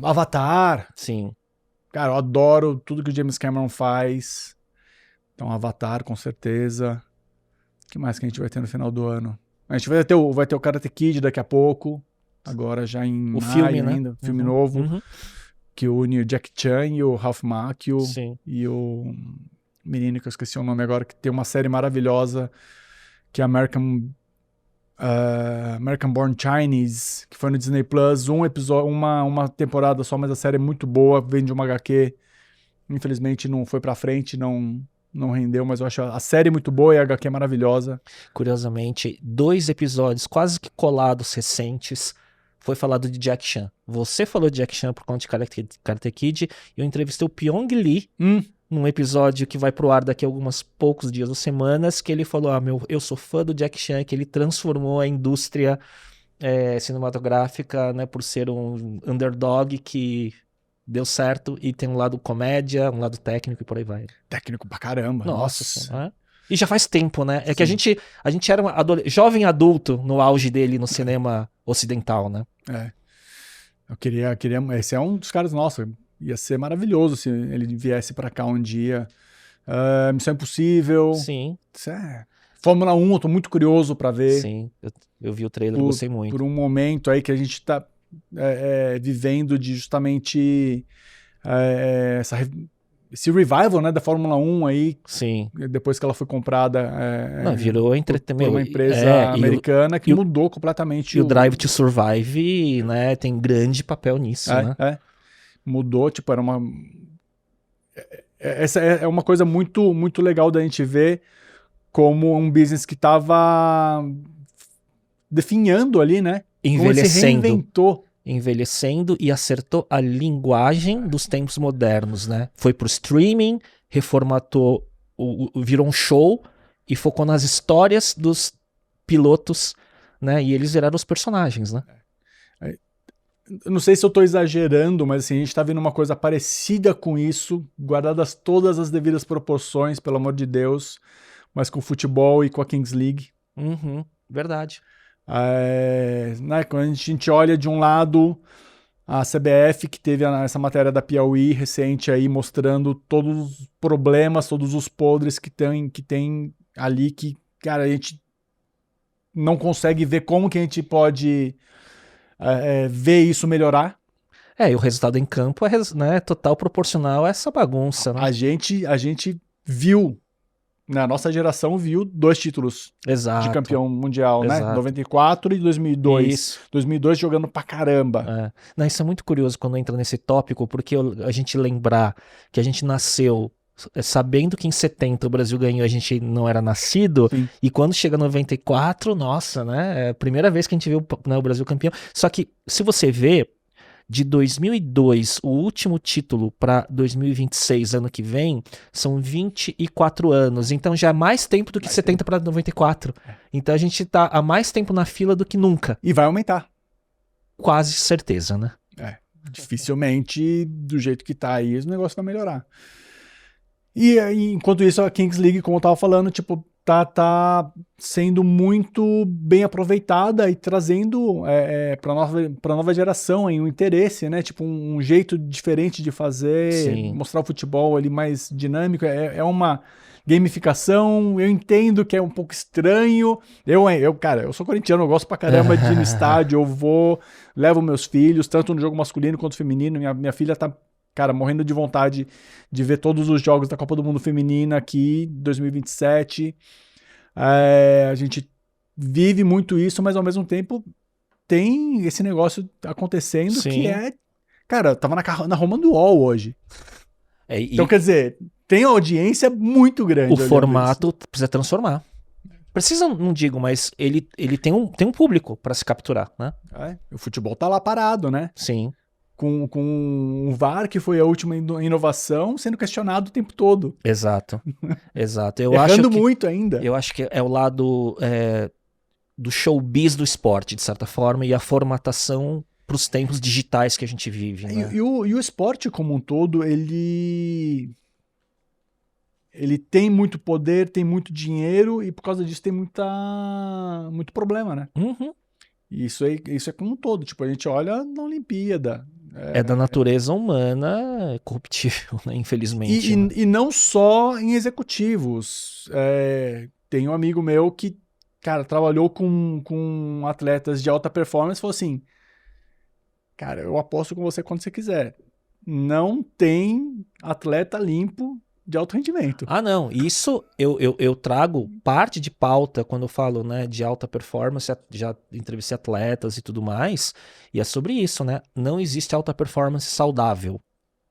Avatar. Sim. Cara, eu adoro tudo que o James Cameron faz. Então, Avatar, com certeza. O que mais que a gente vai ter no final do ano? A gente vai ter o Karate Kid daqui a pouco. Agora já em maio filme, né? ainda. Filme novo. Que une o Jack Chan e o Ralph Macchio. Sim. E o menino que eu esqueci o nome agora, que tem uma série maravilhosa, que é American American Born Chinese, que foi no Disney Plus, um episódio, uma temporada só, mas a série é muito boa, vem de uma HQ, infelizmente não foi pra frente, não rendeu, mas eu acho a série muito boa e a HQ é maravilhosa. Curiosamente, 2 episódios quase que colados recentes foi falado de Jack Chan. Você falou de Jack Chan por conta de Karate Kid, e eu entrevistei o Pyong Lee num episódio que vai pro ar daqui a alguns poucos dias ou semanas, que ele falou, eu sou fã do Jack Chan, que ele transformou a indústria cinematográfica, né, por ser um underdog que deu certo e tem um lado comédia, um lado técnico e por aí vai. Técnico pra caramba. Nossa Senhora. E já faz tempo, né? É que a gente era um jovem adulto no auge dele no cinema ocidental, né? Eu queria. Esse é um dos caras, nossa, ia ser maravilhoso se ele viesse pra cá um dia. Missão Impossível. Sim. Fórmula 1, eu tô muito curioso pra ver. Sim, eu vi o trailer, gostei muito. Por um momento aí que a gente tá vivendo de justamente esse revival, né, da Fórmula 1 aí. Sim. Depois que ela foi comprada virou por uma empresa americana que mudou completamente. E o Drive to Survive, né, tem grande papel nisso, né? Mudou, tipo, era uma... Essa é uma coisa muito, muito legal da gente ver como um business que tava definhando ali, né? Envelhecendo e acertou a linguagem dos tempos modernos, né? Foi pro streaming, reformatou, virou um show e focou nas histórias dos pilotos, né? E eles viraram os personagens, né? Eu não sei se eu tô exagerando, mas assim, a gente tá vendo uma coisa parecida com isso, guardadas todas as devidas proporções, pelo amor de Deus, mas com o futebol e com a Kings League. Verdade. Né, quando a gente olha de um lado a CBF, que teve essa matéria da Piauí recente aí, mostrando todos os problemas, todos os podres que tem ali, que, cara, a gente não consegue ver como que a gente pode ver isso melhorar. E o resultado em campo é total proporcional a essa bagunça, né? A gente viu, na nossa geração, viu 2 títulos de campeão mundial, né? 94 e 2002. Isso. 2002 jogando pra caramba. Não, isso é muito curioso quando entra nesse tópico, porque a gente lembrar que a gente nasceu sabendo que em 70 o Brasil ganhou, a gente não era nascido. Sim. E quando chega 94, nossa, né? É a primeira vez que a gente viu, né, o Brasil campeão. Só que, se você vê, de 2002, o último título para 2026, ano que vem, são 24 anos. Então já é mais tempo do que 70 para 94. Então a gente tá há mais tempo na fila do que nunca. E vai aumentar. Quase certeza, né? Dificilmente, do jeito que tá aí, o negócio vai melhorar. E enquanto isso, a Kings League, como eu tava falando, tipo, tá sendo muito bem aproveitada e trazendo pra nova geração aí, um interesse, né? Tipo, um jeito diferente de fazer, Sim. Mostrar o futebol ali mais dinâmico. É uma gamificação, eu entendo que é um pouco estranho. Cara, eu sou corintiano, eu gosto pra caramba de ir no estádio, levo meus filhos, tanto no jogo masculino quanto feminino. Minha filha tá, cara, morrendo de vontade de ver todos os jogos da Copa do Mundo Feminina aqui, 2027. A gente vive muito isso, mas ao mesmo tempo tem esse negócio acontecendo. Sim. Que cara, eu tava na Roma do UOL hoje. Então, quer dizer, tem audiência muito grande. O formato precisa transformar. Precisa, não digo, mas ele tem um público para se capturar, né? O futebol tá lá parado, né? Sim. Com o VAR, que foi a última inovação, sendo questionado o tempo todo. Exato. Errando muito ainda. Eu acho que é o lado do showbiz do esporte, de certa forma, e a formatação para os tempos digitais que a gente vive. Né? E o esporte como um todo, ele tem muito poder, tem muito dinheiro, e por causa disso tem muito problema, né? E isso é como um todo. Tipo, a gente olha na Olimpíada. É da natureza humana corruptível, né? Infelizmente. E não só em executivos. Tem um amigo meu que, cara, trabalhou com atletas de alta performance e falou assim, cara, eu aposto com você quando você quiser. Não tem atleta limpo de alto rendimento. Ah, não. Isso eu trago parte de pauta quando eu falo, né, de alta performance. Já entrevistei atletas e tudo mais. E é sobre isso, né? Não existe alta performance saudável,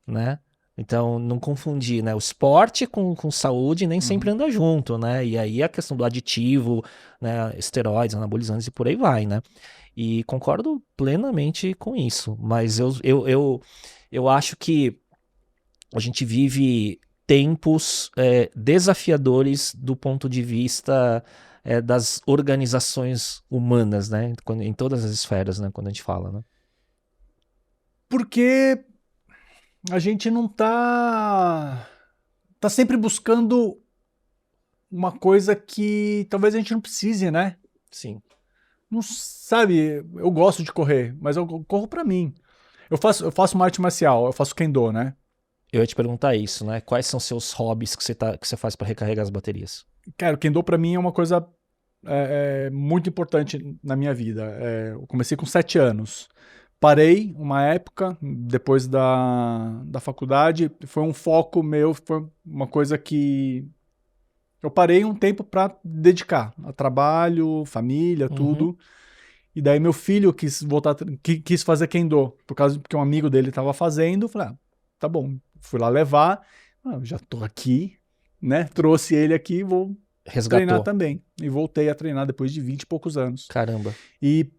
né? Então, não confundir, né? O esporte com saúde nem sempre anda junto, né? E aí a questão do aditivo, né? Esteroides, anabolizantes e por aí vai, né? E concordo plenamente com isso. Mas eu acho que a gente vive tempos desafiadores do ponto de vista das organizações humanas, né? Em todas as esferas, né? Quando a gente fala, né? Porque a gente não tá sempre buscando uma coisa que talvez a gente não precise, né? Sim. Não sabe, eu gosto de correr, mas eu corro pra mim. Eu faço uma arte marcial, eu faço kendo, né? Eu ia te perguntar isso, né? Quais são seus hobbies que você faz pra recarregar as baterias? Cara, o kendo pra mim é uma coisa muito importante na minha vida. Eu comecei com 7 anos. Parei uma época, depois da faculdade, foi um foco meu, foi uma coisa que eu parei um tempo pra dedicar a trabalho, família, tudo. E daí meu filho quis voltar, quis fazer kendo, porque um amigo dele estava fazendo. Eu falei, tá bom, fui lá levar, já tô aqui, né? Trouxe ele aqui, vou treinar também. E voltei a treinar depois de 20 e poucos anos. Caramba. E,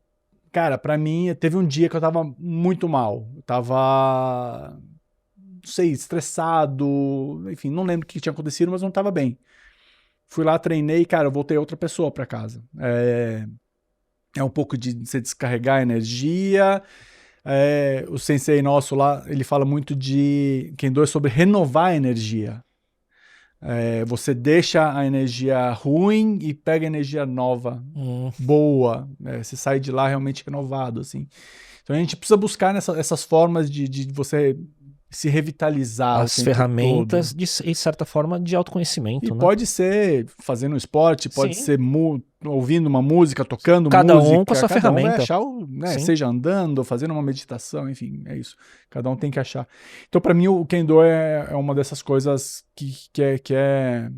cara, pra mim, teve um dia que eu tava muito mal. Eu tava, não sei, estressado, enfim, não lembro o que tinha acontecido, mas não tava bem. Fui lá, treinei, cara, eu voltei outra pessoa pra casa. É um pouco de você descarregar a energia. O sensei nosso lá, ele fala muito de Kendo é sobre renovar a energia. Você deixa a energia ruim e pega a energia nova, boa. Você sai de lá realmente renovado, assim. Então a gente precisa buscar essas formas de você se revitalizar. As ferramentas, de certa forma, de autoconhecimento. E né? pode ser fazendo esporte, pode Sim. ser ouvindo uma música, tocando Cada música. um com a sua cada ferramenta. Um vai achar, seja andando, fazendo uma meditação, enfim, é isso. Cada um tem que achar. Então, para mim, o Kendo é uma dessas coisas que é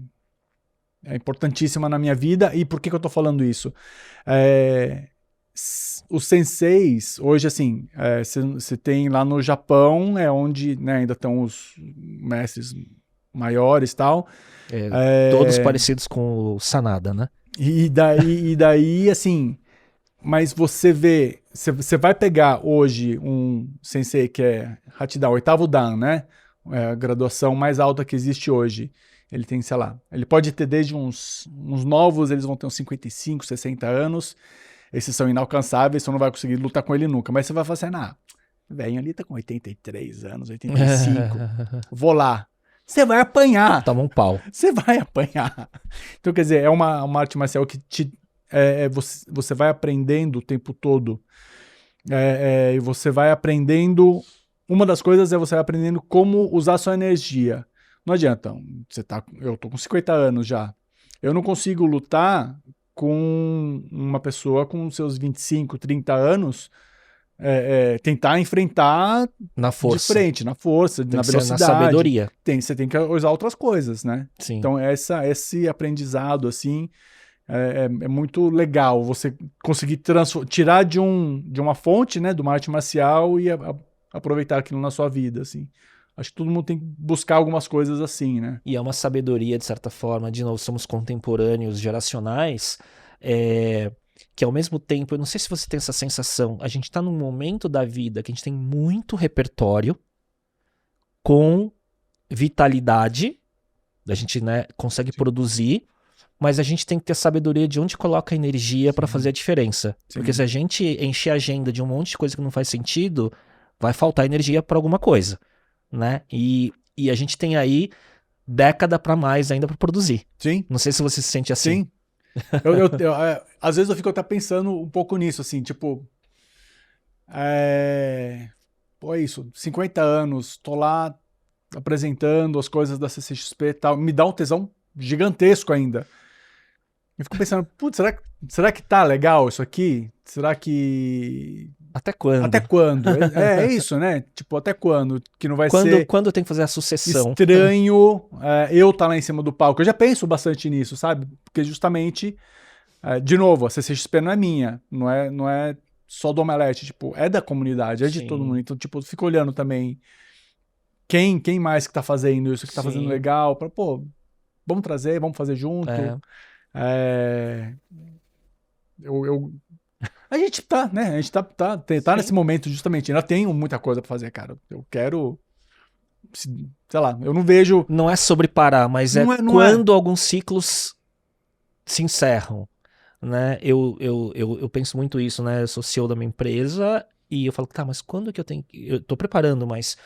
importantíssima na minha vida. E por que eu tô falando isso? Os senseis, hoje, assim, você tem lá no Japão, onde, né, ainda estão os mestres maiores e tal. Todos parecidos com o Sanada, né? E daí, assim, mas você vê, você vai pegar hoje um sensei que é Hachidan, 8º Dan, né? A graduação mais alta que existe hoje. Ele tem, sei lá, ele pode ter desde uns novos, eles vão ter uns 55, 60 anos. Esses são inalcançáveis, você não vai conseguir lutar com ele nunca. Mas você vai falar assim, velho ali tá com 83 anos, 85, vou lá. Você vai apanhar. Toma um pau. Você vai apanhar. Então, quer dizer, é uma arte marcial que você vai aprendendo o tempo todo. E você vai aprendendo... Uma das coisas é você vai aprendendo como usar a sua energia. Não adianta. Eu tô com 50 anos já. Eu não consigo lutar com uma pessoa com seus 25, 30 anos... tentar enfrentar na força. De frente, na força, na velocidade. Na sabedoria. Você tem que usar outras coisas, né? Sim. Então esse aprendizado, assim, é muito legal. Você conseguir tirar de uma fonte, né, de uma arte marcial e aproveitar aquilo na sua vida, assim. Acho que todo mundo tem que buscar algumas coisas assim, né? E é uma sabedoria, de certa forma. De novo, somos contemporâneos, geracionais, que ao mesmo tempo, eu não sei se você tem essa sensação, a gente tá num momento da vida que a gente tem muito repertório com vitalidade, a gente, né, consegue produzir, mas a gente tem que ter sabedoria de onde coloca a energia para fazer a diferença. Sim. Porque se a gente encher a agenda de um monte de coisa que não faz sentido, vai faltar energia para alguma coisa, né? E a gente tem aí década para mais ainda para produzir. Sim. Não sei se você se sente assim. Sim. Às vezes eu fico até pensando um pouco nisso, assim, tipo... é isso, 50 anos, tô lá apresentando as coisas da CCXP e tal, me dá um tesão gigantesco ainda. Eu fico pensando, putz, será que tá legal isso aqui? Será que... Até quando? Até quando? É isso, né? Tipo, até quando? Que não vai ser Quando tem que fazer a sucessão? estranho eu tá lá em cima do palco. Eu já penso bastante nisso, sabe? Porque justamente, de novo, a CCXP não é minha, não é só do Omelete, tipo, é da comunidade, é de Sim. todo mundo. Então, tipo, eu fico olhando também quem mais que tá fazendo isso, que tá Sim. fazendo legal, pra, pô, vamos trazer, vamos fazer junto. A gente tá, né? A gente tá nesse momento justamente. Ainda tenho muita coisa pra fazer, cara. Eu quero, sei lá, eu não vejo. Não é sobre parar, mas Não é é- não quando alguns ciclos se encerram, né? Eu penso muito isso, né? Eu sou CEO da minha empresa e eu falo, tá, mas quando que eu tenho que... Eu tô preparando, mas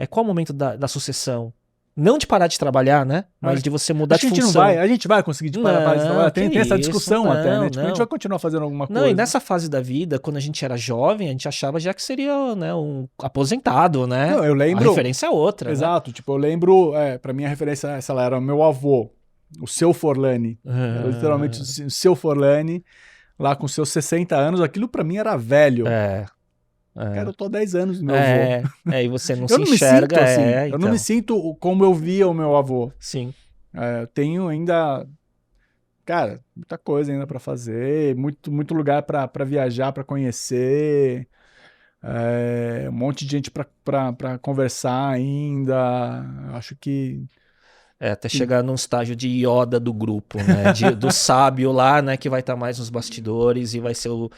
qual o momento da sucessão? Não de parar de trabalhar, né? Mas de você mudar Acho que de a gente função. a gente vai conseguir de parar de trabalhar. Tem que essa isso, discussão até, né? Tipo, a gente não. vai continuar fazendo alguma coisa. Não, e nessa fase da vida, quando a gente era jovem, a gente achava já que seria, né, um aposentado, né? Não, eu lembro. A referência é outra, Exato, tipo, eu lembro, pra mim a referência essa lá era o meu avô, o seu Forlani. né? Era literalmente o seu Forlani, lá com seus 60 anos, aquilo pra mim era velho. Cara, eu tô há 10 anos do meu avô. E você não Eu se não me enxerga, sinto assim. então. Eu não me sinto como eu via o meu avô. Sim. Eu tenho ainda, cara, muita coisa ainda pra fazer, muito lugar pra viajar, pra conhecer, um monte de gente pra conversar ainda. Acho que Até chegar num estágio de Yoda do grupo, né? Do sábio lá, né? Que vai estar mais nos bastidores e vai ser o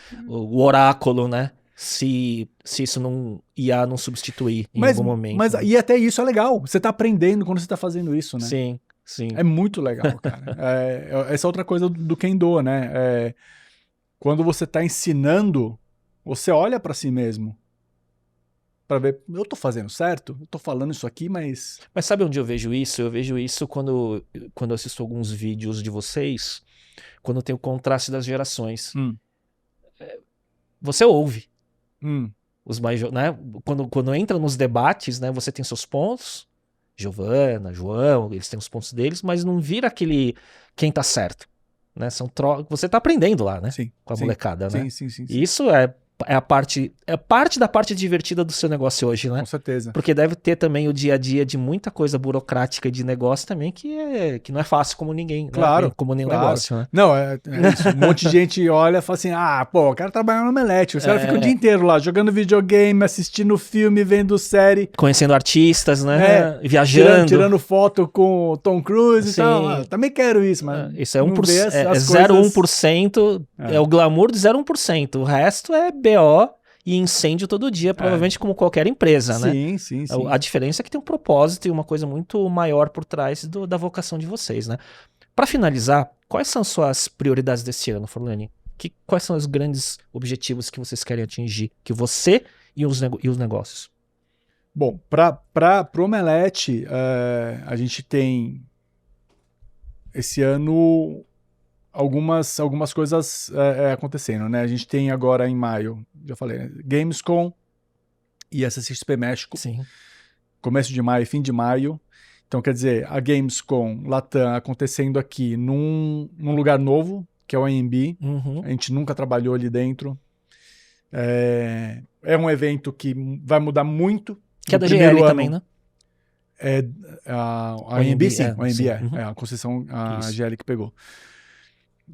oráculo, né? Se isso não não substituir em algum momento. Mas né? e até isso é legal. Você tá aprendendo quando você tá fazendo isso, né? Sim, sim. É muito legal, cara. Essa é outra coisa do Kendo, né? Quando você tá ensinando, você olha pra si mesmo. Pra ver, eu tô fazendo certo? Eu tô falando isso aqui, mas... Mas sabe onde eu vejo isso? Eu vejo isso quando eu assisto alguns vídeos de vocês, quando tem o contraste das gerações. Você ouve. Os mais, né? Quando entra nos debates, né? Você tem seus pontos, Giovana, João, eles têm os pontos deles, mas não vira aquele quem tá certo, né? Você tá aprendendo lá, né? Sim, com a sim, molecada, né? Sim. E isso é parte da parte divertida do seu negócio hoje, né? Com certeza. Porque deve ter também o dia a dia de muita coisa burocrática de negócio também que não é fácil como ninguém, Claro, né? Como nenhum claro. negócio, né? Não, é isso. Um monte de gente olha e fala assim, pô, eu quero trabalhar no Omelete. Os caras ficam o dia inteiro lá, jogando videogame, assistindo filme, vendo série. Conhecendo artistas, né? Viajando. Tirando foto com o Tom Cruise Sim. e tal. Também quero isso, mas isso é não 1%, vê as coisas... 0,1%, é o glamour de 0,1%. O resto é BO e incêndio todo dia, provavelmente como qualquer empresa, né? Sim. A diferença é que tem um propósito e uma coisa muito maior por trás da vocação de vocês, né? Para finalizar, quais são suas prioridades desse ano, Forlani? Quais são os grandes objetivos que vocês querem atingir? Que você e os negócios? Bom, pro Omelete, a gente tem esse ano algumas coisas acontecendo, né? A gente tem agora em maio, já falei, né? Gamescom e a CCXP México. Sim. Começo de maio, fim de maio. Então, quer dizer, a Gamescom Latam acontecendo aqui num lugar novo, que é o AMB. A gente nunca trabalhou ali dentro. É um evento que vai mudar muito. Que é da GL também, né? A AMB, sim. A AMB é a concessão, a GL que pegou.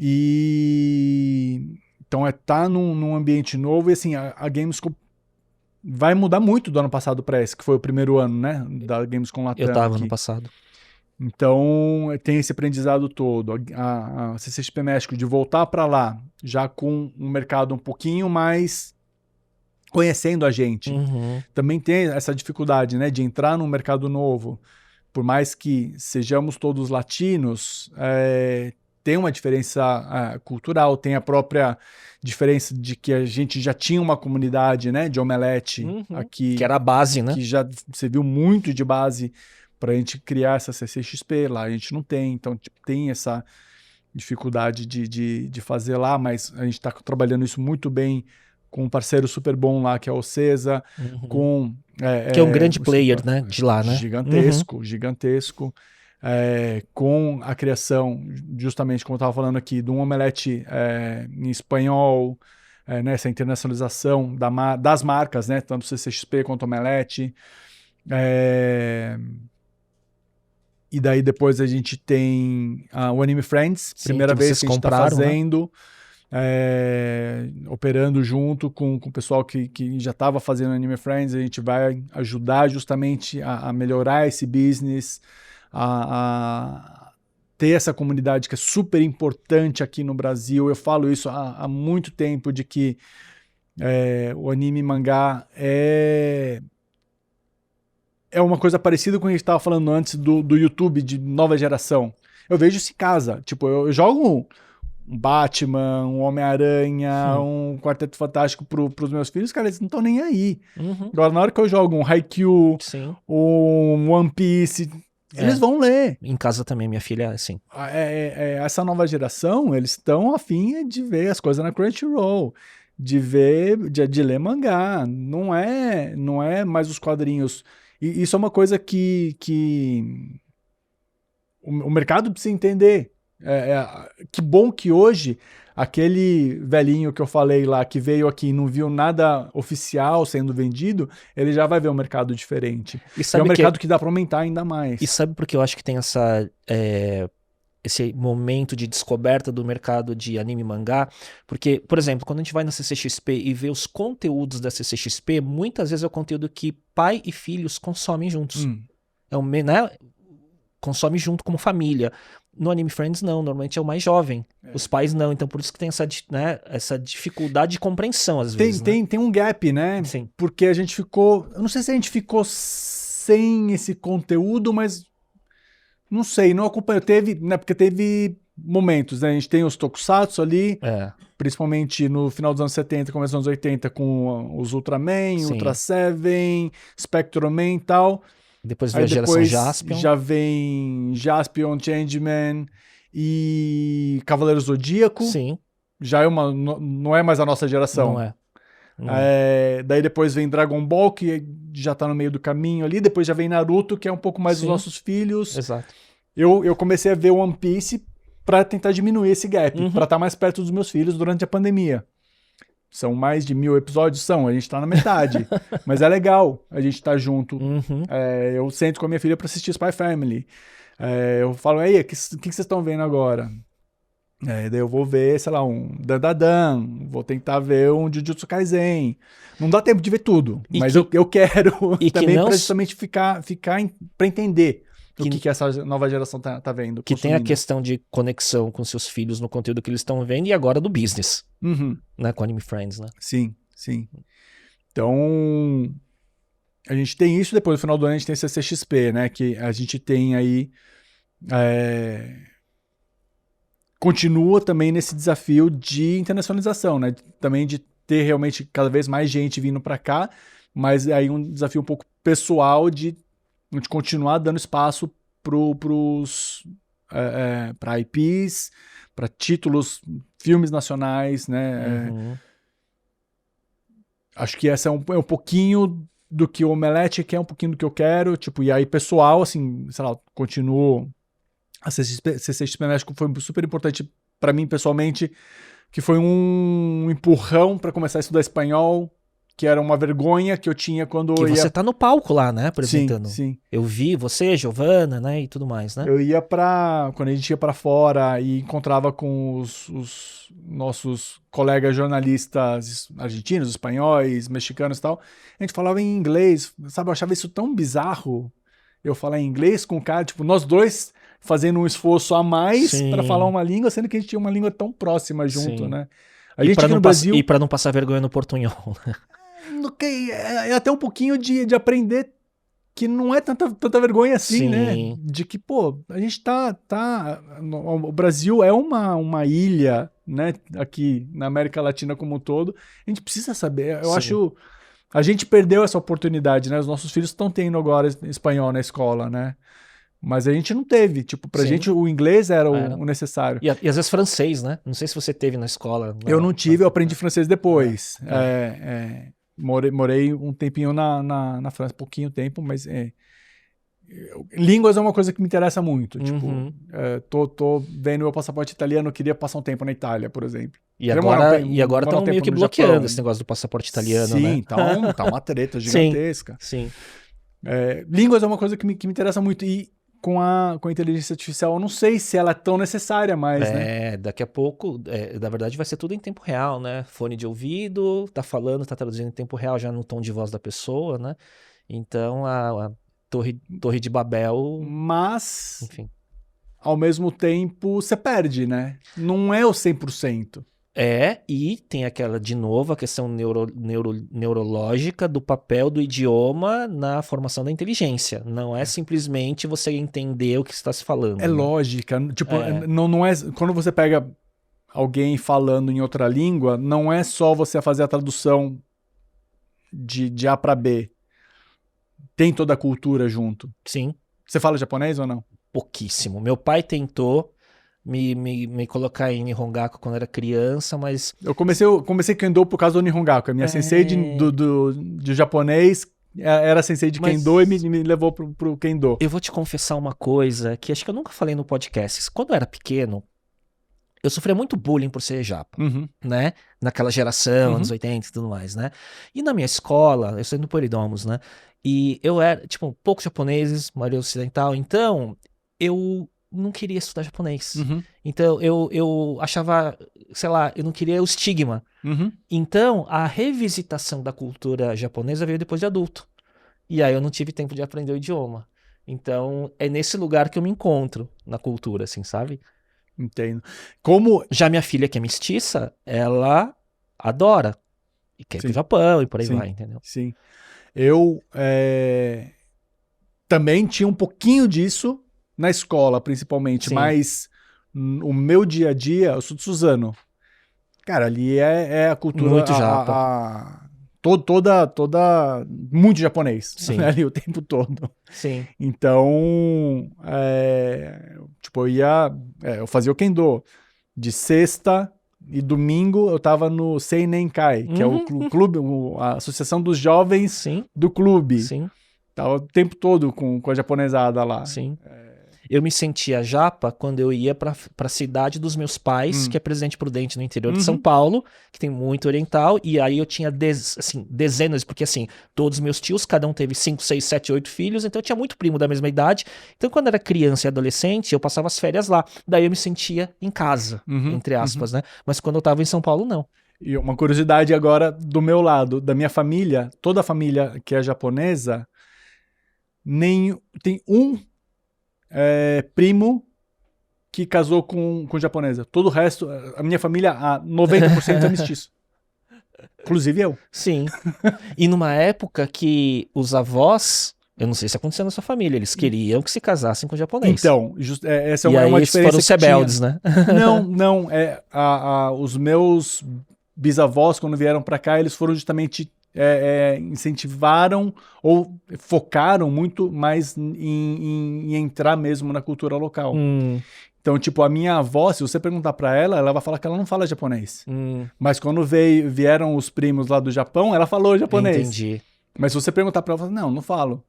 E então tá num ambiente novo e assim, a Gamescom vai mudar muito do ano passado para esse, que foi o primeiro ano, né, da Gamescom Latam. Eu tava aqui. no passado. Então tem esse aprendizado todo. A CCXP México de voltar para lá já com um mercado um pouquinho mais conhecendo a gente. Também tem essa dificuldade, né, de entrar num mercado novo. Por mais que sejamos todos latinos, tem uma diferença cultural, tem a própria diferença de que a gente já tinha uma comunidade, né, de Omelete aqui. Que era a base, né? Que já serviu muito de base para a gente criar essa CCXP lá. A gente não tem, então tipo, tem essa dificuldade de fazer lá, mas a gente está trabalhando isso muito bem com um parceiro super bom lá, que é o Cesa, que é um grande player, né, de lá, né? Gigantesco. Com a criação, justamente como eu estava falando aqui, de um Omelete em espanhol, nessa internacionalização das marcas, né? Tanto CCXP quanto Omelete. E daí depois a gente tem o Anime Friends, Sim, primeira que vez vocês que a gente tá compraram, né? fazendo, operando junto com o pessoal que já estava fazendo Anime Friends. A gente vai ajudar justamente a melhorar esse business, a ter essa comunidade que é super importante aqui no Brasil. Eu falo isso há muito tempo, de que o anime e mangá é uma coisa parecida com o que a gente estava falando antes do YouTube de nova geração. Eu vejo isso em casa. Tipo, eu jogo um Batman, um Homem-Aranha, um Quarteto Fantástico pros meus filhos, cara, eles não estão nem aí. Agora, na hora que eu jogo um Haikyuu, Sim. um One Piece, eles vão ler. Em casa também, minha filha, assim. Essa nova geração, eles estão afim de ver as coisas na Crunchyroll, de ler mangá. Não é mais os quadrinhos. E isso é uma coisa que o mercado precisa entender. Que bom que hoje aquele velhinho que eu falei lá, que veio aqui e não viu nada oficial sendo vendido, ele já vai ver um mercado diferente. E sabe é um mercado que dá para aumentar ainda mais. E sabe por que eu acho que tem esse momento de descoberta do mercado de anime e mangá? Porque, por exemplo, quando a gente vai na CCXP e vê os conteúdos da CCXP, muitas vezes é o conteúdo que pai e filhos consomem juntos. Né? Consome junto como família. No Anime Friends, não. Normalmente é o mais jovem. Os pais não. Então, por isso que tem essa dificuldade de compreensão, às vezes. Tem um gap, né? Sim. Porque a gente ficou... Eu não sei se a gente ficou sem esse conteúdo, mas... Não sei, não acompanhou. Porque teve momentos, né? A gente tem os tokusatsu ali, principalmente no final dos anos 70, começo dos anos 80, com os Ultraman, Sim. Ultra Seven, Spectroman e tal. Depois veio a geração Jaspion. Já vem Jaspion, Changeman e Cavaleiro Zodíaco. Sim. Já não é mais a nossa geração. Não é. Daí depois vem Dragon Ball, que já tá no meio do caminho ali. Depois já vem Naruto, que é um pouco mais dos nossos filhos. Exato. Eu comecei a ver One Piece pra tentar diminuir esse gap, pra estar mais perto dos meus filhos durante a pandemia. São mais de 1000 episódios? A gente tá na metade. Mas é legal a gente tá junto. Eu sento com a minha filha pra assistir Spy Family. Eu falo, aí, o que vocês estão vendo agora? Daí eu vou ver, sei lá, um Dandadan, vou tentar ver um Jujutsu Kaisen. Não dá tempo de ver tudo, mas eu quero também pra justamente ficar pra entender o que essa nova geração tá vendo. Que tem a questão de conexão com seus filhos no conteúdo que eles estão vendo e agora do business, né, com Anime Friends, né? Sim. Então, a gente tem isso, depois no final do ano a gente tem CCXP, né, que a gente tem aí... Continua também nesse desafio de internacionalização, né? Também de ter realmente cada vez mais gente vindo para cá, mas aí um desafio um pouco pessoal de continuar dando espaço para IPs, para títulos, filmes nacionais, né? Acho que essa é um pouquinho do que o Omelete quer, um pouquinho do que eu quero, tipo, e aí pessoal, assim, sei lá, continuo... A CCXP México foi super importante para mim pessoalmente, que foi um empurrão para começar a estudar espanhol, que era uma vergonha que eu tinha quando eu ia... Você tá no palco lá, né, apresentando. Sim. Eu vi você, Giovana, né, e tudo mais, né? Eu ia quando a gente ia para fora e encontrava com os nossos colegas jornalistas argentinos, espanhóis, mexicanos e tal, a gente falava em inglês, sabe? Eu achava isso tão bizarro, eu falar em inglês com o cara, tipo, nós dois... fazendo um esforço a mais para falar uma língua, sendo que a gente tinha uma língua tão próxima junto, né? A gente aqui no Brasil... E para não passar vergonha no portunhol. É até um pouquinho de aprender que não é tanta vergonha assim, né? De que, pô, a gente o Brasil é uma ilha, né? Aqui na América Latina como um todo. A gente precisa saber. Eu acho... A gente perdeu essa oportunidade, né? Os nossos filhos estão tendo agora espanhol na escola, né? Mas a gente não teve. Tipo, pra gente o inglês era o necessário. E às vezes francês, né? Não sei se você teve na escola. Eu não tive, eu aprendi francês depois. Morei um tempinho na França, pouquinho tempo, mas... línguas é uma coisa que me interessa muito. Tipo, tô vendo meu passaporte italiano, eu queria passar um tempo na Itália, por exemplo. E Demora, agora demora estão meio tempo que no bloqueando Japão. esse negócio do passaporte italiano, Sim, né? tá uma treta gigantesca. Sim. Línguas é uma coisa que me interessa muito. E com a inteligência artificial, eu não sei se ela é tão necessária mais, né? Daqui a pouco, na verdade, vai ser tudo em tempo real, né? Fone de ouvido, tá falando, tá traduzindo em tempo real, já no tom de voz da pessoa, né? Então, a Torre de Babel, Mas, enfim. ao mesmo tempo, você perde, né? Não é o 100%. E tem de novo, a questão neurológica do papel do idioma na formação da inteligência. Não é simplesmente você entender o que está se falando. É né? lógica. Tipo, não é... Quando você pega alguém falando em outra língua, não é só você fazer a tradução de A para B. Tem toda a cultura junto. Sim. Você fala japonês ou não? Pouquíssimo. Meu pai tentou me colocar em Nihongaku quando era criança, mas... Eu comecei Kendo por causa do Nihongaku. A minha sensei de japonês era sensei de Kendo e me levou pro Kendo. Eu vou te confessar uma coisa que acho que eu nunca falei no podcast. Quando eu era pequeno, eu sofria muito bullying por ser japa, né? Naquela geração, anos 80 e tudo mais, né? E na minha escola, eu estudei no Polidomos, né? E eu era, tipo, poucos japoneses, maioria ocidental, então eu não queria estudar japonês. Então eu achava, sei lá, eu não queria o estigma. Então a revisitação da cultura japonesa veio depois de adulto. E aí eu não tive tempo de aprender o idioma. Então é nesse lugar que eu me encontro na cultura, assim, sabe? Entendo. Como... Já minha filha, que é mestiça, ela adora. E quer ir pro Japão e por aí vai, entendeu? Sim. Eu também tinha um pouquinho disso na escola, principalmente, mas o meu dia a dia, eu sou de Suzano. Cara, ali é a cultura... Muito japa. Toda muito japonês. Sim. Ali o tempo todo. Sim. Então, tipo, eu fazia o Kendo. De sexta e domingo eu tava no Seinenkai, que é o clube, a associação dos jovens do clube. Sim. Tava o tempo todo com a japonesada lá. Sim. Eu me sentia japa quando eu ia pra cidade dos meus pais, que é Presidente Prudente, no interior de São Paulo, que tem muito oriental, e aí eu tinha dezenas, porque assim, todos meus tios, cada um teve 5, 6, 7, 8 filhos, então eu tinha muito primo da mesma idade. Então quando eu era criança e adolescente, eu passava as férias lá. Daí eu me sentia em casa, entre aspas, né? Mas quando eu tava em São Paulo, não. E uma curiosidade agora do meu lado, da minha família, toda a família que é japonesa, tem um primo que casou com japonesa. Todo o resto, a minha família, 90% é mestiço. Inclusive eu. Sim. E numa época que os avós, eu não sei se aconteceu na sua família, eles queriam que se casassem com japonês. Então, essa e é uma aí diferença foram os rebeldes, né? Não. Os meus bisavós, quando vieram pra cá, eles foram justamente... incentivaram ou focaram muito mais em entrar mesmo na cultura local. Então, tipo, a minha avó, se você perguntar pra ela, ela vai falar que ela não fala japonês. Mas quando vieram os primos lá do Japão, ela falou japonês. Entendi. Mas se você perguntar pra ela, ela fala, não falo.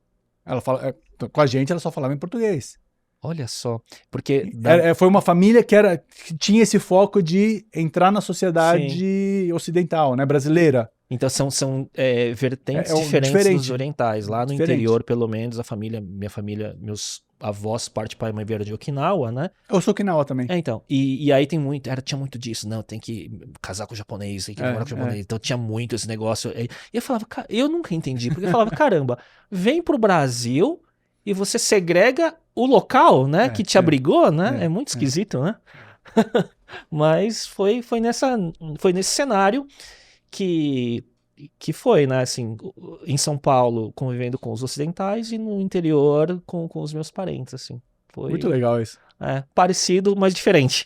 Ela fala, com a gente ela só falava em português. Olha só, porque... Foi uma família que tinha esse foco de entrar na sociedade ocidental, né, brasileira. Então são vertentes diferentes dos orientais. Lá no interior, pelo menos, minha família, meus avós, parte pai e mãe vieram de Okinawa, né? Eu sou Okinawa também. Então, e aí tinha muito disso, não, tem que casar com o japonês, tem que namorar com o japonês, então tinha muito esse negócio. E eu falava, eu nunca entendi, porque eu falava, caramba, vem pro Brasil e você segrega o local, né, que te abrigou, né? É muito esquisito, né? Mas foi nesse cenário que foi, né, assim, em São Paulo convivendo com os ocidentais e no interior com os meus parentes, assim. Foi muito legal isso. Parecido, mas diferente.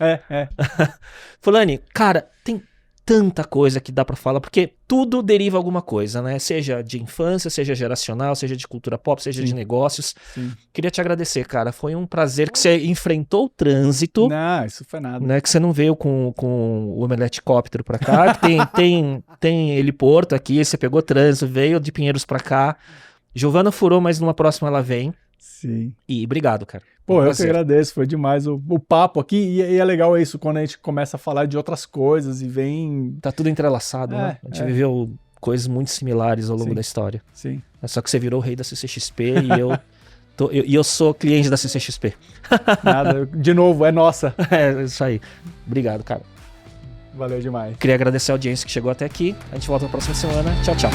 Fulani, cara, tem tanta coisa que dá pra falar, porque tudo deriva alguma coisa, né? Seja de infância, seja geracional, seja de cultura pop, seja de negócios. Queria te agradecer, cara. Foi um prazer que você enfrentou o trânsito. Não, isso foi nada. Né? Que você não veio com o Omeleticóptero pra cá, que tem heliporto aqui, você pegou trânsito, veio de Pinheiros pra cá. Giovana furou, mas numa próxima ela vem. Sim. E obrigado, cara. Pô, eu que Prazer. agradeço, foi demais o papo aqui. E é legal isso, quando a gente começa a falar de outras coisas e vem. Tá tudo entrelaçado, né? A gente viveu coisas muito similares ao longo Sim. da história. Sim. Só que você virou o rei da CCXP e eu sou cliente da CCXP. Nada, de novo, é nossa. É isso aí. Obrigado, cara. Valeu demais. Queria agradecer a audiência que chegou até aqui. A gente volta na próxima semana. Tchau, tchau.